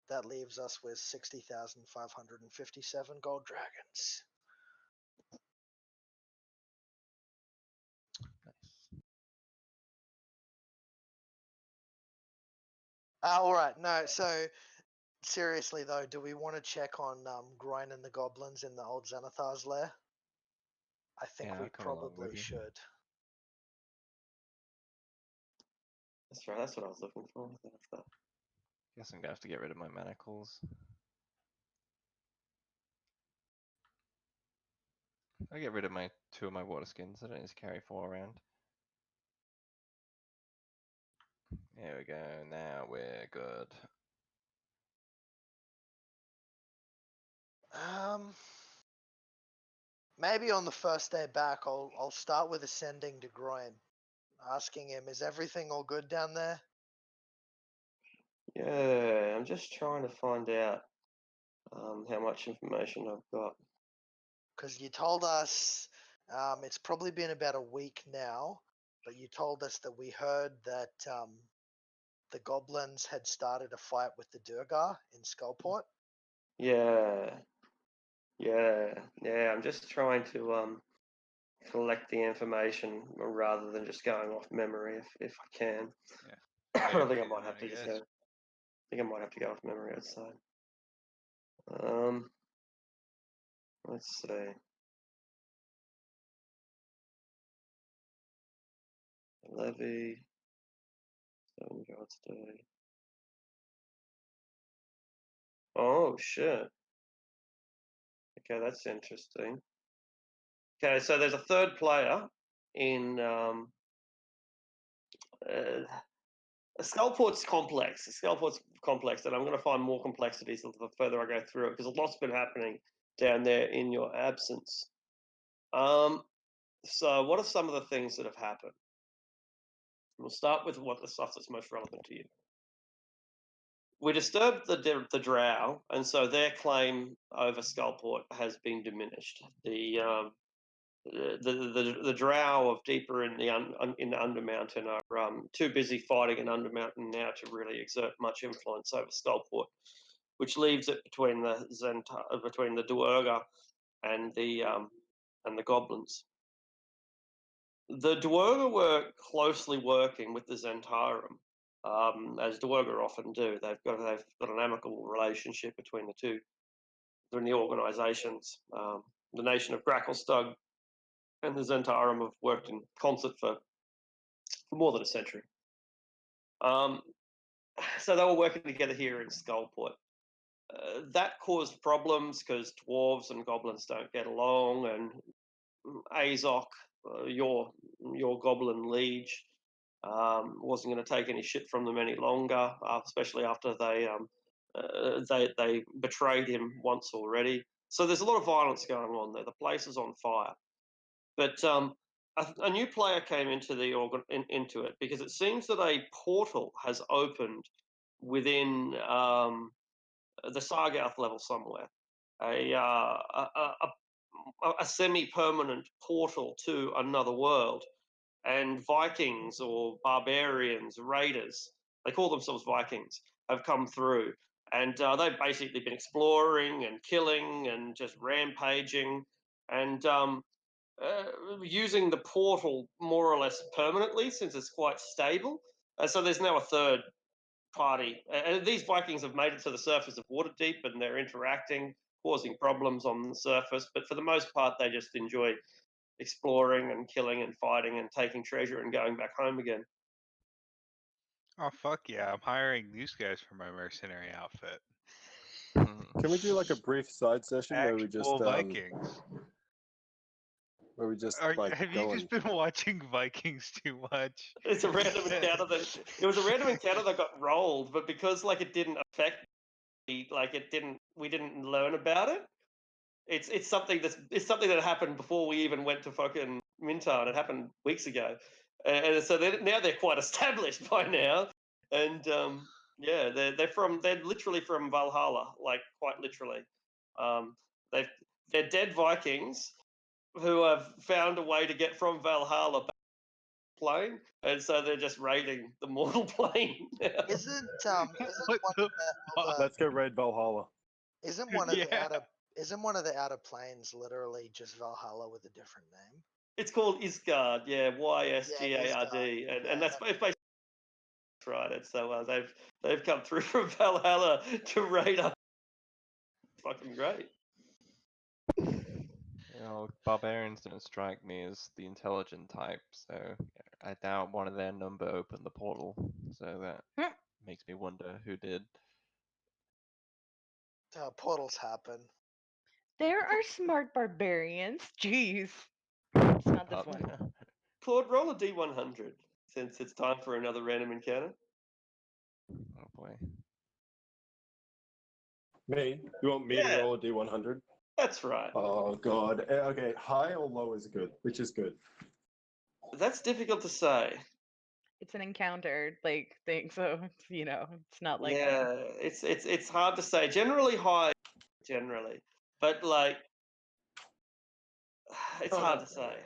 that leaves us with 60,557 gold dragons. Nice. All right, no, so seriously though, do we want to check on Groin and the goblins in the old Xanathar's lair? I think Yeah, we I'll come along probably with you. should. That's right. That's what I was looking for. Guess I'm gonna have to get rid of my manacles. I'll get rid of my 2 of my water skins. I don't need to carry 4 around. There we go. Now we're good. Maybe on the first day back, I'll start with ascending to Groin, asking him, is everything all good down there? Yeah, I'm just trying to find out how much information I've got. Because you told us it's probably been about a week now, but you told us that we heard that the goblins had started a fight with the Durgar in Skullport. Yeah, yeah. I'm just trying to collect the information rather than just going off memory if I can. Yeah. I think I Therapy might then, have I to just guess. go. I think I might have to go off memory outside. Let's see. Levy. 7 guards a day. Oh shit. Okay, that's interesting. Okay, so there's a third player in Skullport's complex. Skullport's complex, and I'm going to find more complexities the further I go through it because a lot's been happening down there in your absence. So what are some of the things that have happened? We'll start with what the stuff that's most relevant to you. We disturbed the drow, and so their claim over Skullport has been diminished. The drow of deeper in the Undermountain are too busy fighting in Undermountain now to really exert much influence over Skullport, which leaves it between the Duergar and the goblins. The Duergar were closely working with the Zentarum, as Duergar often do. They've got an amicable relationship between the two, between the organisations. The nation of Gracklestug and the Zentarum have worked in concert for more than a century. So they were working together here in Skullport. That caused problems because dwarves and goblins don't get along, and Azok, your goblin liege, wasn't going to take any shit from them any longer, especially after they betrayed him once already. So there's a lot of violence going on there. The place is on fire. But a new player came into into it because it seems that a portal has opened within the Sargouth level somewhere. A semi-permanent portal to another world, and Vikings or barbarians, raiders, they call themselves Vikings, have come through, and they've basically been exploring and killing and just rampaging, and using the portal more or less permanently since it's quite stable. So there's now a third party. These Vikings have made it to the surface of Waterdeep and they're interacting, causing problems on the surface. But for the most part, they just enjoy exploring and killing and fighting and taking treasure and going back home again. Oh fuck yeah! I'm hiring these guys for my mercenary outfit. Can we do like a brief side session where we just Actual Vikings. where we just Have go you just been watching Vikings too much? It's a random encounter that it was a random encounter that got rolled, but because like it didn't affect me, like we didn't learn about it. It's something that happened before we even went to fucking Mintown. It happened weeks ago, and so now they're quite established by now, and yeah, they're literally from Valhalla, like quite literally. They're dead Vikings who have found a way to get from Valhalla back to the plane, and so they're just raiding the mortal plane. Isn't What one the of the fuck? other, Let's go raid Valhalla. isn't one of the Yeah. outer isn't one of the outer planes literally just Valhalla with a different name? It's called Isgard, yeah, Ysgard, Yeah, and that's basically right. It's so they've come through from Valhalla to raid us. Fucking great. You know, barbarians don't strike me as the intelligent type, so I doubt one of their number opened the portal. So that makes me wonder who did. Portals happen. There are smart barbarians. Jeez. It's not this Pardon? one. Claude, roll a D100 since it's time for another random encounter. Oh boy. Me? You want me to Yeah. roll a D100? That's right. Oh god. Okay, high or low is good. Which is good? That's difficult to say. It's an encounter like thing, so it's not like Yeah, it's hard to say. Generally high, generally, but like it's Oh, hard no. to say.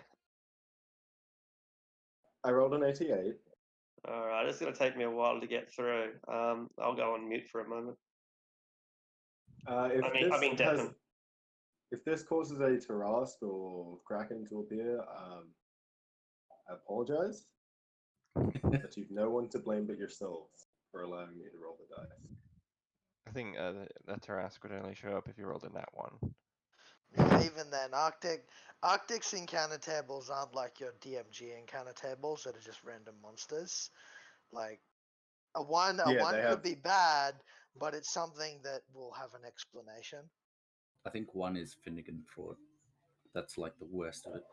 I rolled an 88. All right, it's going to take me a while to get through. I'll go on mute for a moment. If I mean, Declan. if this causes a Tarrasque or Kraken to appear, I apologize. But you've no one to blame but yourselves for allowing me to roll the dice. I think that Tarrasque would only show up if you rolled a nat 1. Yeah, even then, Arctic's encounter tables aren't like your DMG encounter tables that are just random monsters. Like a one Yeah, could they have- be bad, but it's something that will have an explanation. I think one is Finnegan Fraud. That's like the worst of it.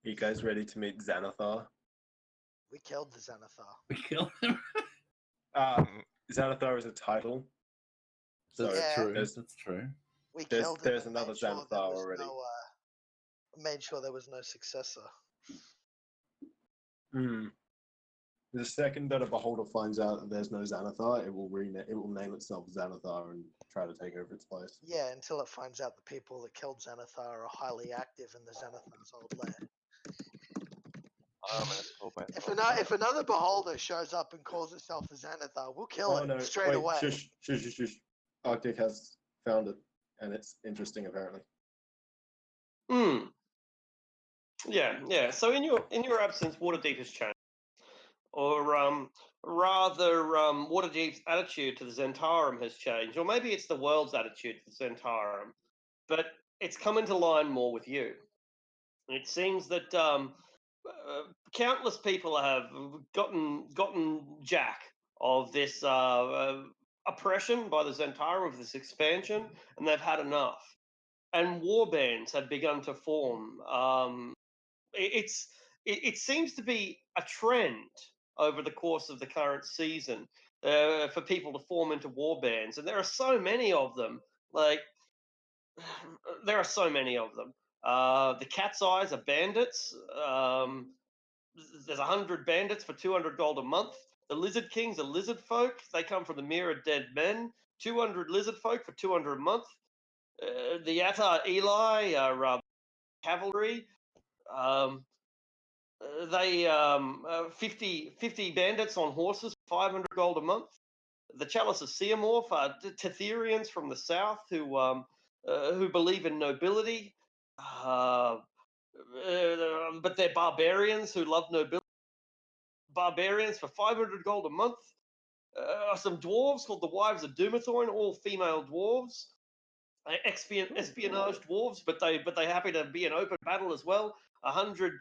Are you guys ready to meet Xanathar? We killed the Xanathar. We killed him. Xanathar is a title. So That's Yeah. true. there's- That's true. We There's- killed him. there's and another made sure there Xanathar was already. made sure there was no successor. The second that a beholder finds out that there's no Xanathar, it will name itself Xanathar and try to take over its place. Yeah, until it finds out the people that killed Xanathar are highly active in the Xanathar's old lair. If another beholder shows up and calls itself a Xanathar, we'll kill it straight away. Shush. Arctic has found it, and it's interesting apparently. Yeah. So in your absence, Waterdeep has changed, or rather, Waterdeep's attitude to the Zentarum has changed, or maybe it's the world's attitude to the Zentarum, but it's come into line more with you. It seems that countless people have gotten jack of this oppression by the Zentarum, of this expansion, and they've had enough. And war bands have begun to form. It seems to be a trend over the course of the current season for people to form into war bands, and there are so many of them. Like there are so many of them. The Cat's Eyes are bandits. There's 100 bandits for 200 gold a month. The Lizard Kings are lizard folk. They come from the Mirror Dead Men. 200 lizard folk for 200 a month. The Yatar Eli are cavalry. They 50 bandits on horses, 500 gold a month. The Chalice of Seamorph are Tetherians from the south who believe in nobility, but they're barbarians who love nobility. Barbarians for 500 gold a month. Some dwarves called the Wives of Doomathorn, all female dwarves. Espionage dwarves, but they happy to be in open battle as well. 100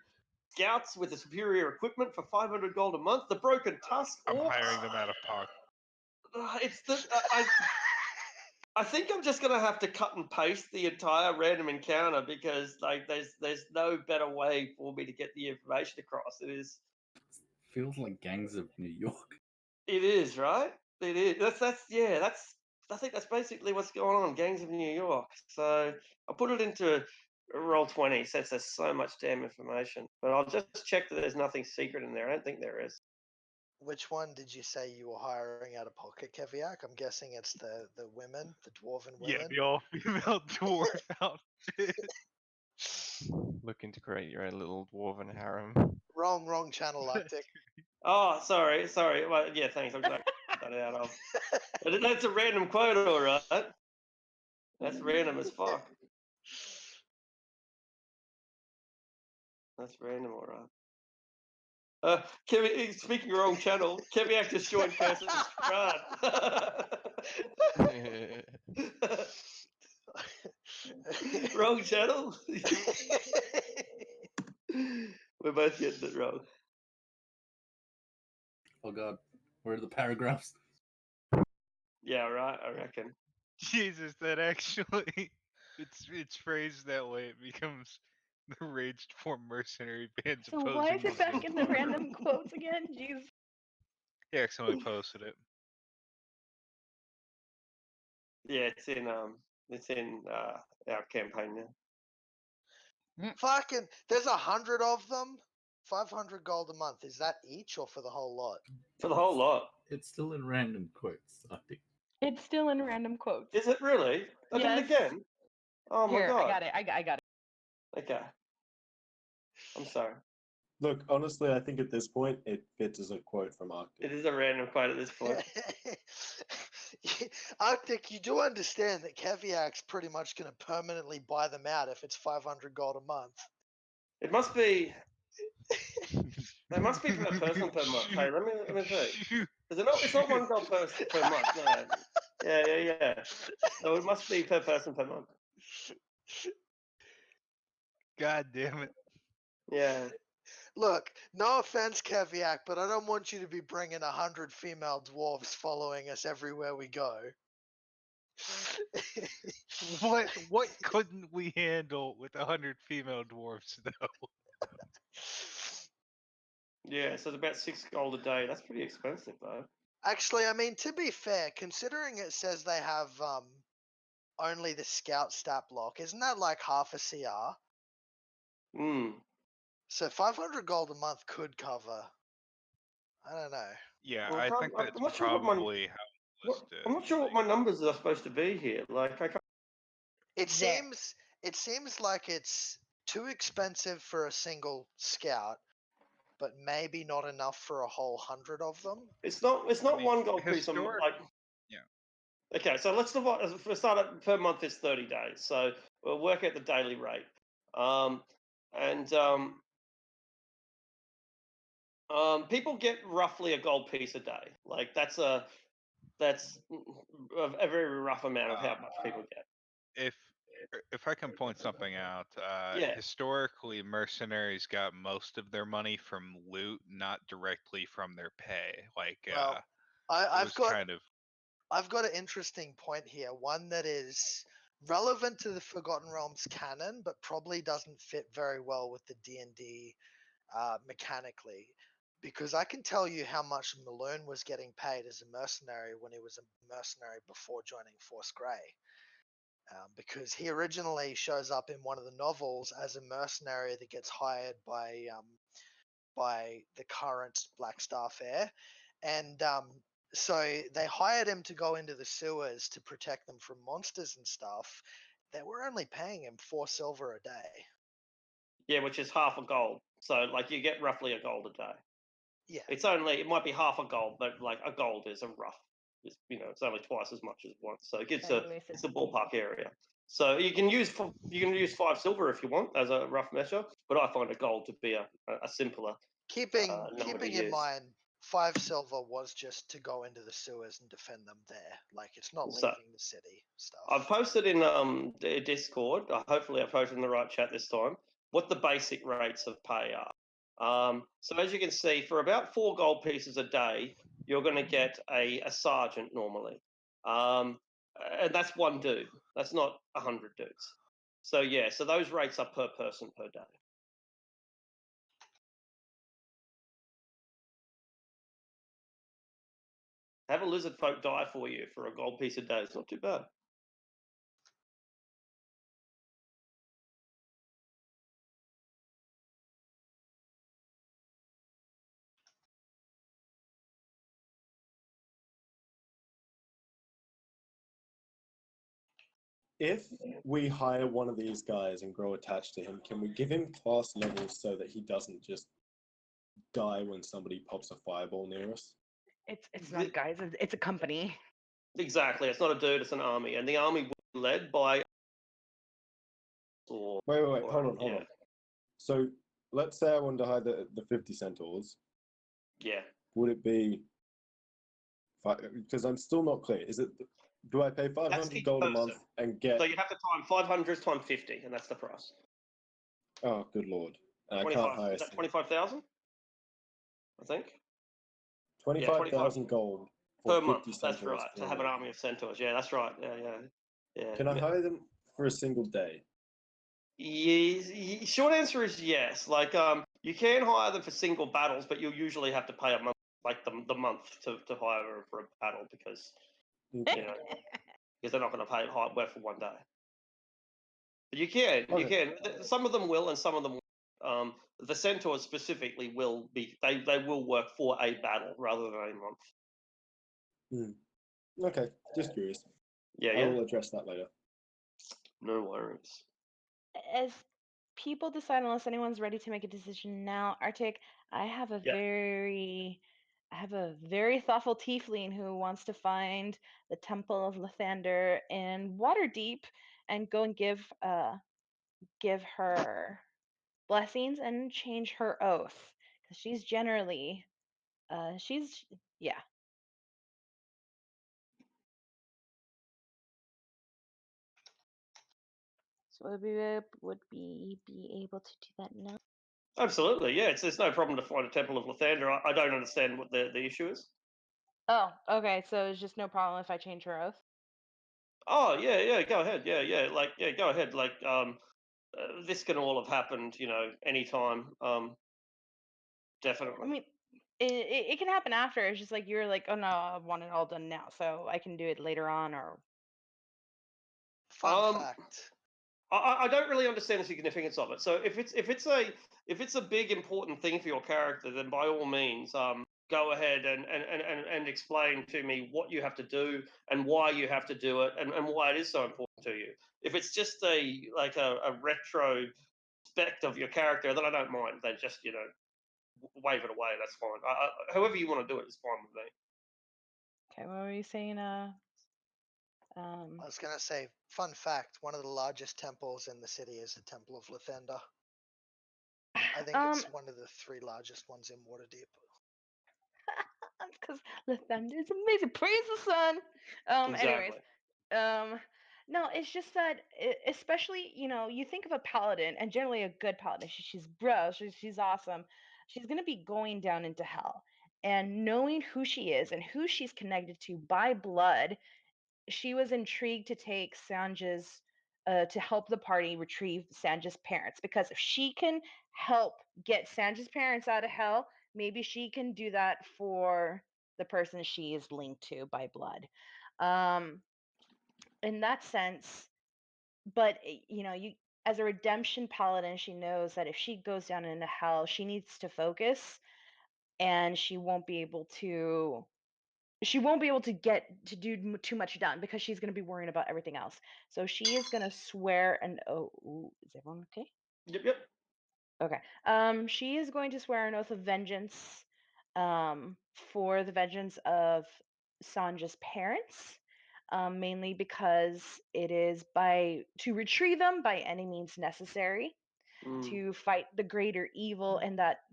scouts with the superior equipment for 500 gold a month. The Broken Tusk. I'm hiring them out of pocket. It's the I think I'm just gonna have to cut and paste the entire random encounter because like there's no better way for me to get the information across. Feels like Gangs of New York. It is, right? It is. That's I think that's basically what's going on. Gangs of New York. So I'll put it into Roll20 since there's so much damn information. But I'll just check that there's nothing secret in there. I don't think there is. Which one did you say you were hiring out of pocket, Keviak? I'm guessing it's the women, the dwarven Yeah, women. the all-female dwarf outfit. Looking to create your own little dwarven harem. Wrong channel, Arctic. Oh, sorry. Well, yeah, thanks. I'm glad I got that out of. But that's a random quote, all right. That's random as fuck. That's random, all right. Kevin, speaking of wrong channel, Keviak just joined Curse's Strad. Wrong channel. We're both getting it wrong. Oh god, where are the paragraphs? Yeah, right. I reckon. Jesus, that actually it's phrased that way. It becomes the raged for mercenary bands So opposing why is the it back in the Guild. random quotes again? Jeez. He accidentally posted it. Yeah, it's in our campaign now. Fucking, there's 100 of them. 500 gold a month. Is that each or for the whole lot? For the whole lot. It's still in random quotes, I think. It's still in random quotes. Is it really? I did it Yes. again. Oh Here, my god. I got it. I got it. Okay. I'm sorry. Look, honestly, I think at this point it fits as a quote from Arctic. It is a random quote at this point. Arctic, you do understand that Keviak's pretty much going to permanently buy them out if it's 500 gold a month. It must be. It must be per person per month. Hey, let me see. Is it not? It's not 1 gold per month. No. Yeah. So it must be per person per month. God damn it. Yeah. Look, no offense, Keviak, but I don't want you to be bringing 100 female dwarves following us everywhere we go. What couldn't we handle with 100 female dwarfs though? Yeah. So it's about 6 gold a day. That's pretty expensive though. Actually, I mean, to be fair, considering it says they have only the scout stat block, isn't that like half a CR? Hmm. So 500 gold a month could cover. I don't know. Yeah, Well, I think I'm that's not sure what my. probably how it's listed. I'm not sure what my like- numbers are supposed to be here. Like I can't. It There. seems like it's too expensive for a single scout, but maybe not enough for a whole 100 of them. It's not. It's not mean, 1 gold piece. historic- Like. yeah. Okay, so let's divide. For start per month is 30 days. So we'll work out the daily rate. People get roughly a gold piece a day. Like that's a very rough amount of how much people get. If I can point something out, Yeah. historically mercenaries got most of their money from loot, not directly from their pay. Like Well, it was kind of I've got an interesting point here. One that is relevant to the Forgotten Realms canon, but probably doesn't fit very well with the D&D mechanically. Because I can tell you how much Malone was getting paid as a mercenary when he was a mercenary before joining Force Grey. Because he originally shows up in one of the novels as a mercenary that gets hired by the current Blackstaff heir, and so they hired him to go into the sewers to protect them from monsters and stuff. They were only paying him 4 silver a day. Yeah, which is half a gold. So like you get roughly a gold a day. Yeah, It might be half a gold, but like a gold is a rough. It's only twice as much as once, so it's a ballpark area. So you can use 5 silver if you want as a rough measure, but I find a gold to be a simpler. keeping number to in use. mind 5 silver was just to go into the sewers and defend them there. Like it's not So, leaving the city stuff. I've posted in Discord. Hopefully, I posted in the right chat this time. What the basic rates of pay are. So as you can see, for about 4 gold pieces a day, you're going to get a sergeant normally. and that's one dude. That's not 100 dudes. So yeah, so those rates are per person per day. Have a lizard folk die for you for a gold piece a day. It's not too bad. If we hire one of these guys and grow attached to him, can we give him class levels so that he doesn't just die when somebody pops a fireball near us? It's not guys. It's a company. Exactly. It's not a dude. It's an army, and the army will be led by. Or, Wait, hold on. yeah. So let's say I wanted to hire the 50 centaurs. Yeah. Would it be? Because I'm still not clear. Is it? Do I pay 500 gold a month and get? So you have to time 500 times 50, and that's the price. Oh, good lord! And I 25. can't hire. Is that 25,000? I think. 25,000 gold per for month. 50 That's centaurs right. for To a have an week. army of centaurs. Yeah, that's right. Yeah. Can I hire them for a single day? Short answer is yes. Like, you can hire them for single battles, but you'll usually have to pay a month, like the month to hire them for a battle because Okay. because they're not going to pay work for one day. But you can. Some of them will, and some of them won't. The centaurs specifically will be. They will work for a battle rather than a month. Okay, just curious. Yeah. I will address that later. No worries. As people decide, unless anyone's ready to make a decision now, Arctic, I have a very thoughtful tiefling who wants to find the Temple of Lathander in Waterdeep and go and give her blessings and change her oath because she's generally yeah. So would we be able to do that now? Absolutely, yeah. There's no problem to find a Temple of Lathander. I don't understand what the issue is. Oh, okay. So it's just no problem if I change her oath. Oh yeah. Go ahead. Yeah. Like go ahead. Like this can all have happened, anytime. Definitely. I mean, it can happen after. It's just like you're like, oh no, I want it all done now, so I can do it later on. Or Fun fact. I don't really understand the significance of it. So if it's a big important thing for your character, then by all means, go ahead and explain to me what you have to do and why you have to do it and why it is so important to you. If it's just a retro spect of your character, then I don't mind. They just wave it away. That's fine. However you want to do it is fine with me. okay, what were you saying? I was gonna say, fun fact: one of the largest temples in the city is the Temple of Lathander. I think it's one of the 3 largest ones in Waterdeep. Because Lathander is amazing. Praise the sun. Anyways, no, it's just that, especially you think of a paladin, and generally a good paladin. She's bro. She's awesome. She's gonna be going down into hell, and knowing who she is and who she's connected to by blood, she was intrigued to take Sanja's to help the party retrieve Sanja's parents, because if she can help get Sanja's parents out of hell, maybe she can do that for the person she is linked to by blood. In that sense, but you, as a redemption paladin, she knows that if she goes down into hell, she needs to focus, and she won't be able to get to do too much done because she's going to be worrying about everything else. So she is going to swear an oath. Is everyone okay? Yep. Okay. She is going to swear an oath of vengeance, for the vengeance of Sanja's parents, mainly because it is to retrieve them by any means necessary, to fight the greater evil, and that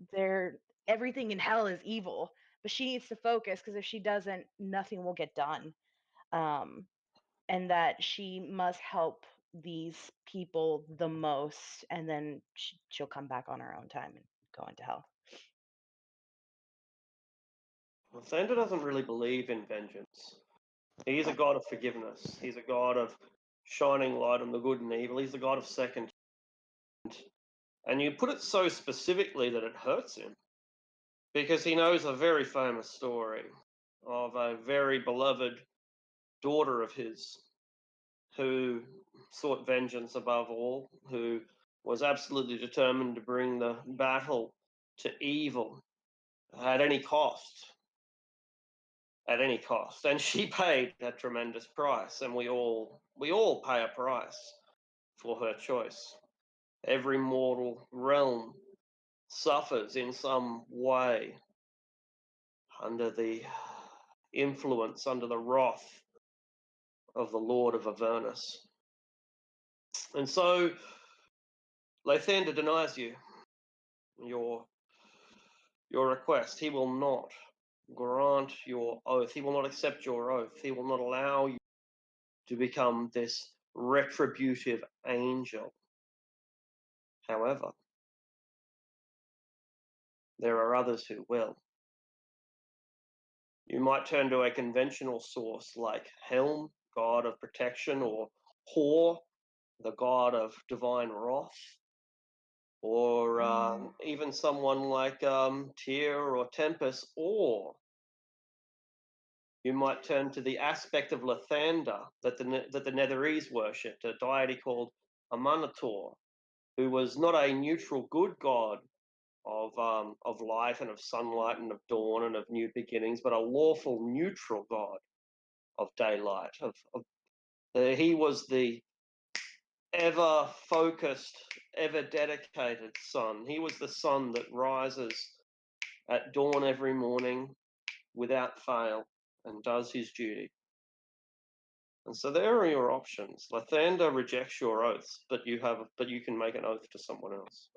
everything in hell is evil. But she needs to focus, because if she doesn't, nothing will get done. And that she must help these people the most, and then she'll come back on her own time and go into hell. Lathander doesn't really believe in vengeance. He is a God of forgiveness. He's a God of shining light on the good and evil. He's the God of second. And you put it so specifically that it hurts him because he knows a very famous story of a very beloved daughter of his who sought vengeance above all, who was absolutely determined to bring the battle to evil at any cost. At any cost. And she paid a tremendous price, and we all pay a price for her choice. Every mortal realm suffers in some way under the influence, under the wrath of the Lord of Avernus. And so Lathander denies you your request. He will not grant your oath. He will not accept your oath. He will not allow you to become this retributive angel. However, there are others who will. You might turn to a conventional source like Helm, god of protection, or Hor, the god of divine wrath, or even someone like Tyr or Tempest, or you might turn to the aspect of Lathander that the Netherese worshipped, a deity called Amanator, who was not a neutral good god of light and of sunlight and of dawn and of new beginnings, but a lawful neutral god of daylight. He was the ever focused, ever dedicated sun. He was the sun that rises at dawn every morning without fail and does his duty. And so there are your options. Lathander rejects your oaths, but you can make an oath to someone else.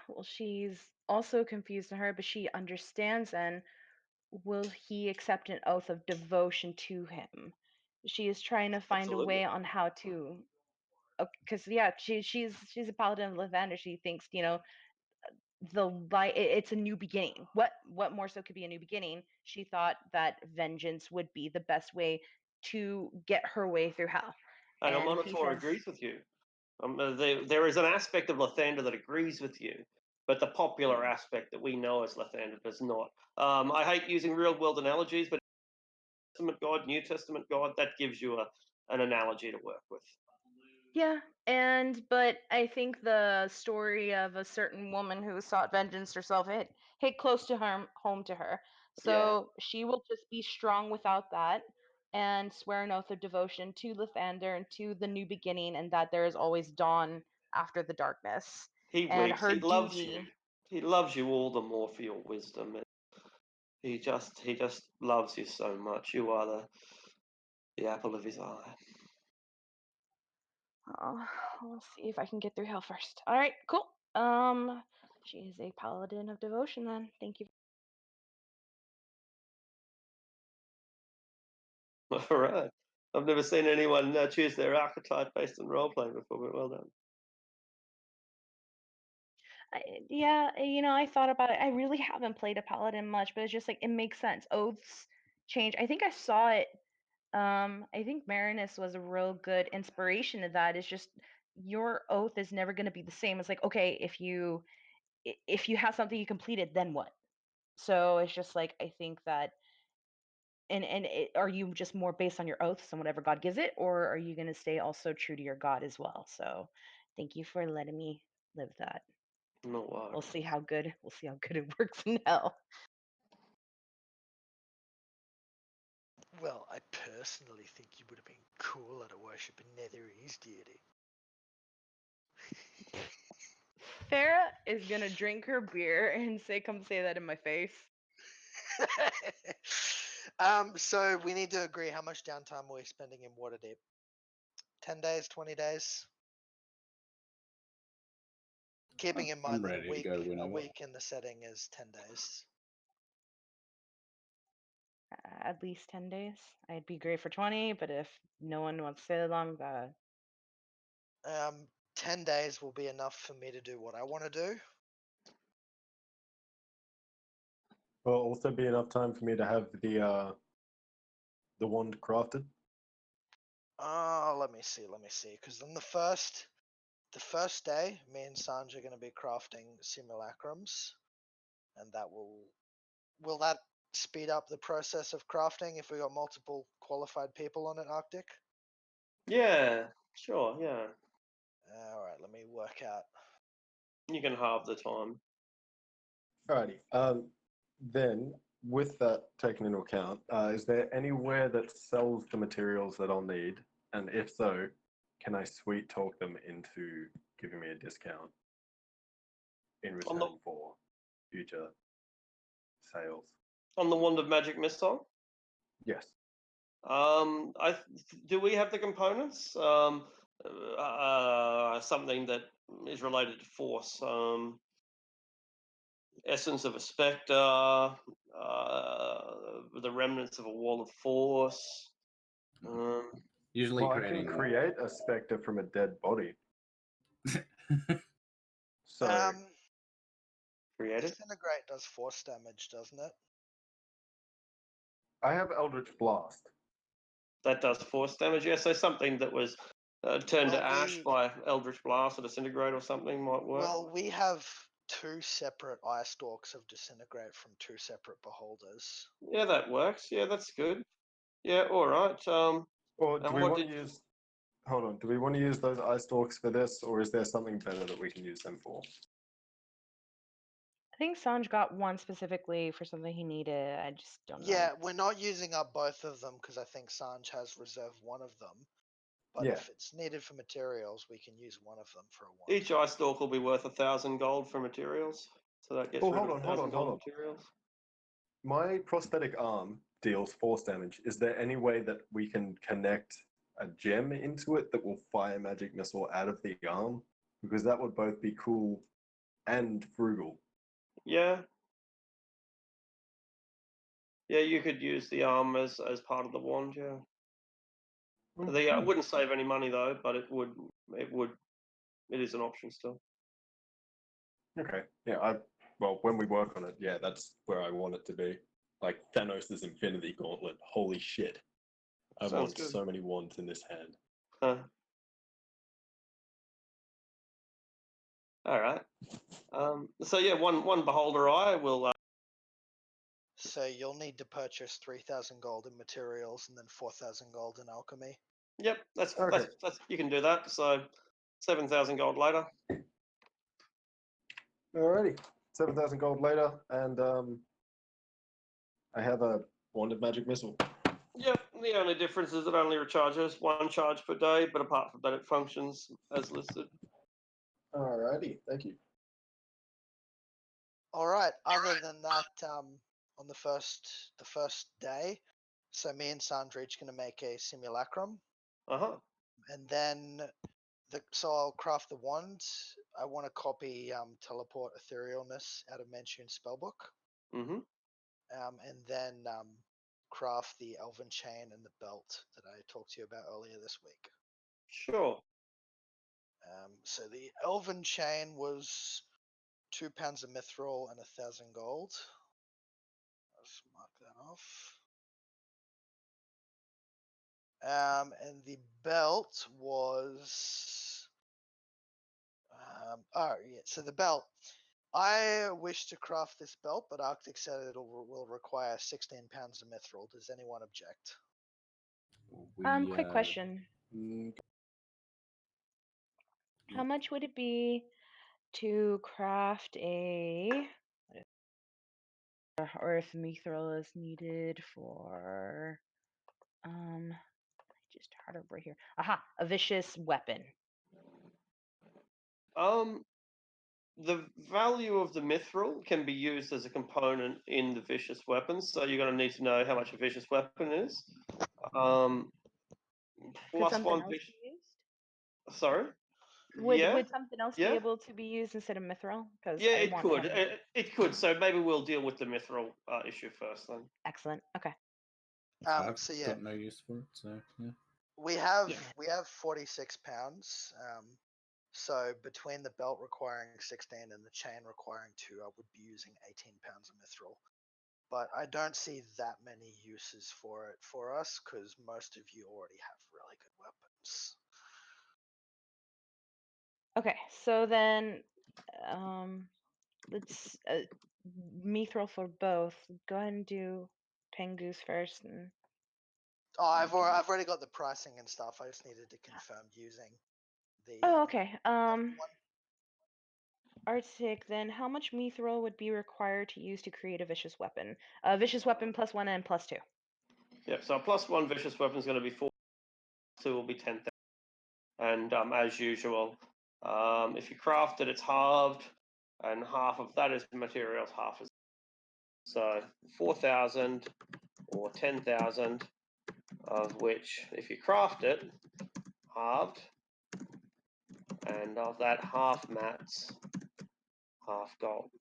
Well, she's also confused in her, but she understands. And will he accept an oath of devotion to him? She is trying to find a Absolutely. way on how to, because yeah, she's a paladin of Lathander. She thinks, the light, it's a new beginning. What more so could be a new beginning? She thought that vengeance would be the best way to get her way through hell. And And he Amanator says, agrees with you. There is an aspect of Lathander that agrees with you, but the popular aspect that we know as Lathander does not. I hate using real world analogies, but Testament God, New Testament God, that gives you an analogy to work with. yeah, but I think the story of a certain woman who sought vengeance herself hit close to home to her. So she will just be strong without that and swear an oath of devotion to Lathander and to the new beginning, and that there is always dawn after the darkness. He And weeps. her He loves you. duty. He loves you all the more for your wisdom. He just loves you so much. You are the apple of his eye. Oh, let's see if I can get through hell first. All right, cool. She is a paladin of devotion then. Thank you. All right. I've never seen anyone choose their archetype based on roleplay before, but well done. Yeah, I thought about it. I really haven't played a paladin much, but it's just like it makes sense. Oaths change. I think I saw it. I think Marinus was a real good inspiration to that. It's just your oath is never going to be the same. It's like, okay, if you have something you completed, then what? So it's just like I think that, are you just more based on your oaths and whatever God gives it, or are you going to stay also true to your God as well? So thank you for letting me live that. No worries. We'll see how good it works in hell. Well, I personally think you would have been cooler to worship a Netherese deity. Farah is gonna drink her beer and come say that in my face. So we need to agree how much downtime we're spending in Waterdeep. 10 days, 20 days. Keeping in mind that ready to go a whenever. week in the setting is 10 days. At least 10 days. I'd be great for 20, but if no one wants to stay that long, 10 days will be enough for me to do what I want to do. Will also be enough time for me to have the wand crafted. Let me see. Because on the first day, me and Sanj are going to be crafting simulacrums, and that will that speed up the process of crafting if we got multiple qualified people on it, Arctic? Yeah, sure, yeah. All right, let me work out. You can halve the time. Alrighty. Then, with that taken into account, is there anywhere that sells the materials that I'll need? And if so, can I sweet talk them into giving me a discount in On return the for future sales? on the Wand of Magic missile. Yes. Do we have the components? Something that is related to force. Essence of a spectre, the remnants of a wall of force. Usually Well, I can creating. create a spectre from a dead body. So Created. Disintegrate does force damage, doesn't it? I have Eldritch Blast. That does force damage. Yeah, so something that was turned to Well, ash by Eldritch Blast or Disintegrate or something might work. Well, we have 2 separate eye stalks of disintegrate from 2 separate beholders. Yeah, that works. Yeah, that's good. Yeah, all right. Or do and we what want to did use? Hold on. Do we want to use those eye stalks for this, or is there something better that we can use them for? I think Sanj got one specifically for something he needed. I just don't know. Yeah, we're not using up both of them because I think Sanj has reserved one of them. But Yeah. if it's needed for materials, we can use one of them for a wand. each eye stalk will be worth 1,000 gold for materials? So that gets Oh, rid hold of on, 1,000 gold hold on. materials. My prosthetic arm deals force damage. Is there any way that we can connect a gem into it that will fire magic missile out of the arm? Because that would both be cool and frugal. Yeah. Yeah, you could use the arm as part of the wand. Yeah. It wouldn't save any money though, but it would. It is an option still. Okay. Yeah. Well, when we work on it, yeah, that's where I want it to be. Like Thanos' Infinity Gauntlet. Holy shit! I Sounds want good. so many wands in this hand. Huh. All right. So yeah, one beholder eye will. So you'll need to purchase 3,000 gold in materials and then 4,000 gold in alchemy. Yep, that's Okay. you can do that. So 7,000 gold later. Alrighty. 7,000 gold later, and I have a wand of magic missile. Yep. The only difference is it only recharges 1 charge per day, but apart from that, it functions as listed. Alrighty. Thank you. All right. Other than that, on the first day, so me and Sandra each going to make a simulacrum, and then so I'll craft the wand. I want to copy teleport etherealness out of Manchun spellbook, Mm-hmm. and then craft the elven chain and the belt that I talked to you about earlier this week. Sure. So the elven chain was 2 pounds of mithril and 1,000 gold. Let's mark that off. And the belt was. So the belt. I wish to craft this belt, but Arctic said will require 16 pounds of mithril. Does anyone object? Quick question. mm, How much would it be to craft a or if mithril is needed for I just had it over here. Aha, a vicious weapon. The value of the mithril can be used as a component in the vicious weapons, so you're going to need to know how much a vicious weapon is. Could Plus something one else vicious. be used? Sorry. Would something else be Yeah. able to be used instead of mithril? Because Yeah, I it want could. heavy. It could. So maybe we'll deal with the mithril issue first then. Excellent. Okay. I've So yeah, got no use for it, so yeah. we have Yeah. 46 pounds. So between the belt requiring 16 and the chain requiring 2, I would be using 18 pounds of mithril. but I don't see that many uses for it for us because most of you already have really good weapons. Okay, so then let's mithril for both. Go ahead and do Pengu's first. And Oh, I've already got the pricing and stuff. I just needed to confirm using the. oh, okay. one. Arctic, then how much mithril would be required to use to create a vicious weapon? A vicious weapon +1 and +2. Yep. So a +1 vicious weapon is going to be 4. 2 will be 10,000. And as usual, if you craft it, it's halved, and half of that is materials, half is. So 4,000 or 10,000, of which, if you craft it, halved, and of that half mats, half gold.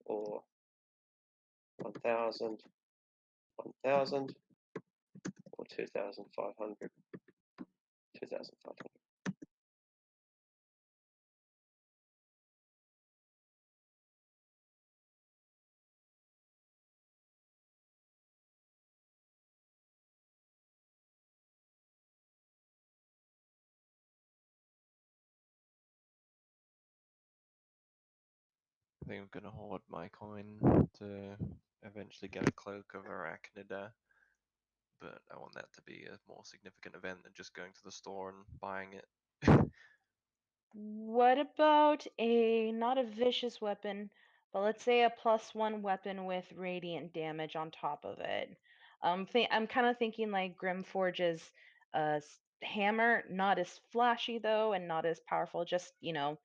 Or 1,000, 1,000, or 2,500, 2,500. I think I'm gonna hoard my coin to eventually get a cloak of Arachnida, but I want that to be a more significant event than just going to the store and buying it. What about not a vicious weapon, but let's say a +1 weapon with radiant damage on top of it? I'm kind of thinking like Grimforge's hammer, not as flashy though, and not as powerful. Just a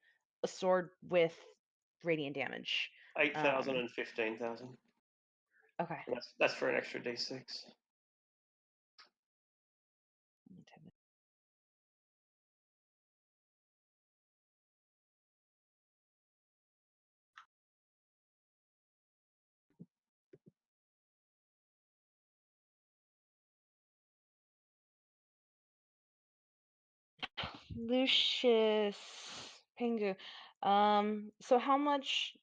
sword with radiant damage. 8,000 and 15,000. Okay. That's for an extra d6. Lucius Pingu. So how much?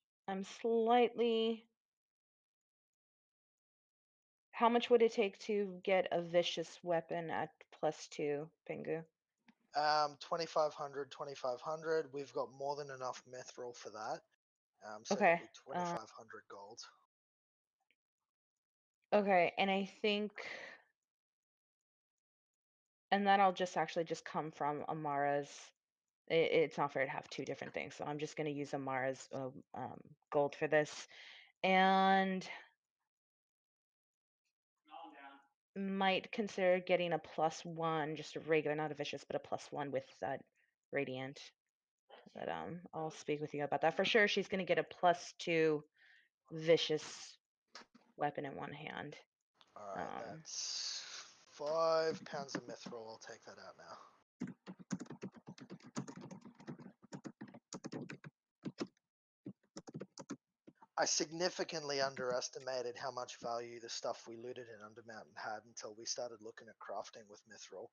How much would it take to get a vicious weapon at +2, Pingu? 2,500, 2,500. We've got more than enough mithril for that. So Okay. it'll be 2,500 gold. Okay, and I think, and that'll just actually just come from Amara's. It's not fair to have two different things, so I'm just going to use Amara's gold for this, and might consider getting a +1, just a regular, not a vicious, but a +1 with that radiant. But I'll speak with you about that for sure. She's going to get a +2 vicious weapon in one hand. All right, that's 5 pounds of mithril. I'll take that out now. I significantly underestimated how much value the stuff we looted in Undermountain had until we started looking at crafting with mithril.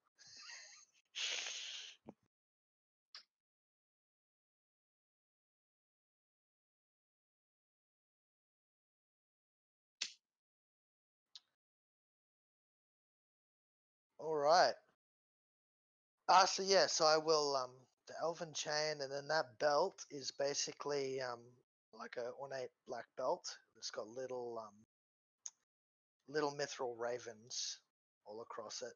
All right. So yeah, so I will the elven chain, and then that belt is basically like a ornate black belt. It's got little mithril ravens all across it,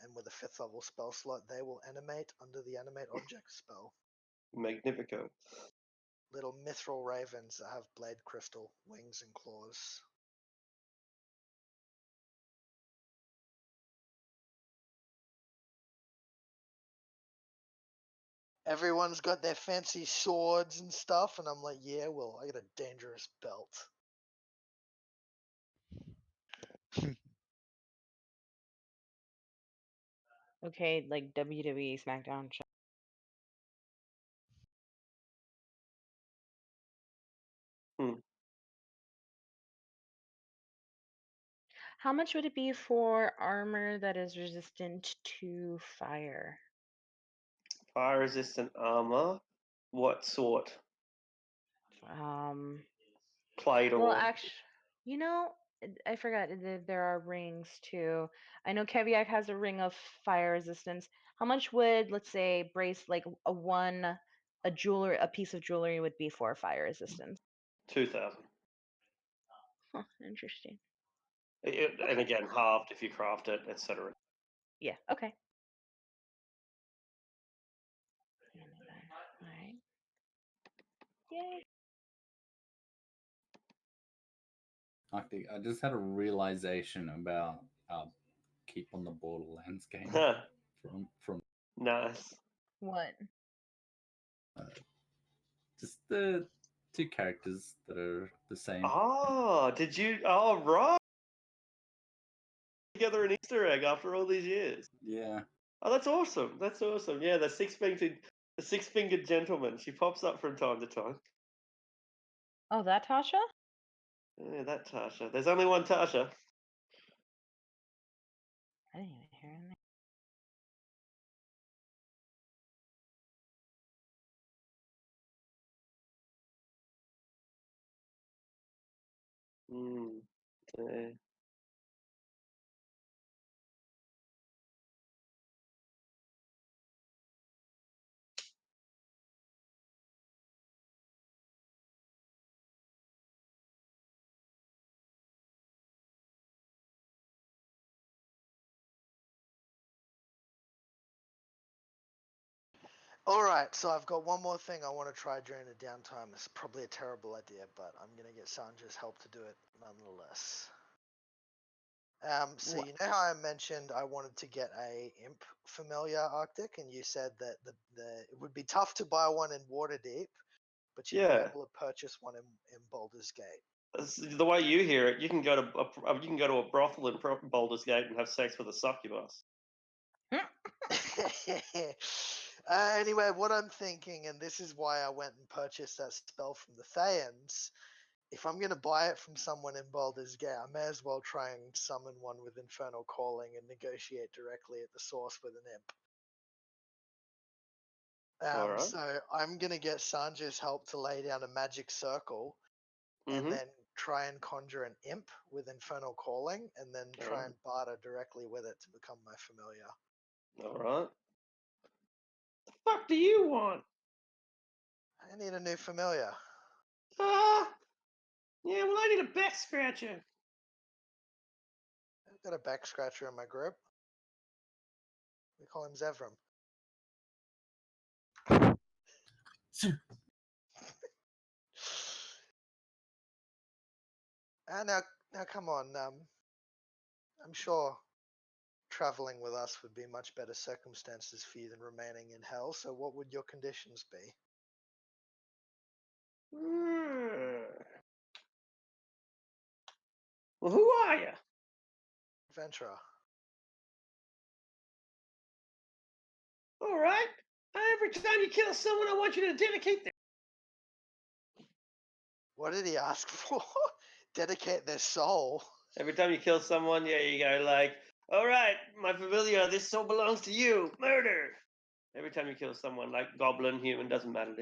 and with a 5th level spell slot, they will animate under the animate object spell. Magnifico. Little mithril ravens that have blade crystal wings and claws. Everyone's got their fancy swords and stuff, and I'm like, yeah, well, I got a dangerous belt. Okay, like WWE SmackDown. How much would it be for armor that is resistant to fire? Fire resistant armor What sort? Um. Plate Well, or actually, you know, I forgot there are rings too. I know Keviak has a ring of fire resistance. How much would, let's say, a piece of jewelry would be for fire resistance? 2,000. Huh, interesting. And Okay. again, halved if you craft it, etc. Yeah. Okay. All right. Yay. I just had a realization about Keep on the Borderlands game from Nice. What? just the two characters that are the same. Oh, did you? Oh, right. Together an Easter egg after all these years. Yeah. Oh, that's awesome. That's awesome. Yeah, the six-fingered gentleman. She pops up from time to time. Oh, that Tasha? Yeah, that Tasha. There's only one Tasha. I didn't even hear her name. Yeah. All right, so I've got one more thing I want to try during the downtime. It's probably a terrible idea, but I'm gonna get Sandra's help to do it nonetheless. So What? you know how I mentioned I wanted to get a imp familiar Arctic, and you said that it would be tough to buy one in Waterdeep, but you'd be Yeah. able to purchase one in Baldur's Gate. The way you hear it, you can go to a brothel in Baldur's Gate and have sex with a succubus. Anyway, what I'm thinking, and this is why I went and purchased that spell from the Thayans, if I'm going to buy it from someone in Baldur's Gate, I may as well try and summon one with Infernal Calling and negotiate directly at the source with an imp. All right. So I'm going to get Sanja's help to lay down a magic circle and Mm-hmm. then try and conjure an imp with Infernal Calling and then try and barter directly with it to become my familiar. All right. The fuck do you want? I need a new familiar. Yeah, well, I need a back scratcher. I've got a back scratcher in my group. We call him Zevram. Now, come on. I'm sure traveling with us would be much better circumstances for you than remaining in hell. So, what would your conditions be? Well, who are you? Adventurer. All right. Every time you kill someone, I want you to dedicate their. What did he ask for? Dedicate their soul. Every time you kill someone, yeah, you go like, all right, my familiar, this soul belongs to you. Murder. Every time you kill someone, like goblin, human, doesn't matter.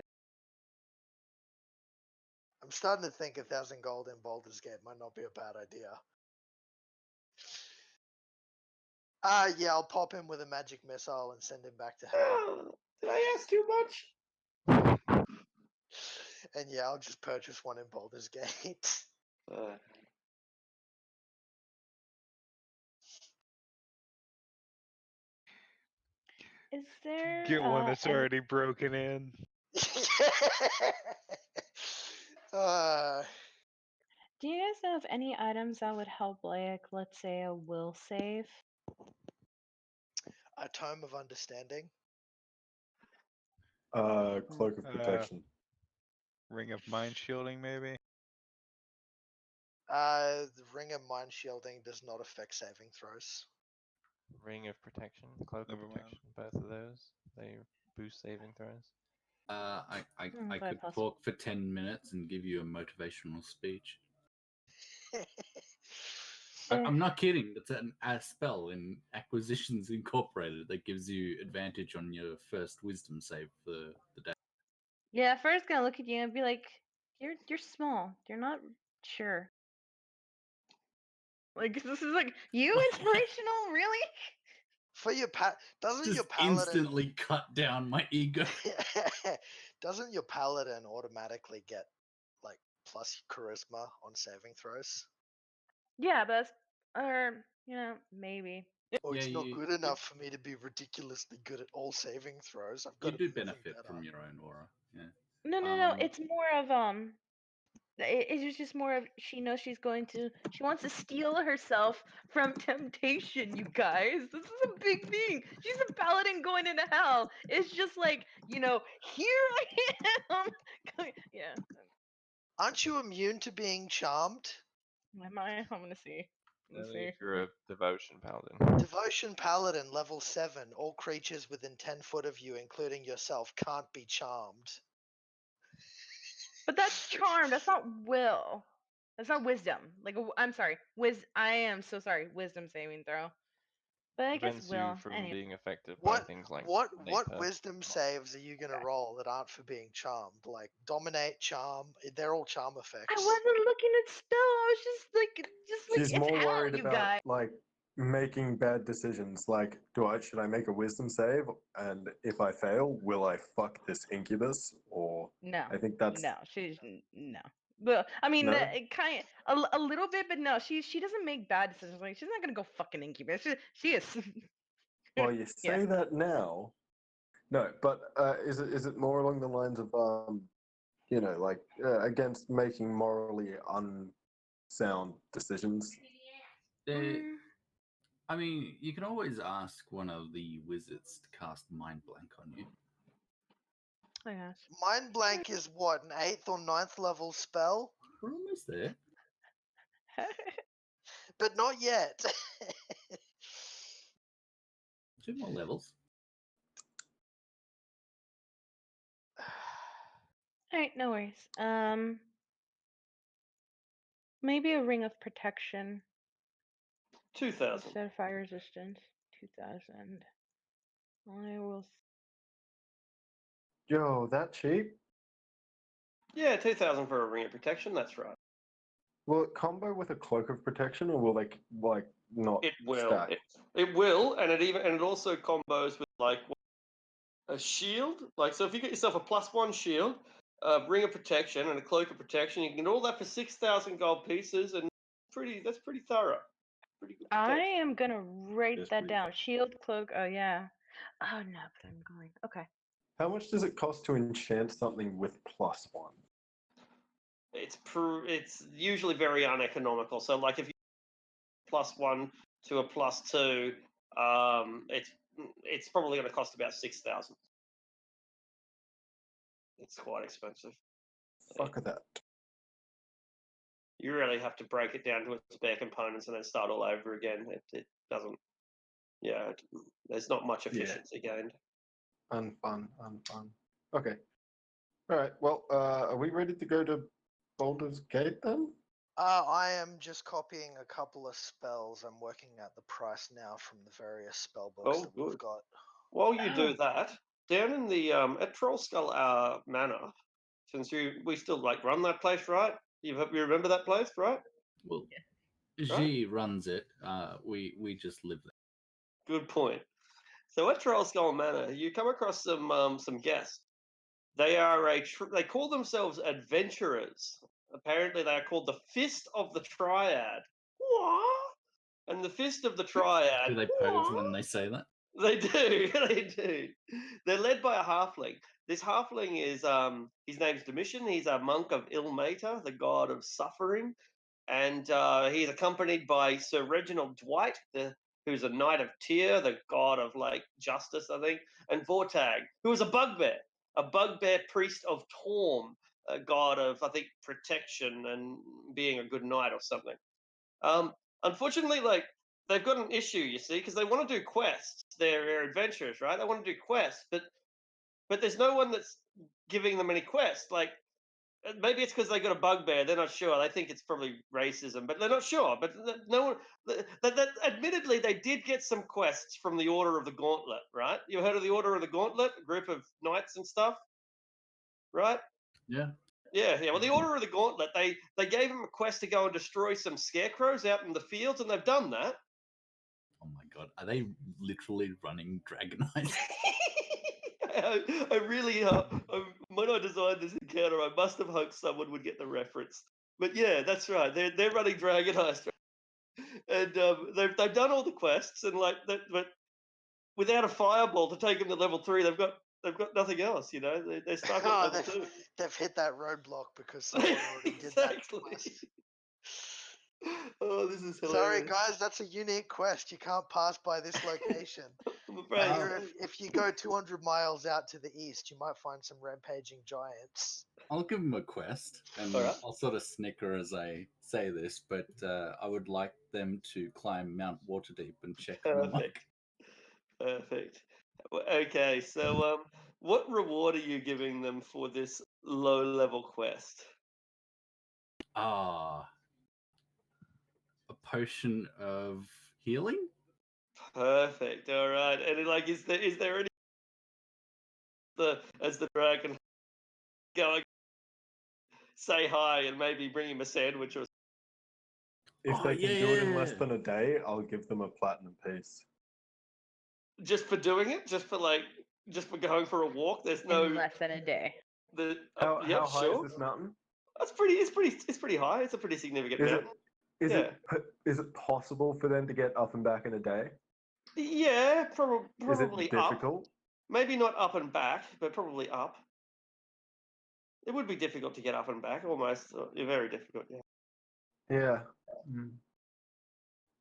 I'm starting to think 1,000 gold in Baldur's Gate might not be a bad idea. Yeah, I'll pop him with a magic missile and send him back to hell. Oh, did I ask too much? And yeah, I'll just purchase one in Baldur's Gate. Is there Get one that's already broken in. Do you guys know of any items that would help, like, let's say, a will save? A Tome of Understanding. Cloak of Protection. Ring of Mind Shielding, maybe? The Ring of Mind Shielding does not affect saving throws. Ring of Protection, Cloak of Never mind. Protection, both of those. They boost saving throws. I quite could possible. talk for 10 minutes and give you a motivational speech. I'm not kidding. It's a spell in Acquisitions Incorporated that gives you advantage on your first wisdom save for the day. Yeah, first gonna look at you and be like, "You're small. You're not sure." Like this is like you inspirational, really? For your doesn't your Just paladin instantly cut down my ego. doesn't your paladin automatically get like plus charisma on saving throws? Yeah, but or maybe. Or Yeah, it's not you good enough for me to be ridiculously good at all saving throws. I've you got to do be even benefit better. from your own aura. Yeah. No. It's more of It's just more of she knows she wants to steel herself from temptation. You guys, this is a big thing. She's a paladin going into hell. It's just like here I am. Yeah. Aren't you immune to being charmed? Am I? I'm gonna see. Let's Only see. if you're a devotion paladin. Devotion Paladin, level 7. All creatures within 10 foot of you, including yourself, can't be charmed. But that's charm. That's not will. That's not wisdom. I'm sorry. I am so sorry. Wisdom saving throw. But I guess Prevents you will. from Anyway. being affected by things like What vapor. wisdom saves are you gonna roll that aren't for being charmed? Like dominate, charm. They're all charm I effects. wasn't looking at spell. I was just like She's it's more hell, worried you about guys. like making bad decisions. Like, should I make a wisdom save? And if I fail, will I fuck this incubus? Or No, I think that's no, she's no. But I mean, no. it kind a little bit, but no, she doesn't make bad decisions. Like she's not gonna go fucking incubus. She is. Well, you Yeah. say that now. No, but is it more along the lines of like against making morally unsound decisions? Mm, I mean, you can always ask one of the wizards to cast Mind Blank on you. I guess. Mind Blank is what, an 8th or 9th level spell? We're almost there. But not yet. 2 more levels. All right, no worries. Maybe a ring of protection 2,000. instead of fire resistance. 2,000. I will. Yo, that cheap? Yeah, 2,000 for a ring of protection. That's right. Will it combo with a cloak of protection, or will they like not It will. stack? It will, and it also combos with like a shield. Like so, if you get yourself a +1 shield, a ring of protection, and a cloak of protection, you can get all that for 6,000 gold pieces, and that's pretty thorough. Pretty good I protection. am gonna write Yes, that please. down. Shield, cloak. Oh yeah. Oh no, but I'm going. Okay. How much does it cost to enchant something with +1? It's usually very uneconomical. So like if you +1 to a +2, it's probably going to cost about 6,000. It's quite expensive. Fuck that. You really have to break it down to its bare components and then start all over again. It doesn't. Yeah, there's not much efficiency gained. Unfun. Okay. All right. Well, are we ready to go to Baldur's Gate then? I am just copying a couple of spells. I'm working out the price now from the various spell books Oh, that we've good. got. While you do Oh. that, down in the at Trollskull Manor, since we still like run that place, right? You remember that place, right? Well, Right. G runs it. We just live there. Good point. So at Trollskull Manor, you come across some guests. They are they call themselves adventurers. Apparently, they are called the Fist of the Triad. What? And the Fist of the Triad. Do they pose What? when they say that? They do. They do. They're led by a halfling. This halfling is his name's Domitian. He's a monk of Ilmater, the god of suffering, and he's accompanied by Sir Reginald Dwight, who's a knight of Tyr, the god of like justice, I think, and Vortag, who is a bugbear priest of Torm, a god of I think protection and being a good knight or something. Unfortunately, like they've got an issue, you see, because they want to do quests. They're adventurers, right? They want to do quests, but there's no one that's giving them any quests. Like maybe it's because they got a bugbear. They're not sure. They think it's probably racism, but they're not sure. But no one. Admittedly, they did get some quests from the Order of the Gauntlet, right? You heard of the Order of the Gauntlet, a group of knights and stuff? right? Yeah. Yeah. Well, the Order of the Gauntlet, they gave them a quest to go and destroy some scarecrows out in the fields, and they've done that. Oh my god, are they literally running Dragonite? I really, when I designed this encounter, I must have hoped someone would get the reference. But yeah, that's right. They're running Dragonite, and they've done all the quests, and like that, but without a fireball to take them to level 3, they've got nothing else. You know, they're stuck at level 2. They've hit that roadblock because someone already did that quest. Oh, this is Sorry, hilarious. guys, that's a unique quest. You can't pass by this location. I'm afraid. If you go 200 miles out to the east, you might find some rampaging giants. I'll give them a quest, and All right. I'll sort of snicker as I say this, but I would like them to climb Mount Waterdeep and check the mark. Perfect. Okay, so what reward are you giving them for this low-level quest? A potion of healing? Perfect. All right. And like, is there any as the dragon going say hi and maybe bring him a sandwich or If they can do it in less than a day, I'll give them a platinum piece. just for doing it? Just for going for a walk? There's no In less than a day. How high sure. is this mountain? It's pretty high. It's a pretty significant mountain. Is it possible for them to get up and back in a day? Yeah, probably Is it difficult? up. Maybe not up and back, but probably up. It would be difficult to get up and back, almost. Very difficult, yeah. Yeah.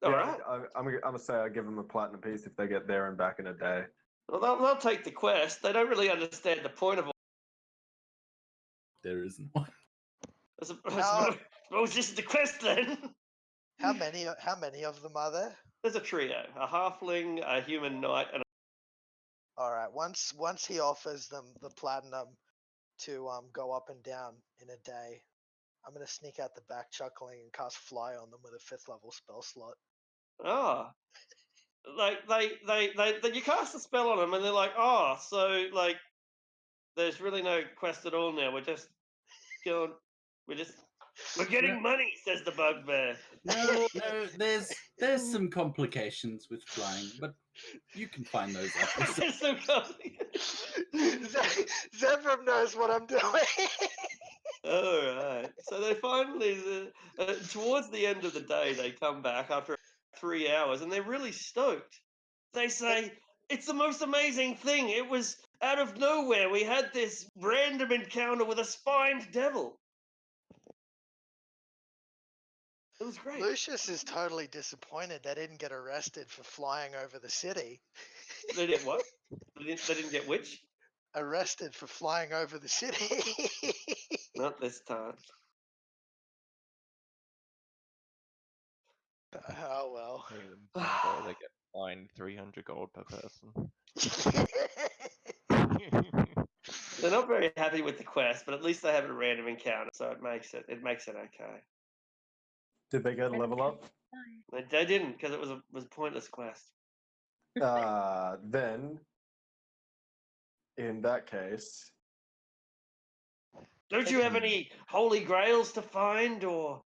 All right. I'm gonna say I give them a platinum piece if they get there and back in a day. Well, they'll take the quest. They don't really understand the point of it. There isn't one. I suppose this is the quest then. How many of them are there? There's a trio: a halfling, a human knight, and All right. Once he offers them the platinum to go up and down in a day, I'm gonna sneak out the back chuckling and cast fly on them with a 5th level spell slot. like you cast a spell on them and they're like, so like there's really no quest at all now. We're just going. We're getting money, says the bugbear. No, there's some complications with flying, but you can find those out. There's some complications. Zevram knows what I'm doing. All right. So they finally, towards the end of the day, they come back after 3 hours, and they're really stoked. They say, "It's the most amazing thing. It was out of nowhere. We had this random encounter with a spined devil. It was great." Lucius is totally disappointed they didn't get arrested for flying over the city. They did what? They didn't get which? Arrested for flying over the city. Not this time. Oh well. They get fined 300 gold per person. They're not very happy with the quest, but at least they have a random encounter, so it makes it okay. Did they get a level up? They didn't, because it was a pointless quest. Then, in that case, don't you have any holy grails to find, or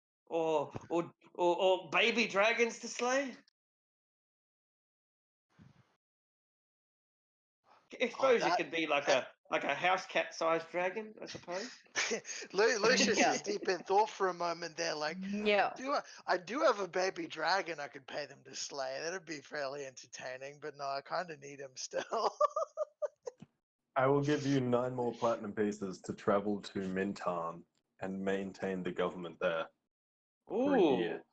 baby dragons to slay? I suppose it could be like a house cat sized dragon, I suppose. Lucius is deep in thought for a moment there, like, No. I do have a baby dragon I could pay them to slay. That'd be fairly entertaining, but no, I kind of need him still. I will give you 9 more platinum pieces to travel to Mintarn and maintain the government there for a year.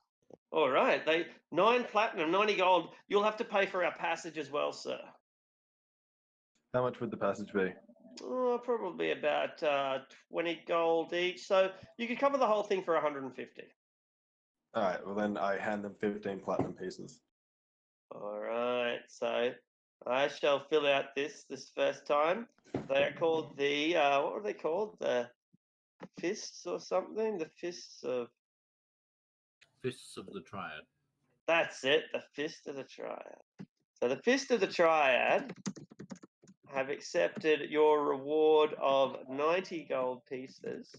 All right. 9 platinum, 90 gold. You'll have to pay for our passage as well, sir. How much would the passage be? Probably about 20 gold each. So you could cover the whole thing for 150. All right. Well, then I hand them 15 platinum pieces. All right. So I shall fill out this first time. They are called the what were they called? The fists or something? The fists of the Triad. That's it. The fist of the Triad. So the fist of the Triad have accepted your reward of 90 gold pieces.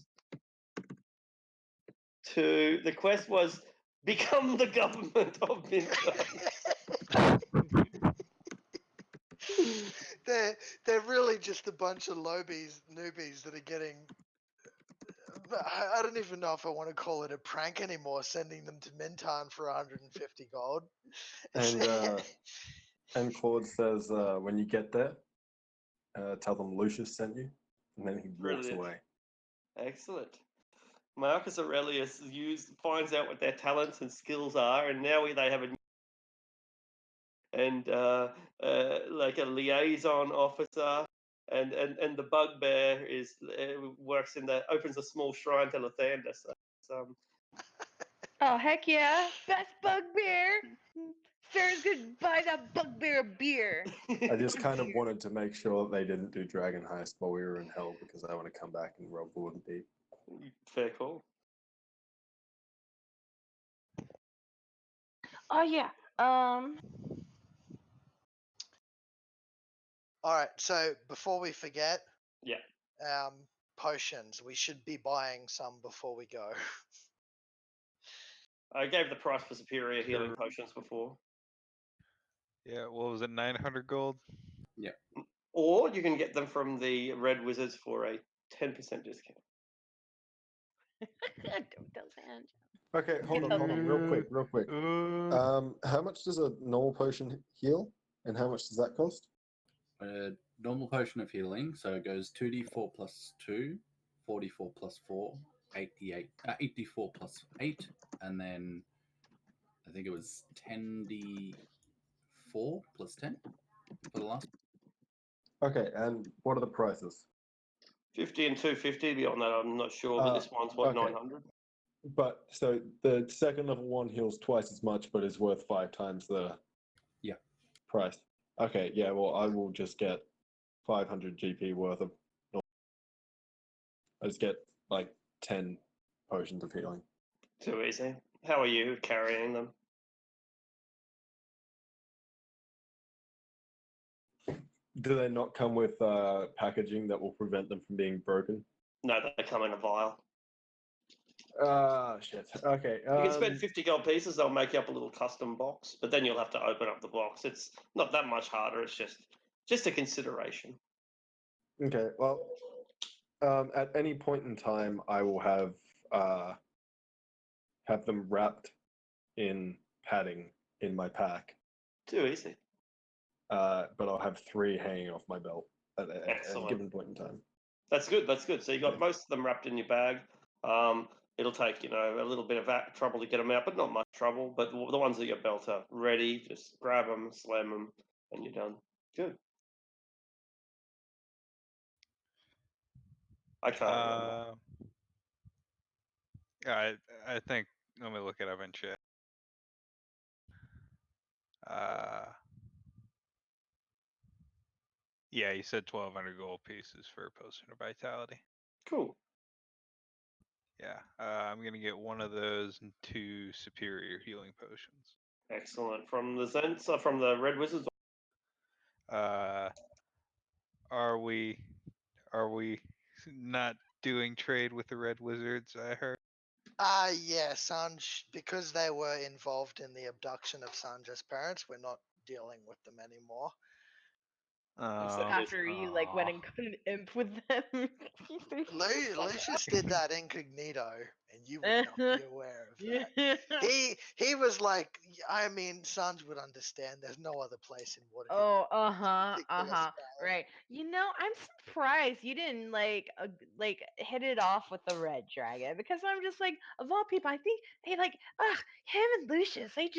The quest was become the government of Minto. they're really just a bunch of newbies that are getting. I don't even know if I want to call it a prank anymore. Sending them to Mintan for 150 gold. And Claude says, when you get there, tell them Lucius sent you, and then he walks Brilliant. away. Excellent. Marcus Aurelius finds out what their talents and skills are, and now they have like a liaison officer, and the bugbear opens a small shrine to Lathander. So Oh heck yeah! Best bugbear. Sarah's gonna buy that bugbear a beer. I just kind of wanted to make sure that they didn't do Dragon Heist while we were in hell, because I want to come back and rob Warden Deep. Fair call. Oh yeah. All right. So before we forget, Yeah. Potions. We should be buying some before we go. I gave the price for superior healing potions before. Yeah, what was it, 900 gold? Or you can get them from the Red Wizards for a 10% discount. Don't tell Sand. Okay, hold on, real quick. How much does a normal potion heal, and how much does that cost? A normal potion of healing, so it goes 2d4 plus 2, 44 plus 4, 84 plus 8, and then I think it was 10d4 plus 10 for the last. Okay, and what are the prices? 50 and 250. Beyond that, I'm not sure, but this one's what, okay. 900? But so the second level one heals twice as much, but is worth 5 times the price. Okay, yeah. Well, I will just get 500 GP worth of. I just get like 10 potions of healing. Too easy. How are you carrying them? Do they not come with packaging that will prevent them from being broken? No, they come in a vial. Shit. Okay. You can spend 50 gold pieces, they'll make you up a little custom box, but then you'll have to open up the box. It's not that much harder, it's just a consideration. Okay, well, at any point in time, I will have them wrapped in padding in my pack. Too easy. But I'll have 3 hanging off my belt at a given point in time. That's good. So you got most of them wrapped in your bag. It'll take, a little bit of trouble to get them out, but not much trouble. But the ones that your belt are ready, just grab them, slam them, and you're done. Good. I can't remember. I think, let me look it up in chat. Yeah, you said 1,200 gold pieces for a potion of vitality. Cool. Yeah, I'm gonna get one of those and 2 superior healing potions. Excellent. From the Zents, from the Red Wizards. Are we not doing trade with the Red Wizards? I heard. Yeah, Sanj, because they were involved in the abduction of Sanja's parents, we're not dealing with them anymore. After you went and got an imp with them. Lucius did that incognito, and you would not be aware of that. He was like, I mean, Sanj would understand. There's no other place in Waterdeep. Oh, right. I'm surprised you didn't hit it off with the red dragon, because I'm just like, of all people, I think they him and Lucius. They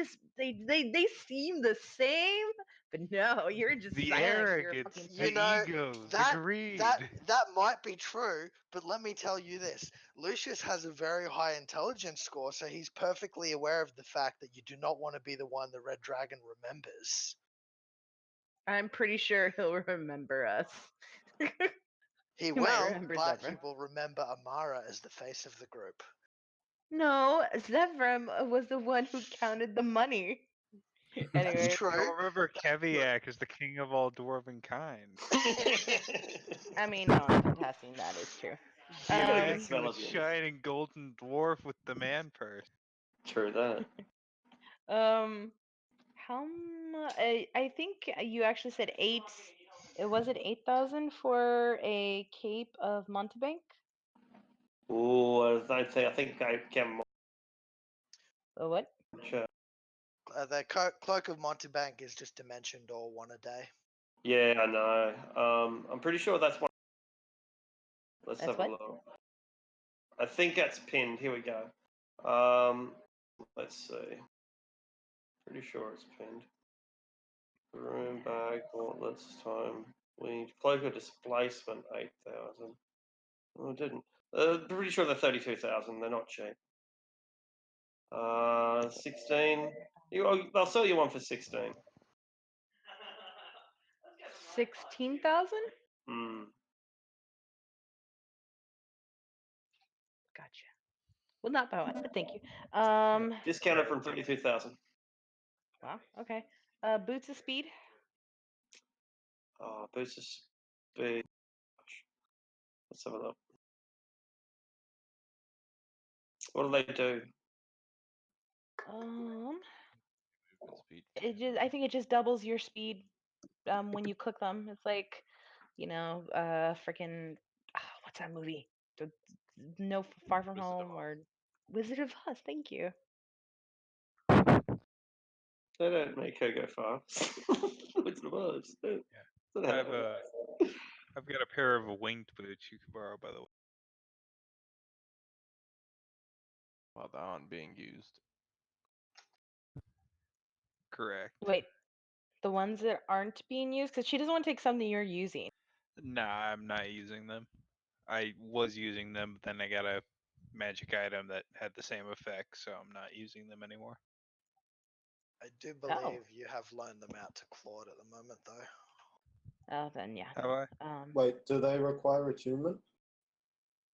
seem the same, but no, you're just the silent. arrogance, the ego, the greed. That might be true, but let me tell you this: Lucius has a very high intelligence score, so he's perfectly aware of the fact that you do not want to be the one the red dragon remembers. I'm pretty sure he'll remember us. He will, but he will remember Amara as the face of the group. No, Zevram was the one who counted the money. Anyway, True. Remember, Keviak is the king of all dwarven kind. I mean, no one's contesting that. It's true. You got a good Um, smell The of yours. shining golden dwarf with the man purse. True that. how much? I think you actually said eight. Was it 8,000 for a cape of Montebank? Oh, I think I can. Oh, what? The Cloak of Montebank is just Dimension Door 1 a day. Yeah, I know. I'm pretty sure that's one. Let's That's have what? a look. I think that's pinned. Here we go. Let's see. Pretty sure it's pinned. Room bag, gauntlets, time. Cloak of displacement, 8,000. Oh, it didn't. Pretty sure they're 32,000. They're not cheap. 16. I'll sell you one for 16. 16,000? Hmm. Gotcha. Well, not by much, but thank you. Discounted from 32,000. Wow. Okay. Boots of Speed. Oh, boost of speed. Let's have a look. What do they do? Movement speed. I think it just doubles your speed when you click them. It's like, freaking what's that movie? No Far From Wizard of Home or Wizard of Oz. Thank you. They don't make her go fast. Wizard of Oz. I've got a pair of winged boots you can borrow, by the way. Well, they aren't being used. Correct. Wait, the ones that aren't being used, because she doesn't want to take something you're using. Nah, I'm not using them. I was using them, but then I got a magic item that had the same effect, so I'm not using them anymore. I do believe you have loaned them out to Claude at the moment, though. Oh, then yeah. Have I? Wait, do they require attunement?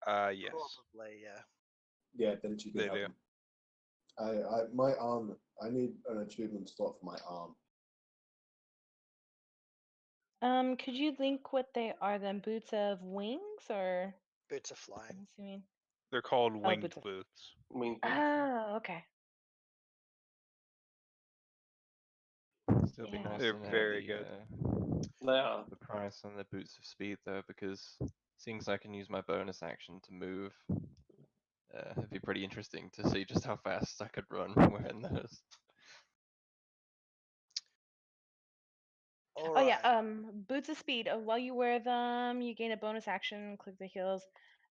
Yes. Probably, yeah. Yeah, then she can They have do. them. My arm. I need an attunement slot for my arm. Could you link what they are then? Boots of wings or Boots are flying. I'm assuming. They're called winged boots of- boots. Winged. Oh, okay. Still be Yeah. nice They're to know very the good. They are. the price on the boots of speed though, because seeing as I can use my bonus action to move, it'd be pretty interesting to see just how fast I could run wearing those. All Oh right. yeah. Boots of speed. While you wear them, you gain a bonus action. Click the heels.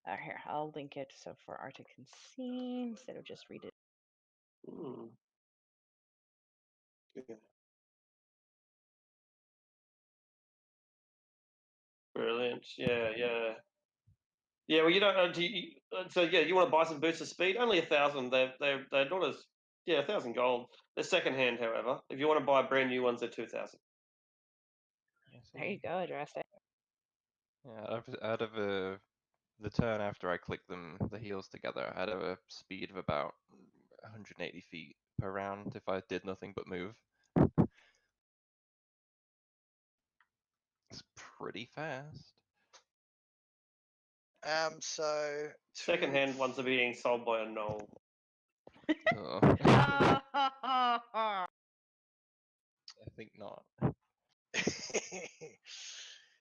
Here, I'll link it so for Arctic can see instead of just read it. Hmm. Yeah. Brilliant. Yeah, yeah. Yeah, well, you don't. So yeah, you want to buy some boots of speed? Only 1,000. They're not as 1,000 gold. They're second hand, however. If you want to buy brand new ones, they're 2,000. There you go, address it. Yeah, out of the turn after I click the heels together, I'd have a speed of about 180 feet per round if I did nothing but move. It's pretty fast. So Second hand ones are being sold by a knoll. Oh, I I think not.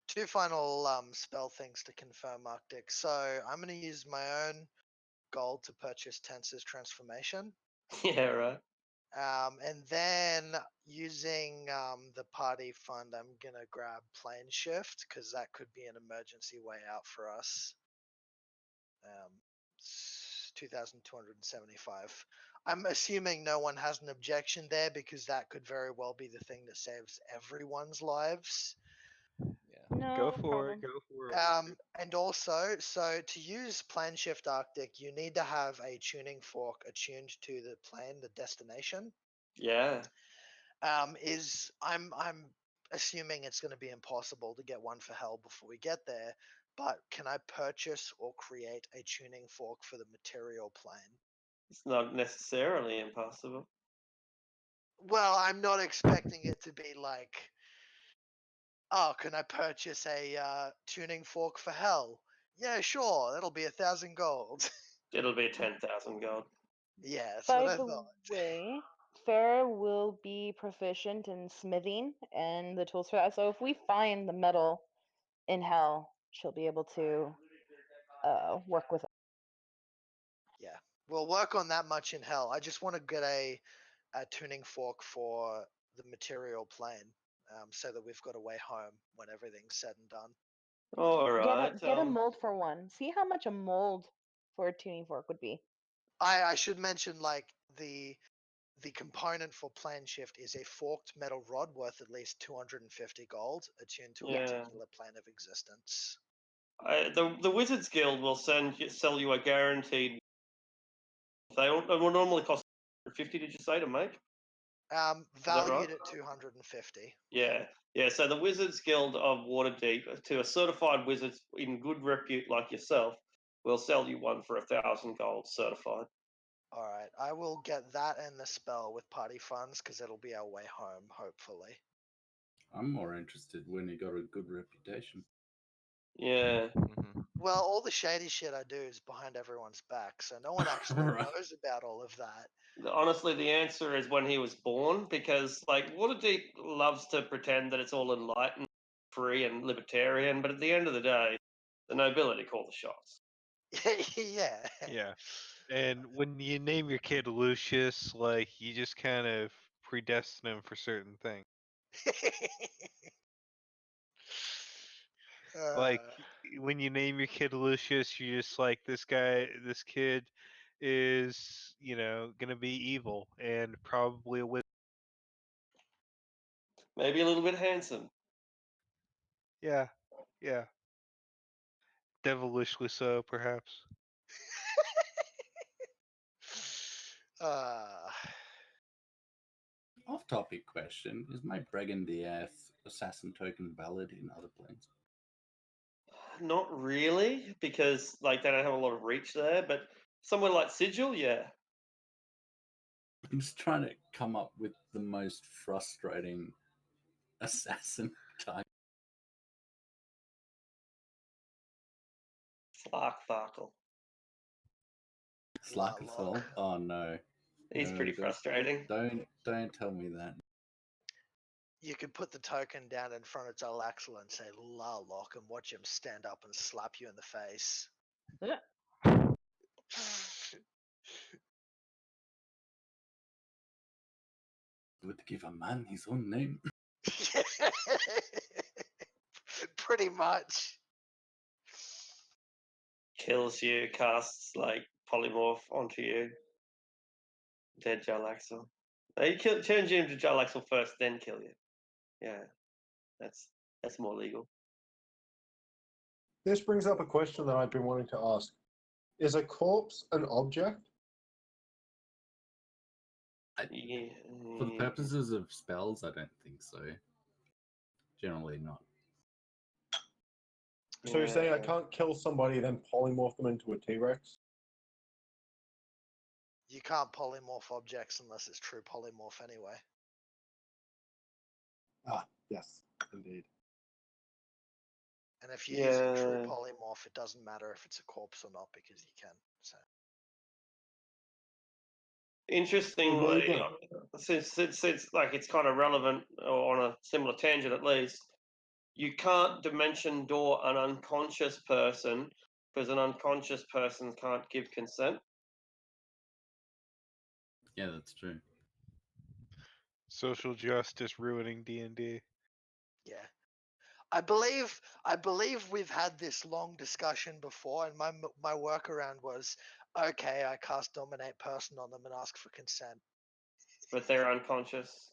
two final spell things to confirm, Arctic. So I'm going to use my own gold to purchase Tensor's transformation. Yeah, right. And then using the party fund, I'm going to grab plane shift because that could be an emergency way out for us. 2,275. I'm assuming no one has an objection there because that could very well be the thing that saves everyone's lives. Yeah. No Go for problem. it. Go for it. And also, so to use plane shift Arctic, you need to have a tuning fork attuned to the plane, the destination. Yeah. I'm assuming it's going to be impossible to get one for hell before we get there, but can I purchase or create a tuning fork for the material plane? It's not necessarily impossible. Well, I'm not expecting it to be like, oh, can I purchase a tuning fork for hell? Yeah, sure. That'll be 1,000 gold. It'll be 10,000 gold. Yeah, that's By what I the thought. way, Farah will be proficient in smithing and the tools for that. So if we find the metal in hell, she'll be able to work with it. Yeah, we'll work on that much in hell. I just want to get a tuning fork for the material plane, so that we've got a way home when everything's said and done. All right. Get a mold for one. See how much a mold for a tuning fork would be. I should mention, like, the component for plane shift is a forked metal rod worth at least 250 gold, attuned to a Yeah. particular plane of existence. The Wizards Guild will sell you a guaranteed. They will normally cost 50. Did you say to make? that Valued right? at 250. Yeah. Yeah. So the Wizards Guild of Waterdeep, to a certified wizard in good repute like yourself, will sell you one for 1,000 gold certified. All right, I will get that and the spell with party funds because it'll be our way home, hopefully. I'm more interested when he got a good reputation. Yeah. Mhm. Well, all the shady shit I do is behind everyone's back, so no one actually Right. knows about all of that. Honestly, the answer is when he was born, because like Waterdeep loves to pretend that it's all enlightened, free, and libertarian, but at the end of the day, the nobility call the shots. Yeah. Yeah. And when you name your kid Lucius, like you just kind of predestine him for certain things. Like when you name your kid Lucius, you're just like, this kid is, gonna be evil and probably a wizard. Maybe a little bit handsome. Yeah, yeah. Devilishly so, perhaps. uh, Off-topic question: is my Bregan Diaz assassin token valid in other planes? Not really, because like they don't have a lot of reach there, but somewhere like Sigil, yeah. I'm just trying to come up with the most frustrating assassin type. Slark-Farkle. Slarkathol? Oh no. He's No, pretty frustrating. Don't tell me that. you could put the token down in front of Jalaxel and say Larlock and watch him stand up and slap you in the face. Would give a man his own name. Pretty much. Kills you, casts like polymorph onto you. Dead Jarlaxle. No, turns you into Jarlaxle first, then kill you. Yeah, that's more legal. This brings up a question that I've been wanting to ask. Is a corpse an object? Yeah. For the purposes of spells, I don't think so. Generally not. So you're saying I can't kill somebody then polymorph them into a T-Rex? You can't polymorph objects unless it's true polymorph anyway. Ah, yes, indeed. And if you're using true Yeah. polymorph, it doesn't matter if it's a corpse or not because you can. So Interestingly, since like it's kind of relevant or on a similar tangent at least, you can't dimension door an unconscious person because an unconscious person can't give consent. Yeah, that's true. Social justice ruining D&D. yeah. I believe we've had this long discussion before, and my workaround was, okay, I cast dominate person on them and ask for consent. But they're unconscious.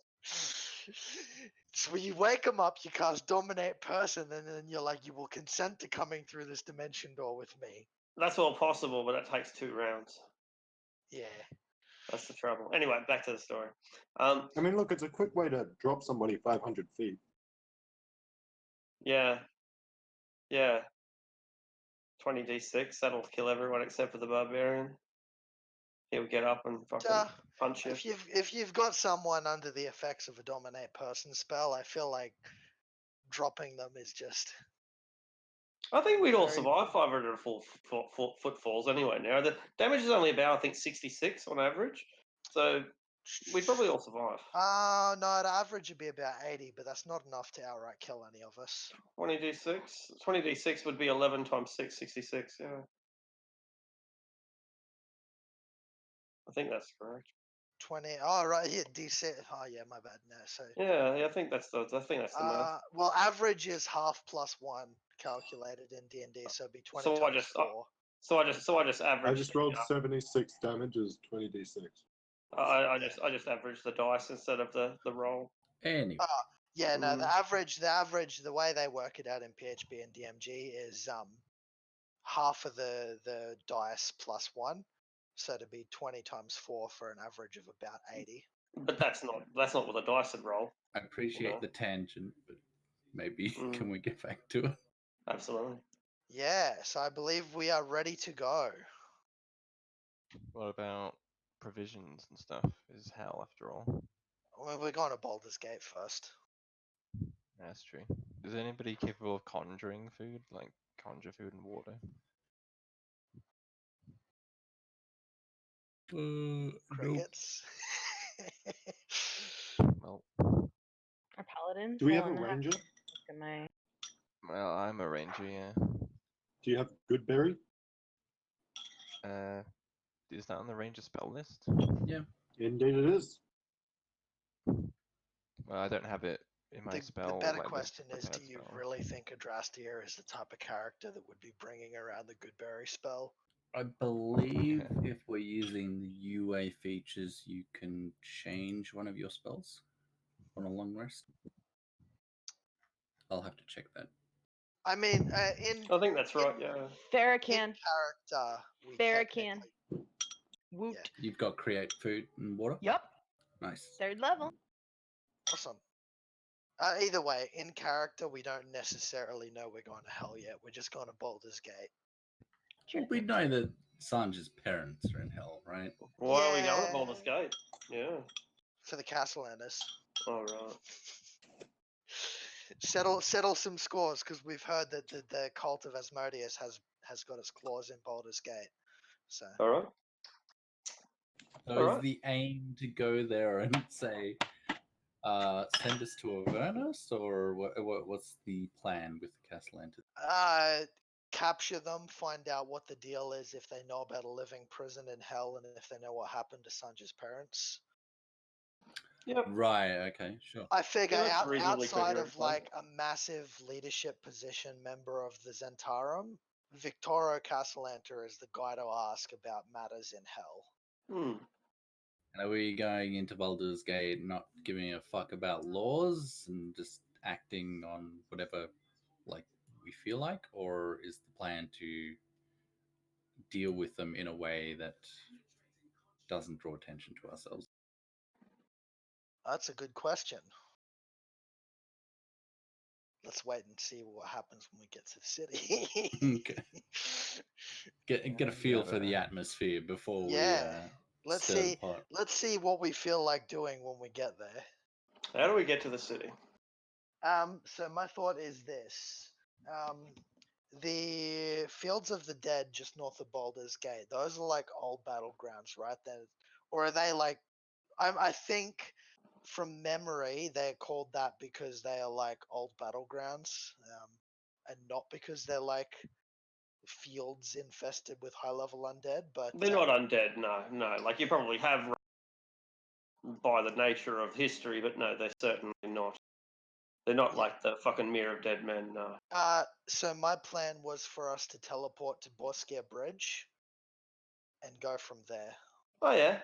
So when you wake them up, you cast dominate person, and then you're like, you will consent to coming through this dimension door with me. That's all possible, but that takes 2 rounds. Yeah. That's the trouble. Anyway, back to the story. I mean, look, it's a quick way to drop somebody 500 feet. Yeah. Yeah. 20d6, that'll kill everyone except for the barbarian. he'll get up and fucking punch you. If you've got someone under the effects of a dominate person spell, I feel like dropping them is just. I think we'd all Very- survive 500 footfalls anyway. Now the damage is only about, I think, 66 on average, so we'd probably all survive. No, the average would be about 80, but that's not enough to outright kill any of us. 20d6. 20d6 would be 11 times 6, 66. Yeah, I think that's correct. 20. Oh, right here, D6. Oh, yeah, my bad. No, so. Yeah, I think that's the math. Well, average is half plus 1 calculated in D&D, so it'd be 20 So I times just 4. so I just averaged. I just rolled 76 damage as 20d6. I just averaged the dice instead of the roll. Anyway, Yeah, no, the average, the way they work it out in PHP and DMG is half of the dice plus 1, so to be 20 times 4 for an average of about 80. But that's not what the dice would roll. I appreciate No. the tangent, but maybe Mm. can we get back to it? Absolutely. Yes, I believe we are ready to go. What about provisions and stuff? Is hell after all. Well, we're going to Baldur's Gate first. That's true. Is anybody capable of conjuring food, like conjure food and water? Nope. Crickets. Well, Our paladins. Do we have Hold a on, I ranger? to look at my. well, I'm a ranger, yeah. Do you have good berry? Is that on the ranger spell list? Yeah. Indeed, it is. Well, I don't have it in my The spell. better like, list question of is, do prepared you spells. really think Adrastir is the type of character that would be bringing around the Goodberry spell? I believe Yeah. if we're using the UA features, you can change one of your spells on a long rest. I'll have to check that. I mean, in I think that's right. Yeah. Theracan. in character, we Theracan. technically- Woot. Yeah. You've got create food and water? Yup. Nice. 3rd level. Awesome. Either way, in character, we don't necessarily know we're going to hell yet. We're just going to Baldur's Gate. Well, we know that Sanja's parents are in hell, right? Why are we going Yeah. at Baldur's Gate? Yeah. For the Castellanders. All right. Settle some scores, because we've heard that the cult of Asmodeus has got its claws in Baldur's Gate. So All right. So All is right. the aim to go there and say, send us to Avernus, or what's the plan with the Castellantis? capture them, find out what the deal is, if they know about a living prison in hell, and if they know what happened to Sanja's parents. Yep. Right, okay, sure. I figure Yeah, that's reasonably outside coherent of plan. like a massive leadership position member of the Zentarum, Victoro Castellanter is the guy to ask about matters in hell. Hmm. And are we going into Baldur's Gate not giving a fuck about laws and just acting on whatever like we feel like, or is the plan to deal with them in a way that doesn't draw attention to ourselves? That's a good question. Let's wait and see what happens when we get to the city. Okay. Get a feel for the atmosphere before Yeah. we Let's stir the see. pot. Let's see what we feel like doing when we get there. How do we get to the city? So my thought is this: the Fields of the Dead, just north of Baldur's Gate, those are like old battlegrounds, right? Then, or are they like? I think from memory they're called that because they are like old battlegrounds, and not because they're like fields infested with high level undead. But They're not undead. No. Like you probably have by the nature of history, but no, they're certainly not. They're not like the fucking Mirror of Dead Men. No. So my plan was for us to teleport to Boskia Bridge and go from there. Oh yeah.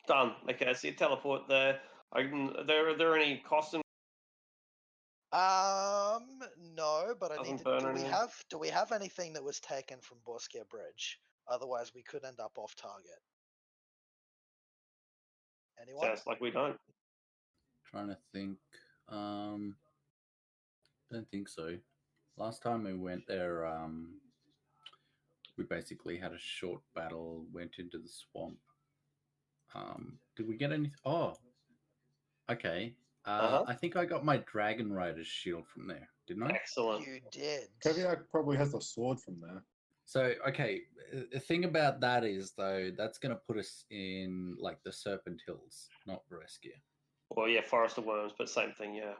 Done. Okay, so you teleport there. Are there any costs in? No, but I need Doesn't to. burn Do we anything? have anything that was taken from Boskia Bridge? Otherwise, we could end up off target. Anyone? Sounds like we don't. Trying to think. Don't think so. Last time we went there, we basically had a short battle, went into the swamp, Did we get anything? Oh, okay. I think I got my Dragon Rider's shield from there, didn't I? Excellent. You did. Keviak probably has a sword from there. So, okay, the thing about that is, though, that's going to put us in, like, the Serpent Hills, not Rescue. Well, yeah, Forest of Worms, but same thing, yeah.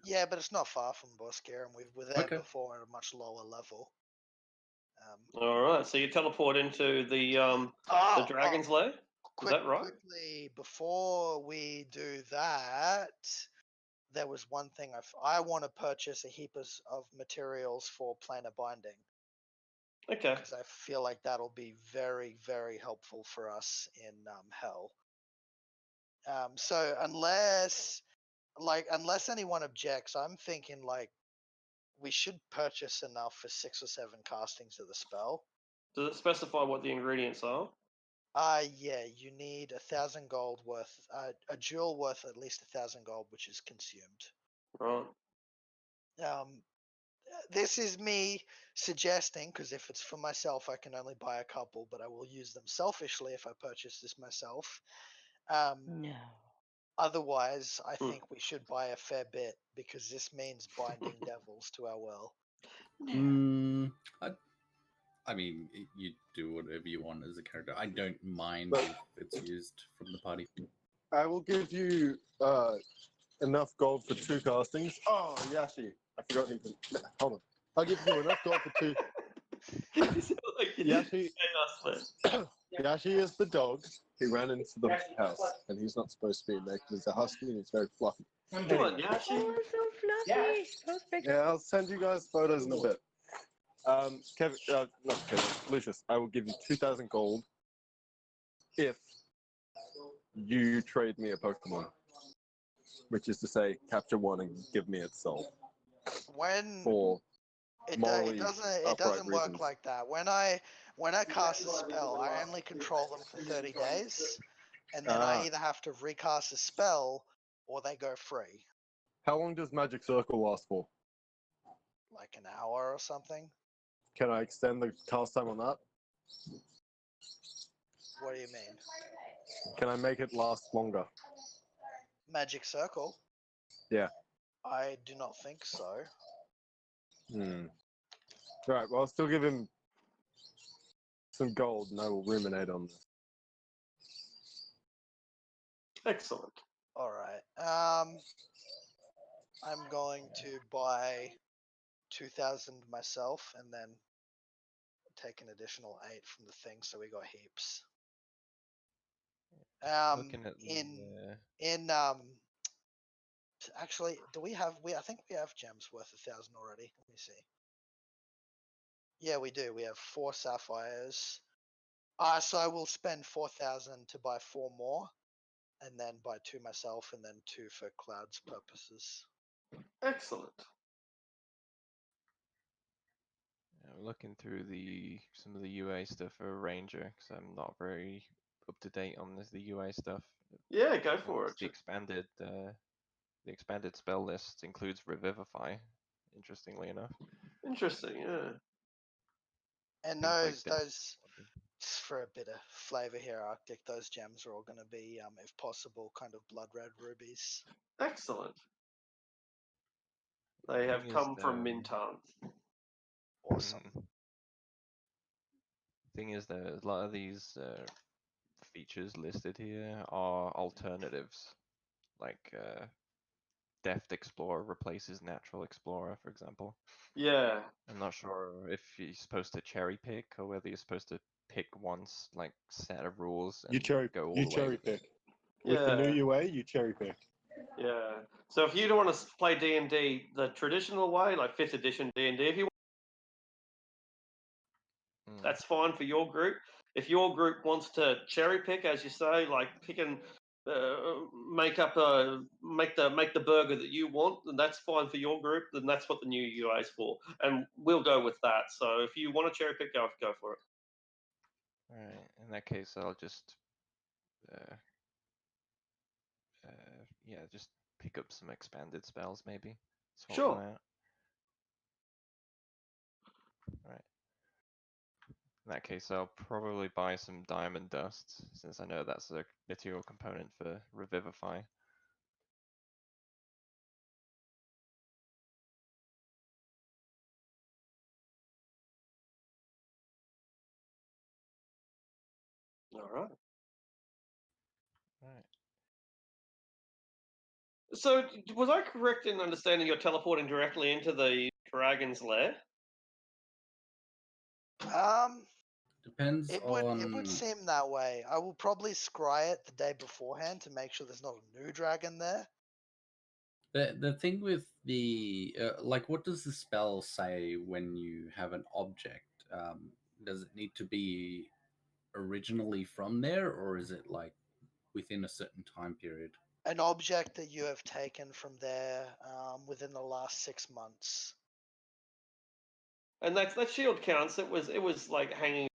Yeah, but it's not far from Bosker, and we were there Okay. before at a much lower level. All right, so you teleport into the Dragon's Lair? Is that right? Quickly, before we do that, there was one thing I want to purchase a heap of materials for planar binding. Okay. Because I feel like that'll be very, very helpful for us in Hell. So unless anyone objects, I'm thinking like we should purchase enough for 6 or 7 castings of the spell. Does it specify what the ingredients are? Yeah, you need 1,000 gold worth, a jewel worth at least 1,000 gold, which is consumed. Right. This is me suggesting, because if it's for myself, I can only buy a couple, but I will use them selfishly if I purchase this myself. No. Otherwise, I think we should buy a fair bit, because this means binding devils to our well. No. I mean, you do whatever you want as a character. I don't mind But- if it's used from the party. I will give you enough gold for 2 castings. Oh, Yashi, I forgot even. Hold on. I'll give you enough gold for 2. Yashi, Yashi is the dog. He ran into the house, and he's not supposed to be naked. He's a husky, and he's very fluffy. Come on, Yashi. Oh, so fluffy. Post picture. Yeah, I'll send you guys photos in a bit. Kevin, not Kevin, Lucius, I will give you 2,000 gold if you trade me a Pokemon, which is to say, capture one and give me its soul. When For it morally doesn't upright work reasons. like that. When I cast a spell, I only control them for 30 days, and then I either have to recast a spell or they go free, How long does Magic Circle last for? like an hour or something. Can I extend the cast time on that? What do you mean? Can I make it last longer? Magic Circle? Yeah. I do not think so. Right, well, I'll still give him some gold, and I will ruminate on this. Excellent. All right. I'm going to buy 2,000 myself, and then take an additional 8 from the thing, so we got heaps. Looking at In actually, do we have? I think we have gems worth 1,000 already. Let me see. Yeah, we do. We have 4 sapphires. So I will spend 4,000 to buy 4 more, and then buy 2 myself, and then 2 for Cloud's purposes. Excellent. I'm looking through some of the UA stuff for Ranger because I'm not very up to date on the UA stuff. Yeah, go for it. The expanded spell list includes Revivify, interestingly enough. Interesting, yeah. And Things like those, for a bit of flavor here, Arctic, those gems are all going to be, if possible, kind of blood red rubies. Excellent. They have Thing is, come from Mintan. Awesome. Thing is, a lot of these features listed here are alternatives, like Deft Explorer replaces Natural Explorer, for example. Yeah. I'm not sure if you're supposed to cherry pick or whether you're supposed to pick one like set of rules and go all the way cherry with it. pick. With the Yeah. new UA, you cherry pick. Yeah. So if you don't want to play D&D the traditional way, like 5th edition D&D, if you that's fine for your group. If your group wants to cherry pick, as you say, like pick and make the burger that you want, then that's fine for your group. Then that's what the new UA is for, and we'll go with that. So if you want to cherry pick, go for it. All right. In that case, I'll just just pick up some expanded spells, maybe. Swap Sure. one out. All right. In that case, I'll probably buy some diamond dust, since I know that's a material component for Revivify. All right. Right. So, was I correct in understanding you're teleporting directly into the dragon's lair? Depends It on. would seem that way. I will probably scry it the day beforehand to make sure there's not a new dragon there. The thing with the like, what does the spell say when you have an object? Does it need to be originally from there, or is it like within a certain time period? An object that you have taken from there within the last 6 months. And that shield counts. It was like hanging.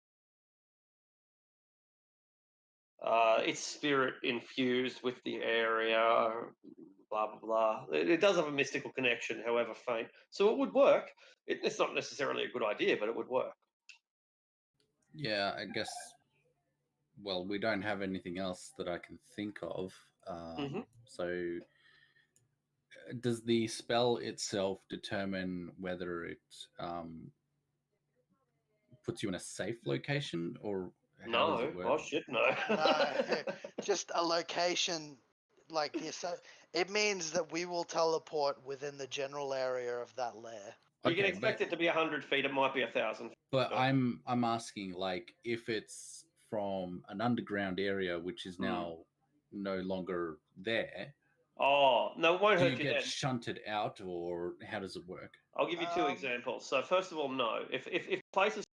Its spirit infused with the area. Blah blah blah. It does have a mystical connection, however faint. So it would work. It's not necessarily a good idea, but it would work. Yeah, I guess. Well, we don't have anything else that I can think of. So, does the spell itself determine whether it puts you in a safe location, or how does it work? Oh shit, no. No, just a location like this. It means that we will teleport within the general area of that lair. You can expect it to be 100 feet. It might be 1,000. But I'm asking, like, if it's from an underground area which is now no longer there. Oh no, it won't do hurt you you get then. shunted out, or how does it work? I'll give you two examples. So first of all, no. If places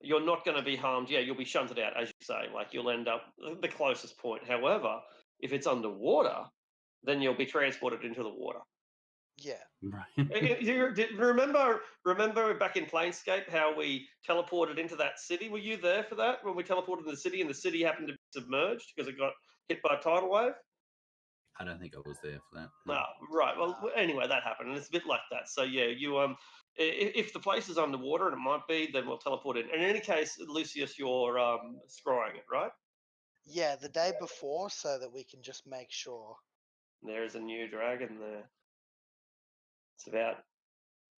you're not going to be harmed, yeah, you'll be shunted out, as you say. Like you'll end up the closest point. However, if it's underwater, then you'll be transported into the water. Yeah. Right. Remember back in Planescape how we teleported into that city? Were you there for that when we teleported to the city and the city happened to be submerged because it got hit by a tidal wave? I don't think I was there for that. No. Right. Well, anyway, that happened, and it's a bit like that. So yeah, you if the place is underwater, and it might be, then we'll teleport in. In any case, Lucius, you're scrying it, right? Yeah, the day before, so that we can just make sure. There is a new dragon there. It's about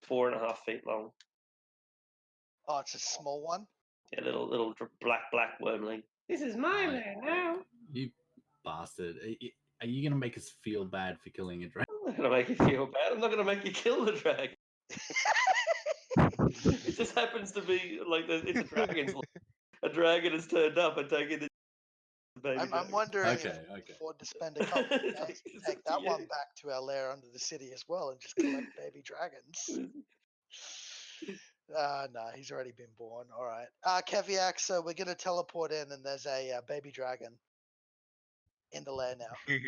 4.5 feet long. Oh, it's a small one. Yeah, little black wormling. This is my lair now. You bastard! Are you going to make us feel bad for killing a dragon? I'm not going to make you feel bad. I'm not going to make you kill the dragon. It just happens to be like it's a dragon's lair. A dragon has turned up and taken the baby I'm dragon. wondering Okay, if we can okay. afford to spend a couple of days to take that one back to our lair under the city as well and just collect baby dragons. No, he's already been born. All right. Keviak, so we're going to teleport in and there's a baby dragon in the lair now. What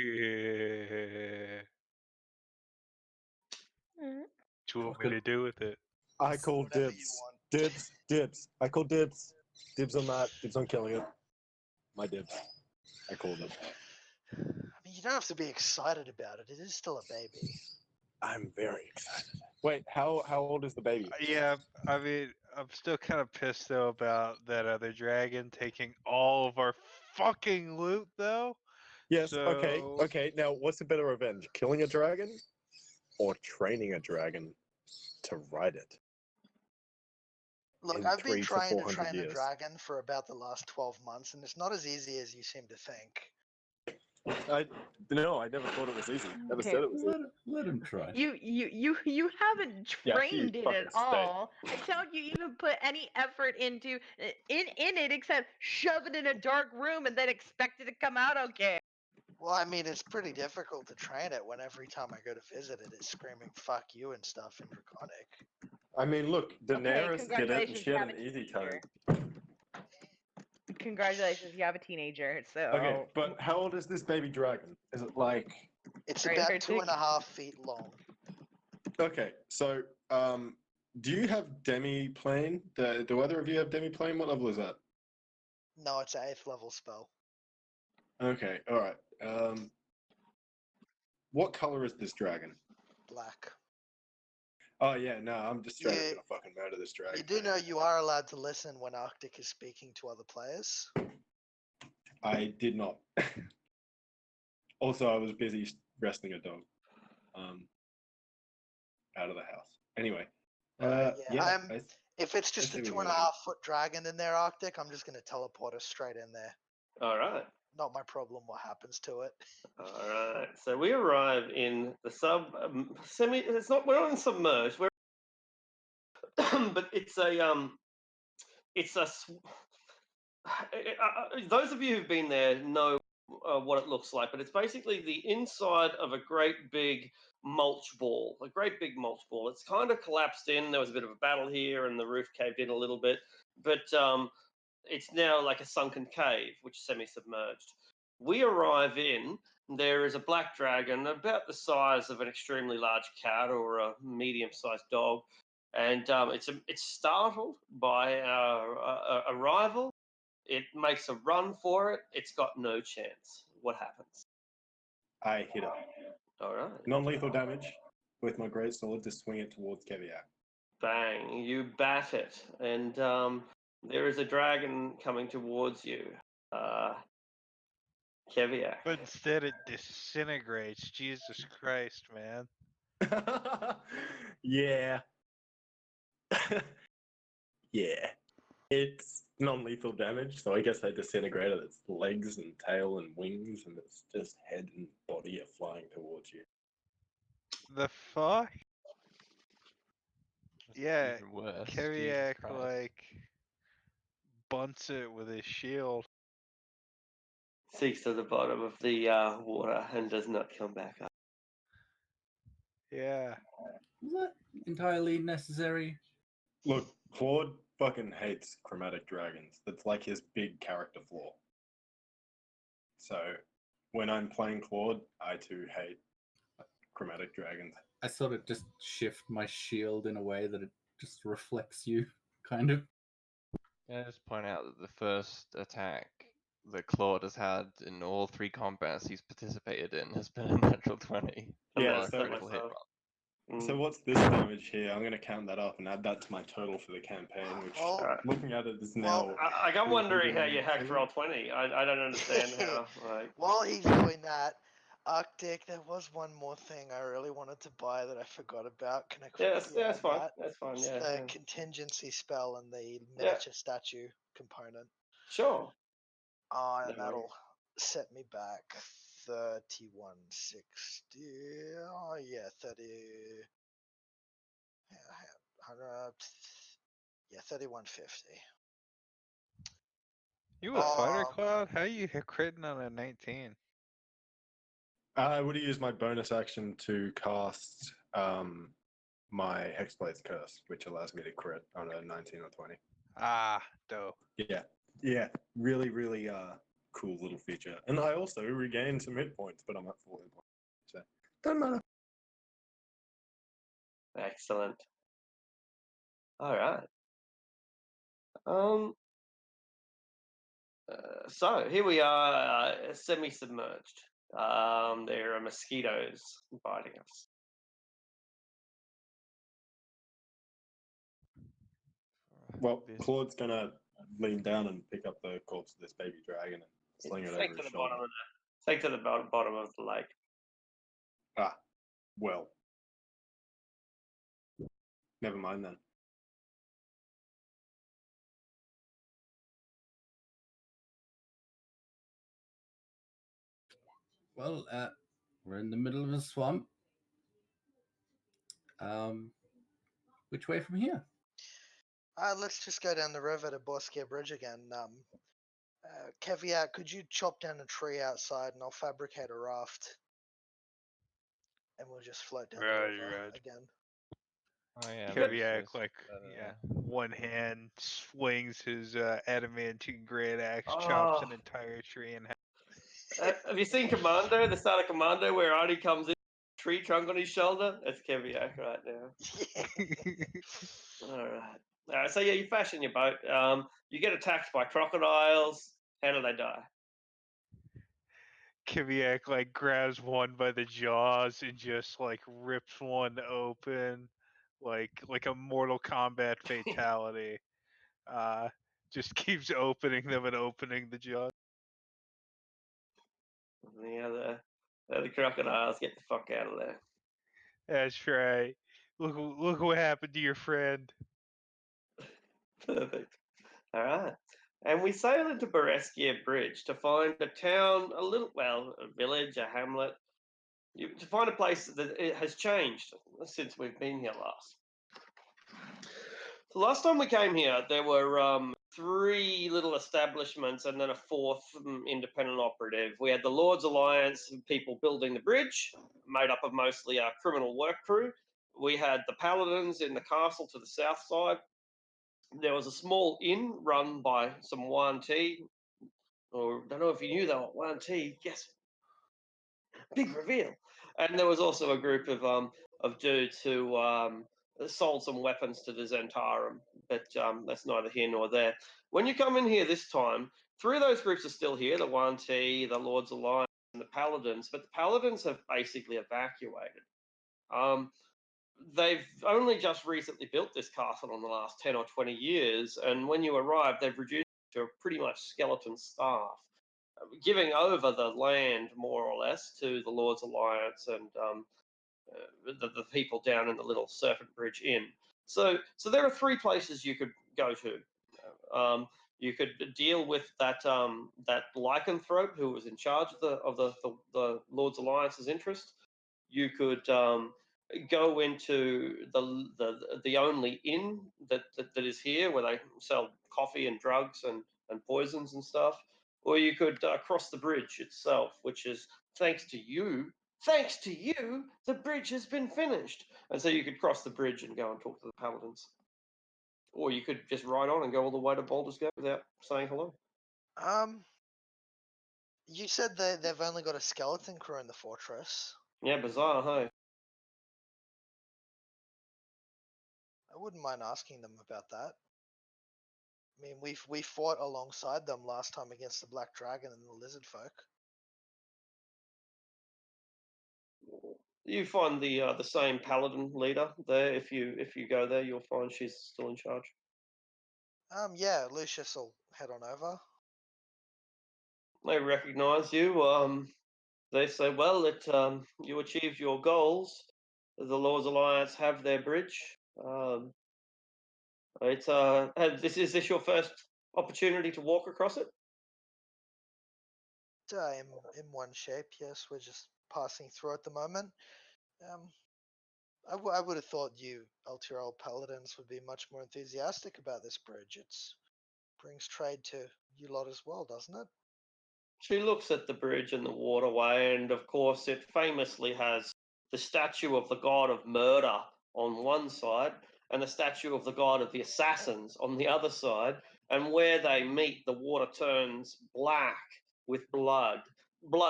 you want me to do with it? I call Whatever you dibs. want. Dibs. I call dibs. Dibs on that. Dibs on killing it. My dibs. I called it. I mean, you don't have to be excited about it. It is still a baby. I'm very excited. Wait, how old is the baby? Yeah, I mean, I'm still kind of pissed though about that other dragon taking all of our fucking loot though. Yes, So... okay. Now, what's a better revenge? Killing a dragon or training a dragon to ride it? Look, in I've been 300 to trying to 400 train a years. dragon for about the last 12 months, and it's not as easy as you seem to think. I never thought it was easy. Never Okay. said it was easy. Let him try. You haven't Yeah, trained you it fucking at stay. all. I doubt you even put any effort into in it except shove it in a dark room and then expect it to come out okay. Well, I mean, it's pretty difficult to train it when every time I go to visit it, it's screaming "fuck you" and stuff in Draconic. I mean, look, Daenerys did it, and congratulations, she you had have an a easy teenager. time. Congratulations, you have a teenager. So Okay, but how old is this baby dragon? Is it like? It's Right, about Arctic. 2.5 feet long. Okay, so do you have demi-plane? Do either of you have demi-plane? What level is that? No, it's an 8th level spell. Okay, all right. What color is this dragon? Black. Oh yeah, no, I'm just straight up Yeah. gonna fucking murder this dragon. You do know you are allowed to listen when Arctic is speaking to other players. I did not. Also, I was busy wrestling a dog. Out of the house. Anyway. Yeah. If it's just a say we 2.5 move. foot dragon in there, Arctic, I'm just gonna teleport us straight in there. All right. Not my problem what happens to it. All right. So we arrive in the semi. It's not. We're not in submerged. We're but it's a it's a. Those of you who've been there know what it looks like, but it's basically the inside of a great big mulch ball. A great big mulch ball. It's kind of collapsed in. There was a bit of a battle here, and the roof caved in a little bit, but it's now like a sunken cave, which is semi-submerged. We arrive in. There is a black dragon about the size of an extremely large cat or a medium-sized dog, and it's startled by our arrival. It makes a run for it. It's got no chance. What happens? I hit it. All right. Non-lethal damage with my great sword to swing it towards Keviak. Bang! You bat it, and there is a dragon coming towards you. Keviak. But instead it disintegrates. Jesus Christ, man. Yeah. Yeah. It's non-lethal damage, so I guess I disintegrated its legs and tail and wings, and its just head and body are flying towards you. The fuck? That's Yeah, even worse. Jesus Keviak Christ. like bunts it with his shield. Sinks to the bottom of the water and does not come back up. Yeah. Was that entirely necessary? Look, Claude fucking hates chromatic dragons. That's like his big character flaw. So when I'm playing Claude, I too hate chromatic dragons. I sort of just shift my shield in a way that it just reflects you, kind of. Can I just point out that the first attack that Claude has had in all 3 combats he's participated in has been a natural 20. Yeah, Or a so- critical hit. So what's this damage here? I'm going to count that up and add that to my total for the campaign, which Well, looking at it is now... well, I'm wondering how you hacked 302. roll 20. I don't understand how. Like, while he's doing that, Arctic, there was one more thing I really wanted to buy that I forgot about. Can I yeah, quickly that's add fine. that? That's fine. It's Yeah, the yeah. contingency spell and the Yeah. miniature statue component. Sure. And No that'll set me back 3160. Oh yeah, 30. Yeah, 100. Yeah, 3150. You a fighter, Um, Cloud? How you critting on a 19? I would have used my bonus action to cast my Hexblade's Curse, which allows me to crit on a 19 or 20. Ah, dope. Yeah, really, really cool little feature. And I also regained some hit points, but I'm at 4 hit points. So, doesn't matter. Excellent. All right. So here we are, semi-submerged. There are mosquitoes biting us. Well, This- Claude's gonna lean down and pick up the corpse of this baby dragon and sling it Take over to his the bottom shoulder. of take to the bottom of the lake. Ah, well. Never mind then. Well, we're in the middle of a swamp. Which way from here? let's just go down the river to Bosque Bridge again. Keviat, could you chop down a tree outside and I'll fabricate a raft? And we'll just float down the river again. Oh yeah. Keviak, like, one hand swings his adamantine great axe, chops an entire tree in half. Have you seen Commando? The start of Commando, where Artie comes in, tree trunk on his shoulder. That's Keviak right now. All right. So yeah, you fashion your boat. You get attacked by crocodiles. How do they die? Keviak like grabs one by the jaws and just like rips one open, like a Mortal Kombat fatality. Just keeps opening them and opening the jaws. The crocodiles, get the fuck out of there. That's right. Look what happened to your friend. Perfect. All right. And we sail into Bereskia Bridge to find a town, a village, a hamlet, to find a place that it has changed since we've been here last. The last time we came here, there were 3 little establishments and then a 4th independent operative. We had the Lord's Alliance people building the bridge, made up of mostly our criminal work crew. We had the Paladins in the castle to the south side. There was a small inn run by some Yuan Ti, or I don't know if you knew that Yuan Ti. Yes, big reveal. And there was also a group of dudes who sold some weapons to the Zentarum, but that's neither here nor there. When you come in here this time, 3 of those groups are still here: the Yuan Ti, the Lord's Alliance, and the Paladins. But the Paladins have basically evacuated. They've only just recently built this castle in the last 10 or 20 years, and when you arrive, they've reduced to a pretty much skeleton staff, giving over the land more or less to the Lord's Alliance and the people down in the little Serpent Bridge Inn. So there are 3 places you could go to. You could deal with that lycanthrope who was in charge of the Lord's Alliance's interest. You could go into the only inn that is here, where they sell coffee and drugs and poisons and stuff, or you could cross the bridge itself, which is thanks to you, the bridge has been finished, and so you could cross the bridge and go and talk to the Paladins, or you could just ride on and go all the way to Baldur's Gate without saying hello. You said they've only got a skeleton crew in the fortress. Yeah, bizarre, hey? I wouldn't mind asking them about that. I mean, we fought alongside them last time against the Black Dragon and the Lizard Folk. You find the same Paladin leader there. If you go there, you'll find she's still in charge. Yeah, Lucius will head on over. They recognise you. They say, well, that you achieved your goals. The Lord's Alliance have their bridge. Is this your first opportunity to walk across it? In one shape, yes. We're just passing through at the moment. I would have thought you Altyrol Paladins would be much more enthusiastic about this bridge. It brings trade to you lot as well, doesn't it? She looks at the bridge and the waterway, and of course it famously has the statue of the god of murder on one side and the statue of the god of the assassins on the other side, and where they meet, the water turns black with blood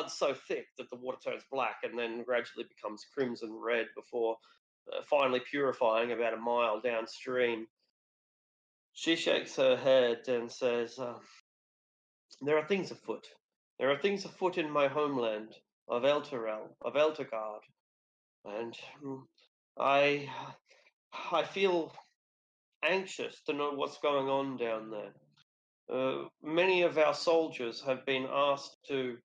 so thick that the water turns black and then gradually becomes crimson red before finally purifying about a mile downstream. She shakes her head and says, there are things afoot. There are things afoot in my homeland of Elturel, of Eltergard, and I feel anxious to know what's going on down there. Many of our soldiers have been asked to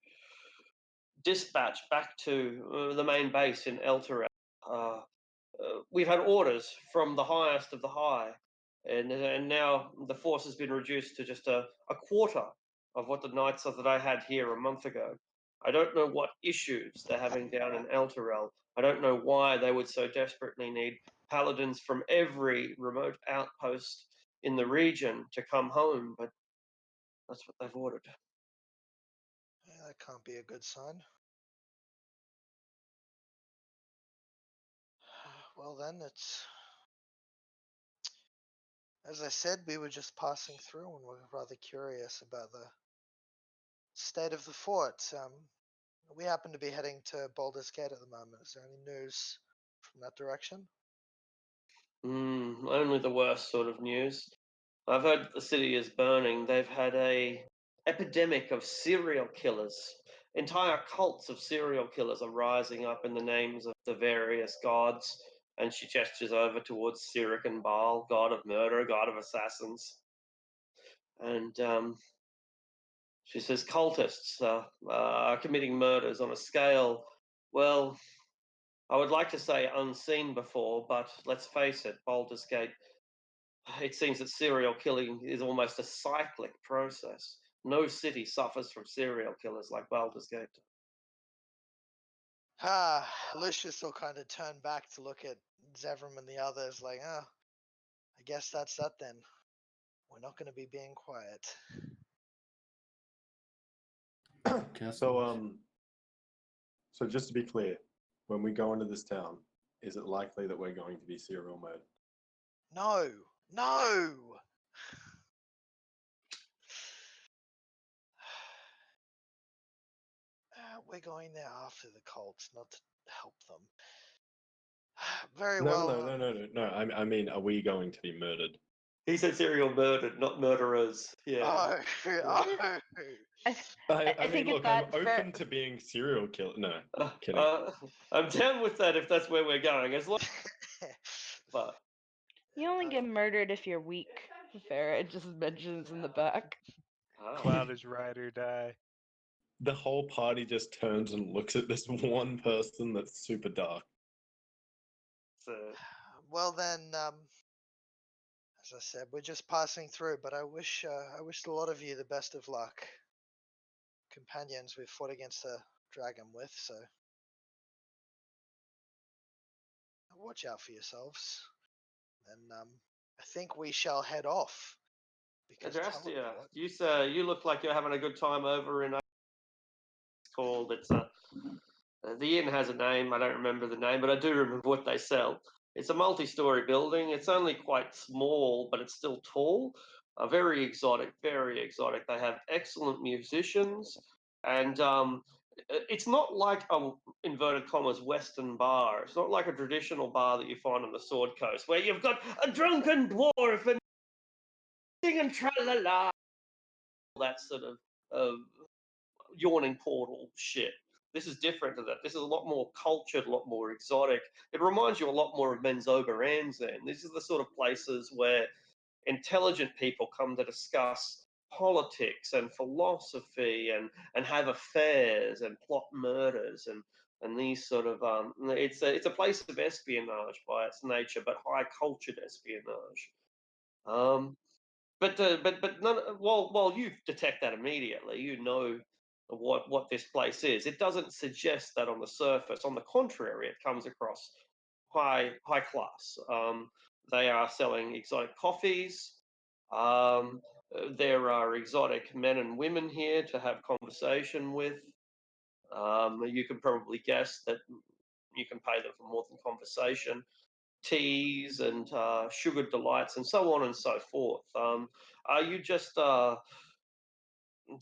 dispatch back to the main base in Elturel. We've had orders from the highest of the high, and now the force has been reduced to just a quarter of what the knights that I had here a month ago. I don't know what issues they're having down in Elturel. I don't know why they would so desperately need paladins from every remote outpost in the region to come home, but that's what they've ordered. Yeah, that can't be a good sign. Well then, it's... As I said, we were just passing through and we're rather curious about the state of the fort. We happen to be heading to Baldur's Gate at the moment. Is there any news from that direction? Only the worst sort of news. I've heard that the city is burning. They've had a epidemic of serial killers. Entire cults of serial killers are rising up in the names of the various gods. and she gestures over towards Sirik and Baal, god of murder, god of assassins. And she says, cultists are committing murders on a scale, well, I would like to say unseen before, but let's face it, Baldur's Gate, it seems that serial killing is almost a cyclic process. No city suffers from serial killers like Baldur's Gate. Lucius will kind of turn back to look at Zevram and the others, like, I guess that's that then. We're not going to be being quiet. So just to be clear, when we go into this town, is it likely that we're going to be serial murdered? No, no. We're going there after the cults, not to help them. Very No, well. no. I mean, are we going to be murdered? He said serial murdered, not murderers. Yeah. I think look, it's that I'm fair. open to being serial killer. No, kidding. I'm down with that if that's where we're going. As long, but You only get murdered if you're weak. Fair. It just mentions in the back. Cloud is ride or die. The whole party just turns and looks at this one person that's super dark. So, Well then, as I said, we're just passing through. But I wish a lot of you the best of luck. Companions we've fought against a dragon with, so watch out for yourselves. And I think we shall head off. Because Adrastia, you look like you're having a good time over in. It's called. It's a. The inn has a name. I don't remember the name, but I do remember what they sell. It's a multi-story building. It's only quite small, but it's still tall. Very exotic, very exotic. They have excellent musicians, and it's not like a inverted commas Western bar. It's not like a traditional bar that you find on the Sword Coast, where you've got a drunken dwarf and singing tra la la, that sort of yawning portal shit. This is different to that. This is a lot more cultured, a lot more exotic. It reminds you a lot more of Menzoberranzan. These are the sort of places where intelligent people come to discuss politics and philosophy and have affairs and plot murders and these sort of it's a place of espionage by its nature, but high cultured espionage. But none, while you detect that immediately, you know what this place is. It doesn't suggest that on the surface. On the contrary, it comes across high class. They are selling exotic coffees. There are exotic men and women here to have conversation with. You can probably guess that you can pay them for more than conversation. Teas and sugared delights and so on and so forth. Are you just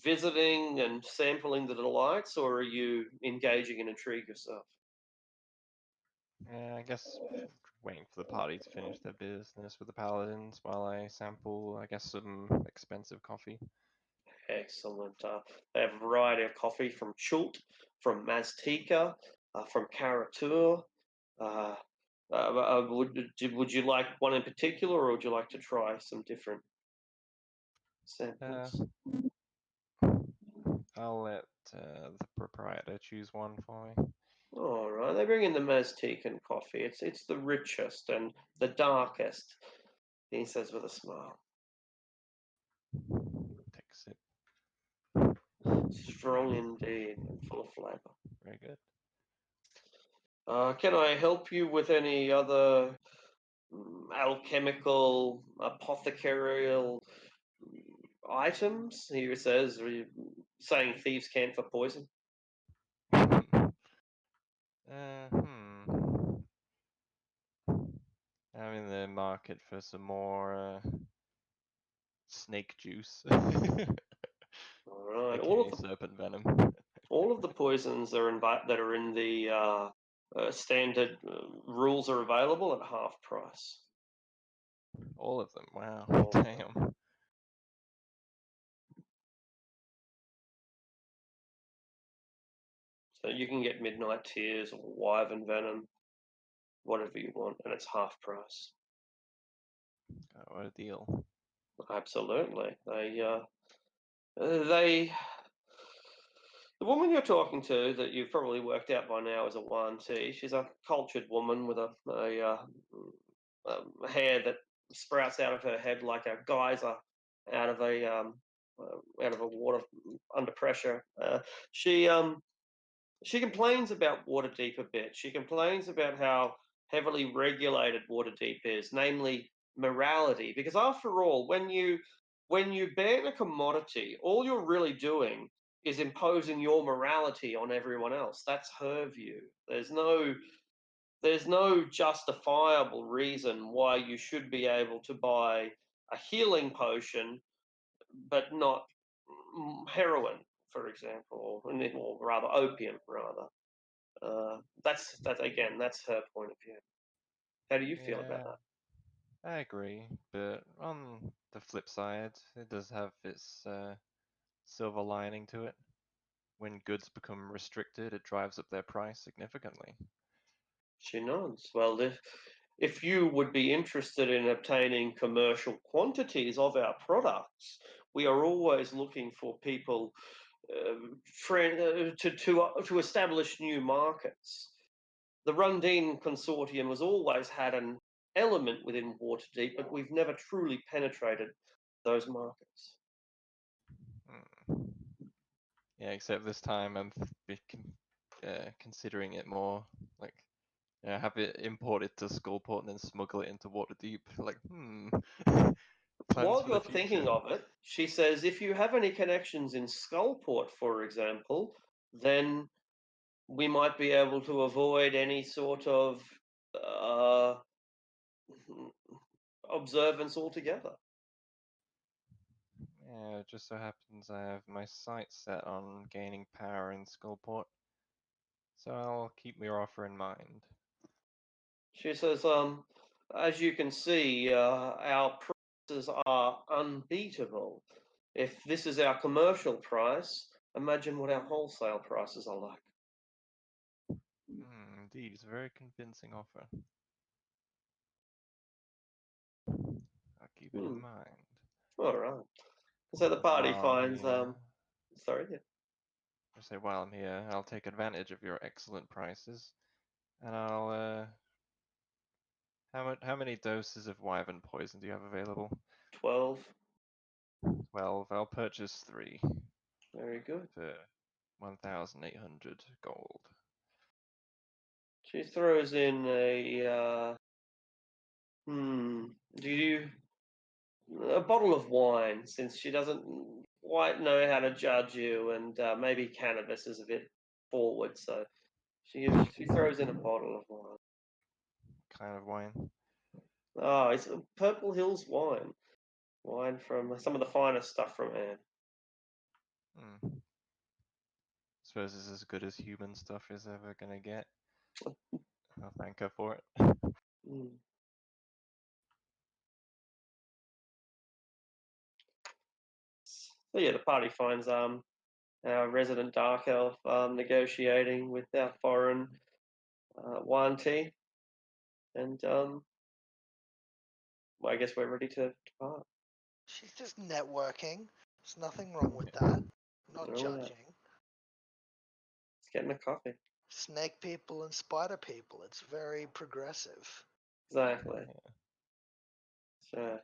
visiting and sampling the delights, or are you engaging in intrigue yourself? Yeah, I guess waiting for the party to finish their business with the paladins while I sample, I guess, some expensive coffee. Excellent. They have a variety of coffee from Chult, from Maztica, from Caratur. Would you like one in particular, or would you like to try some different samples? I'll let the proprietor choose one for me. All right, they bring in the Maztecan coffee. It's the richest and the darkest, he says with a smile. Take a sip. Strong indeed and full of flavor. Very good. Can I help you with any other alchemical, apothecarial items? He says, are you saying thieves can't for poison? I'm in the market for some more snake juice. All right. AKA serpent venom. All of the poisons are that are in the standard rules are available at half price. All of them. Wow. All of them. Damn. So you can get Midnight Tears or Wyvern Venom. whatever you want, and it's half price. Oh, what a deal. Absolutely. They the woman you're talking to, that you've probably worked out by now, is a Yuan-Ti. She's a cultured woman with hair that sprouts out of her head like a geyser out of a water under pressure. She complains about Waterdeep a bit. She complains about how heavily regulated Waterdeep is, namely morality. Because after all, when you ban a commodity, all you're really doing is imposing your morality on everyone else. That's her view. There's no justifiable reason why you should be able to buy a healing potion, but not heroin, for example, or rather opium, rather. That's her point of view. How do you feel about Yeah, that? I agree, but on the flip side, it does have its silver lining to it. When goods become restricted, it drives up their price significantly. She nods. Well, if you would be interested in obtaining commercial quantities of our products, we are always looking for people to establish new markets. The Rundine Consortium has always had an element within Waterdeep, but we've never truly penetrated those markets. Hmm. Yeah, except this time I'm considering it more like, have it imported to Skullport and then smuggle it into Waterdeep. Like, plans While for you're the thinking future. of it, she says, if you have any connections in Skullport, for example, then we might be able to avoid any sort of uh, observance altogether. Yeah, it just so happens I have my sights set on gaining power in Skullport, so I'll keep your offer in mind. She says, as you can see, our prices are unbeatable. If this is our commercial price, imagine what our wholesale prices are like. Indeed, it's a very convincing offer. I'll keep it in mind. All right. So the And party while I'm finds, here, sorry, yeah. I say while I'm here, I'll take advantage of your excellent prices, and I'll how many doses of wyvern poison do you have available? 12. 12. I'll purchase 3 Very good. for 1,800 gold. She throws in a bottle of wine, since she doesn't quite know how to judge you, and maybe cannabis is a bit forward, so she throws in a bottle of wine. Kind of wine? Oh, it's a Purple Hills wine. Wine from some of the finest stuff from Anne. Suppose it's as good as human stuff is ever gonna get. I'll thank her for it. Mm. So yeah, the party finds our resident dark elf negotiating with our foreign Yuan-Ti, and I guess we're ready to depart. She's just networking. There's nothing wrong with that. Not Oh, judging. Let's get in a coffee. Snake people and spider people. It's very progressive. Exactly. So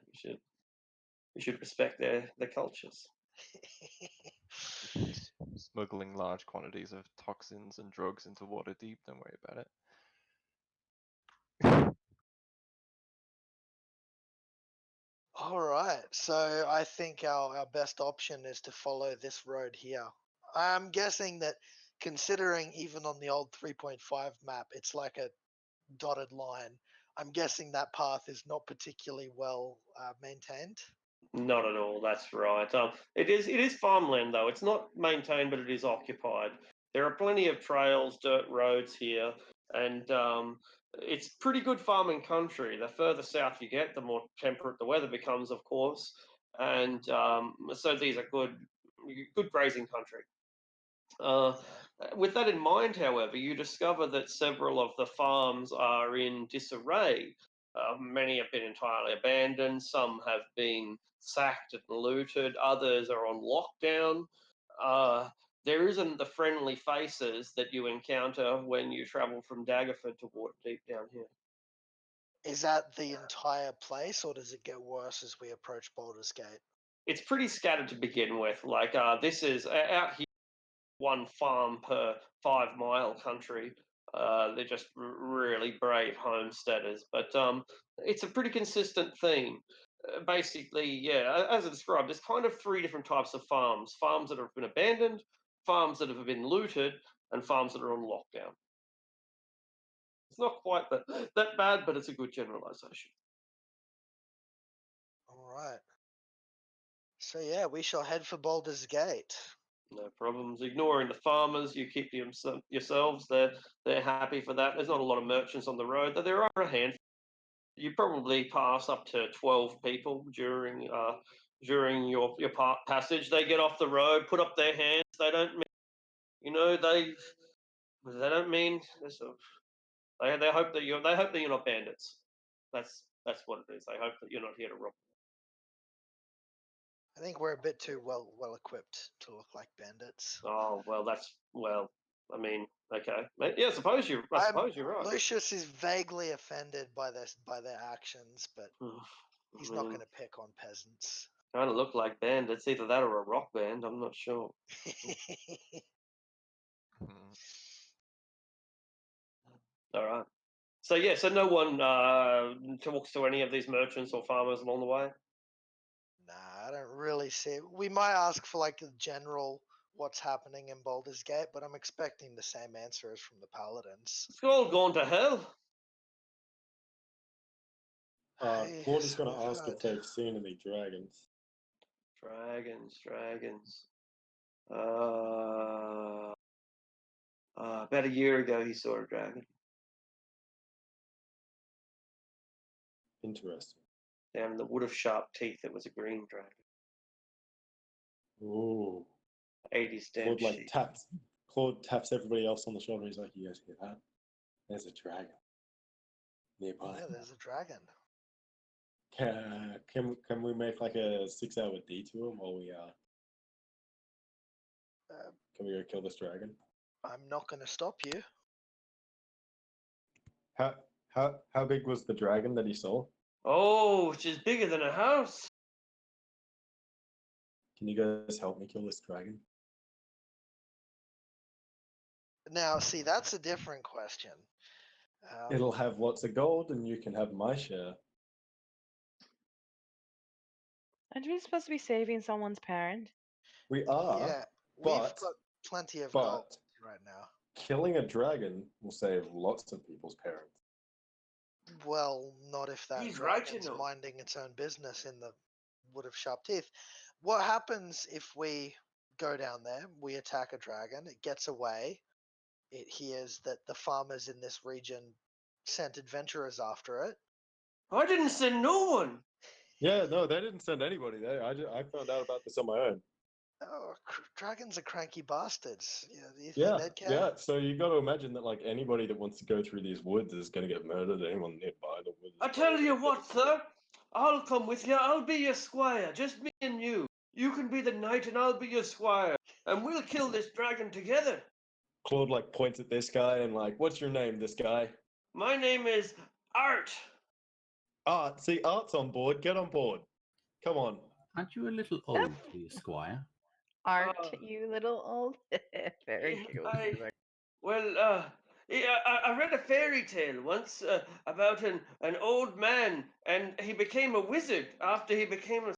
we should respect their cultures. Smuggling large quantities of toxins and drugs into Waterdeep, don't worry about it. All right, so I think our best option is to follow this road here. I'm guessing that, considering even on the old 3.5 map, it's like a dotted line. I'm guessing that path is not particularly well maintained. Not at all. That's right. It is farmland though. It's not maintained, but it is occupied. There are plenty of trails, dirt roads here, and it's pretty good farming country. The further south you get, the more temperate the weather becomes, of course, and so these are good grazing country. With that in mind, however, you discover that several of the farms are in disarray. Many have been entirely abandoned, some have been sacked and looted, others are on lockdown. There isn't the friendly faces that you encounter when you travel from Daggerford to Waterdeep down here. Is that the entire place, or does it get worse as we approach Baldur's Gate? It's pretty scattered to begin with. Like this is out here, one farm per 5 mile country. They're just really brave homesteaders, but it's a pretty consistent theme. Basically, yeah, as I described, there's kind of three different types of farms: farms that have been abandoned, farms that have been looted, and farms that are on lockdown. It's not quite that bad, but it's a good generalization. All right. So yeah, we shall head for Baldur's Gate. No problems. Ignoring the farmers, you keep yourselves. They're happy for that. There's not a lot of merchants on the road, though there are a handful. You probably pass up to 12 people during your passage. They get off the road, put up their hands. They don't mean, they don't mean they hope that you're not bandits. That's what it is. They hope that you're not here to rob. I think we're a bit too well equipped to look like bandits. Oh well, I mean, okay, yeah. I suppose you're right. Lucius is vaguely offended by their actions, but he's not going to pick on peasants. Kind of look like bandits, either that or a rock band. I'm not sure. All right. So yeah, so no one talks to any of these merchants or farmers along the way. Nah, I don't really see. We might ask for like a general what's happening in Baldur's Gate, but I'm expecting the same answer as from the paladins. It's all gone to hell. Claude is going to We've ask if heard. they've seen any dragons. Dragons. About a year ago, he saw a dragon. Interesting. Down in the wood of sharp teeth, it was a green dragon. Ooh. 80s damn shit. Claude taps everybody else on the shoulder. He's like, "You guys hear that? There's a dragon nearby." Yeah, there's a dragon. Can we make like a 6-hour detour while we can we go kill this dragon? I'm not going to stop you. How big was the dragon that he saw? Oh, which is bigger than a house. Can you guys help me kill this dragon? Now, see, that's a different question. It'll have lots of gold, and you can have my share. Aren't we supposed to be saving someone's parent? We are. Yeah, but, we've got plenty of gold right now. Killing a dragon will save lots of people's parents. Well, not if that He's right, dragon's you know. minding its own business in the wood of sharp teeth. What happens if we go down there, we attack a dragon, it gets away, it hears that the farmers in this region sent adventurers after it? I didn't send no one. Yeah, no, they didn't send anybody there. I found out about this on my own. Oh, dragons are cranky bastards. Yeah, do you think Yeah, they'd care? yeah. So you got to imagine that like anybody that wants to go through these woods is going to get murdered. Anyone nearby the woods. I tell you what, sir. I'll come with you. I'll be your squire. Just me and you. You can be the knight and I'll be your squire. And we'll kill this dragon together. Claude like points at this guy and like, "What's your name, this guy?" My name is Art. Art. See, Art's on board. Get on board. Come on. Aren't you a little old to be a squire? Aren't you little old? Very cute. Well, I read a fairy tale once about an old man, and he became a wizard after he became a...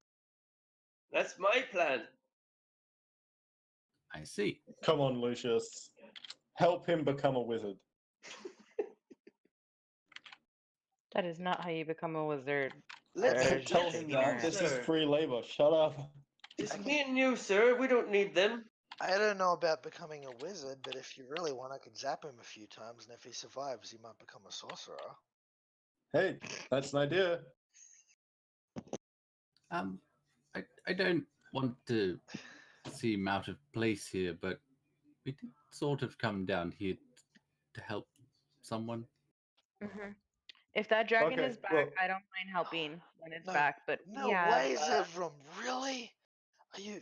That's my plan. I see. Come on, Lucius. Help him become a wizard. That is not how you become a wizard. Let's Tell him that. This is free labor. Shut up. Just me and you, sir. We don't need them. I don't know about becoming a wizard, but if you really want, I could zap him a few times, and if he survives, he might become a sorcerer. Hey, that's an idea. I don't want to seem out of place here, but we did sort of come down here to help someone. Hmm. If that dragon Okay, is back, well- I don't mind helping when it's No, back. But No yeah, way, Zevram. Really? Are you?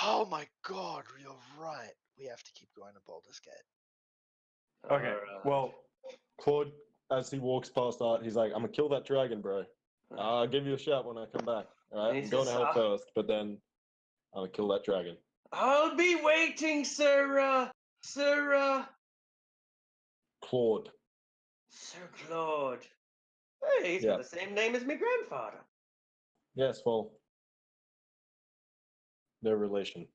Oh my God, you're right. We have to keep going to Baldur's Gate. Okay, Alright. well, Claude, as he walks past Art, he's like, I'm gonna kill that dragon, bro. I'll give you a shout when I come back. Alright, He I'm going to says, help first, but then I'm gonna kill that dragon. I'll be waiting, Sir Claude. Sir Claude. Hey, he's Yeah. got the same name as my grandfather. Yes, well, no relation.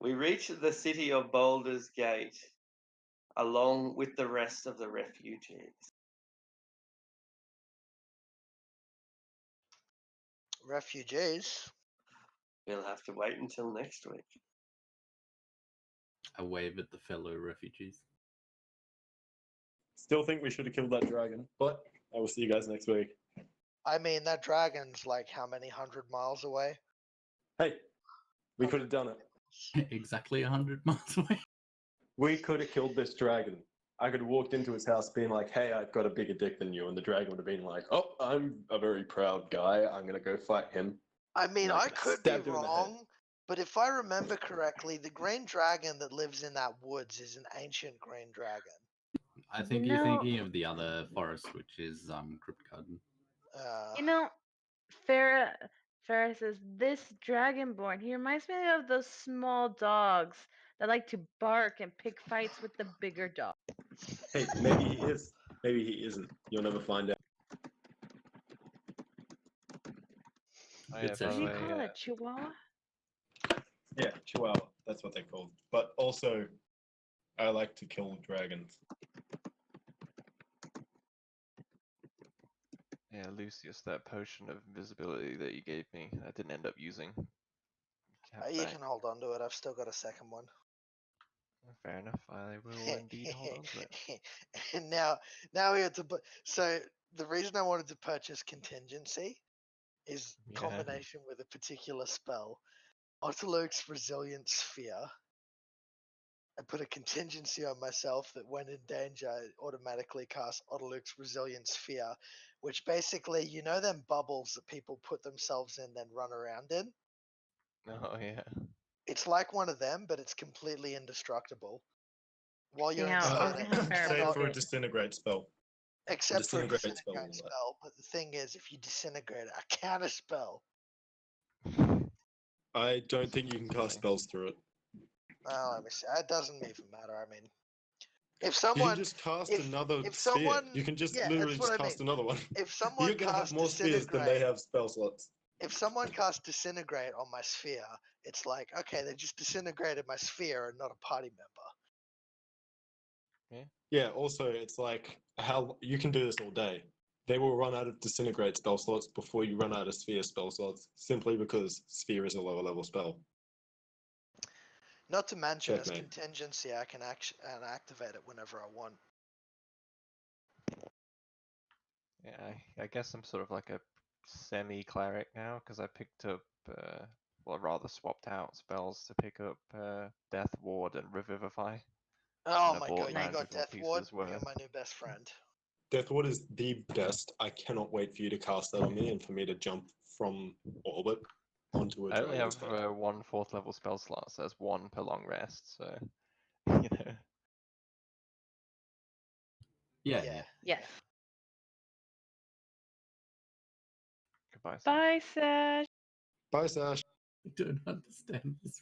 We reach the city of Baldur's Gate, along with the rest of the refugees. Refugees. We'll have to wait until next week. I wave at the fellow refugees. Still think we should have killed that dragon, but I will see you guys next week. I mean, that dragon's like how many 100 miles away? Hey, we could have done it. Exactly 100 miles away. We could have killed this dragon. I could have walked into his house being like, hey, I've got a bigger dick than you. And the dragon would have been like, oh, I'm a very proud guy. I'm going to go fight him. I mean, And I I could've could be stabbed him in the head. wrong, but if I remember correctly, the green dragon that lives in that woods is an ancient green dragon. I think You you're know- thinking of the other forest, which is Crypt Garden. You know, Farah says this dragonborn. He reminds me of those small dogs that like to bark and pick fights with the bigger dog. Hey, maybe he is. Maybe he isn't. You'll never find out. Oh, Good yeah, by What the do you way, call it? Chihuahua? Yeah, Chihuahua. That's what they're called. But also, I like to kill dragons. Yeah, Lucius, that potion of invisibility that you gave me, I didn't end up using. Have You that. can hold on to it. I've still got a second one. Fair enough. I will indeed hold on to it. And now we have to. So the reason I wanted to purchase contingency is Yeah. combination with a particular spell, Otterluke's Resilient Sphere. I put a contingency on myself that when in danger, I automatically cast Otterluke's Resilient Sphere, which basically, you know, them bubbles that people put themselves in, then run around in. Oh yeah. It's like one of them, but it's completely indestructible. While you're Yeah, I was inside gonna it, have you Farah cannot, build it. disintegrate spell. except for a disintegrate spell disintegrate will work. spell. But the thing is, if you disintegrate it, I counter spell. I don't think you can cast spells through it. Oh, let me see. It doesn't even matter. I mean, if You someone, can just cast if- another if sphere. someone- You can just yeah, literally that's what just I cast mean. another one. if someone You're gonna have casts more spheres than they disintegrate, have spell slots. if someone casts disintegrate on my sphere, it's like, okay, they just disintegrated my sphere and not a party member. Yeah, also, it's like, how you can do this all day. They will run out of disintegrate spell slots before you run out of sphere spell slots, simply because sphere is a lower level spell. Not to mention, as Checkmate. contingency, I can activate it whenever I want. Yeah, I guess I'm sort of like a semi-cleric now because I picked up, well, rather swapped out spells to pick up Death Ward and Revivify. Oh And I my bought god, you got magical Death Ward? pieces You're worth. my new best friend. Deathward is the best. I cannot wait for you to cast that on me and for me to jump from orbit onto a I only dragon's have head. 1 4th level spell slot, so that's 1 per long rest. So, you know. Yeah. Yes. Goodbye. Sam. Bye, Sash. Bye, Sash. I don't understand this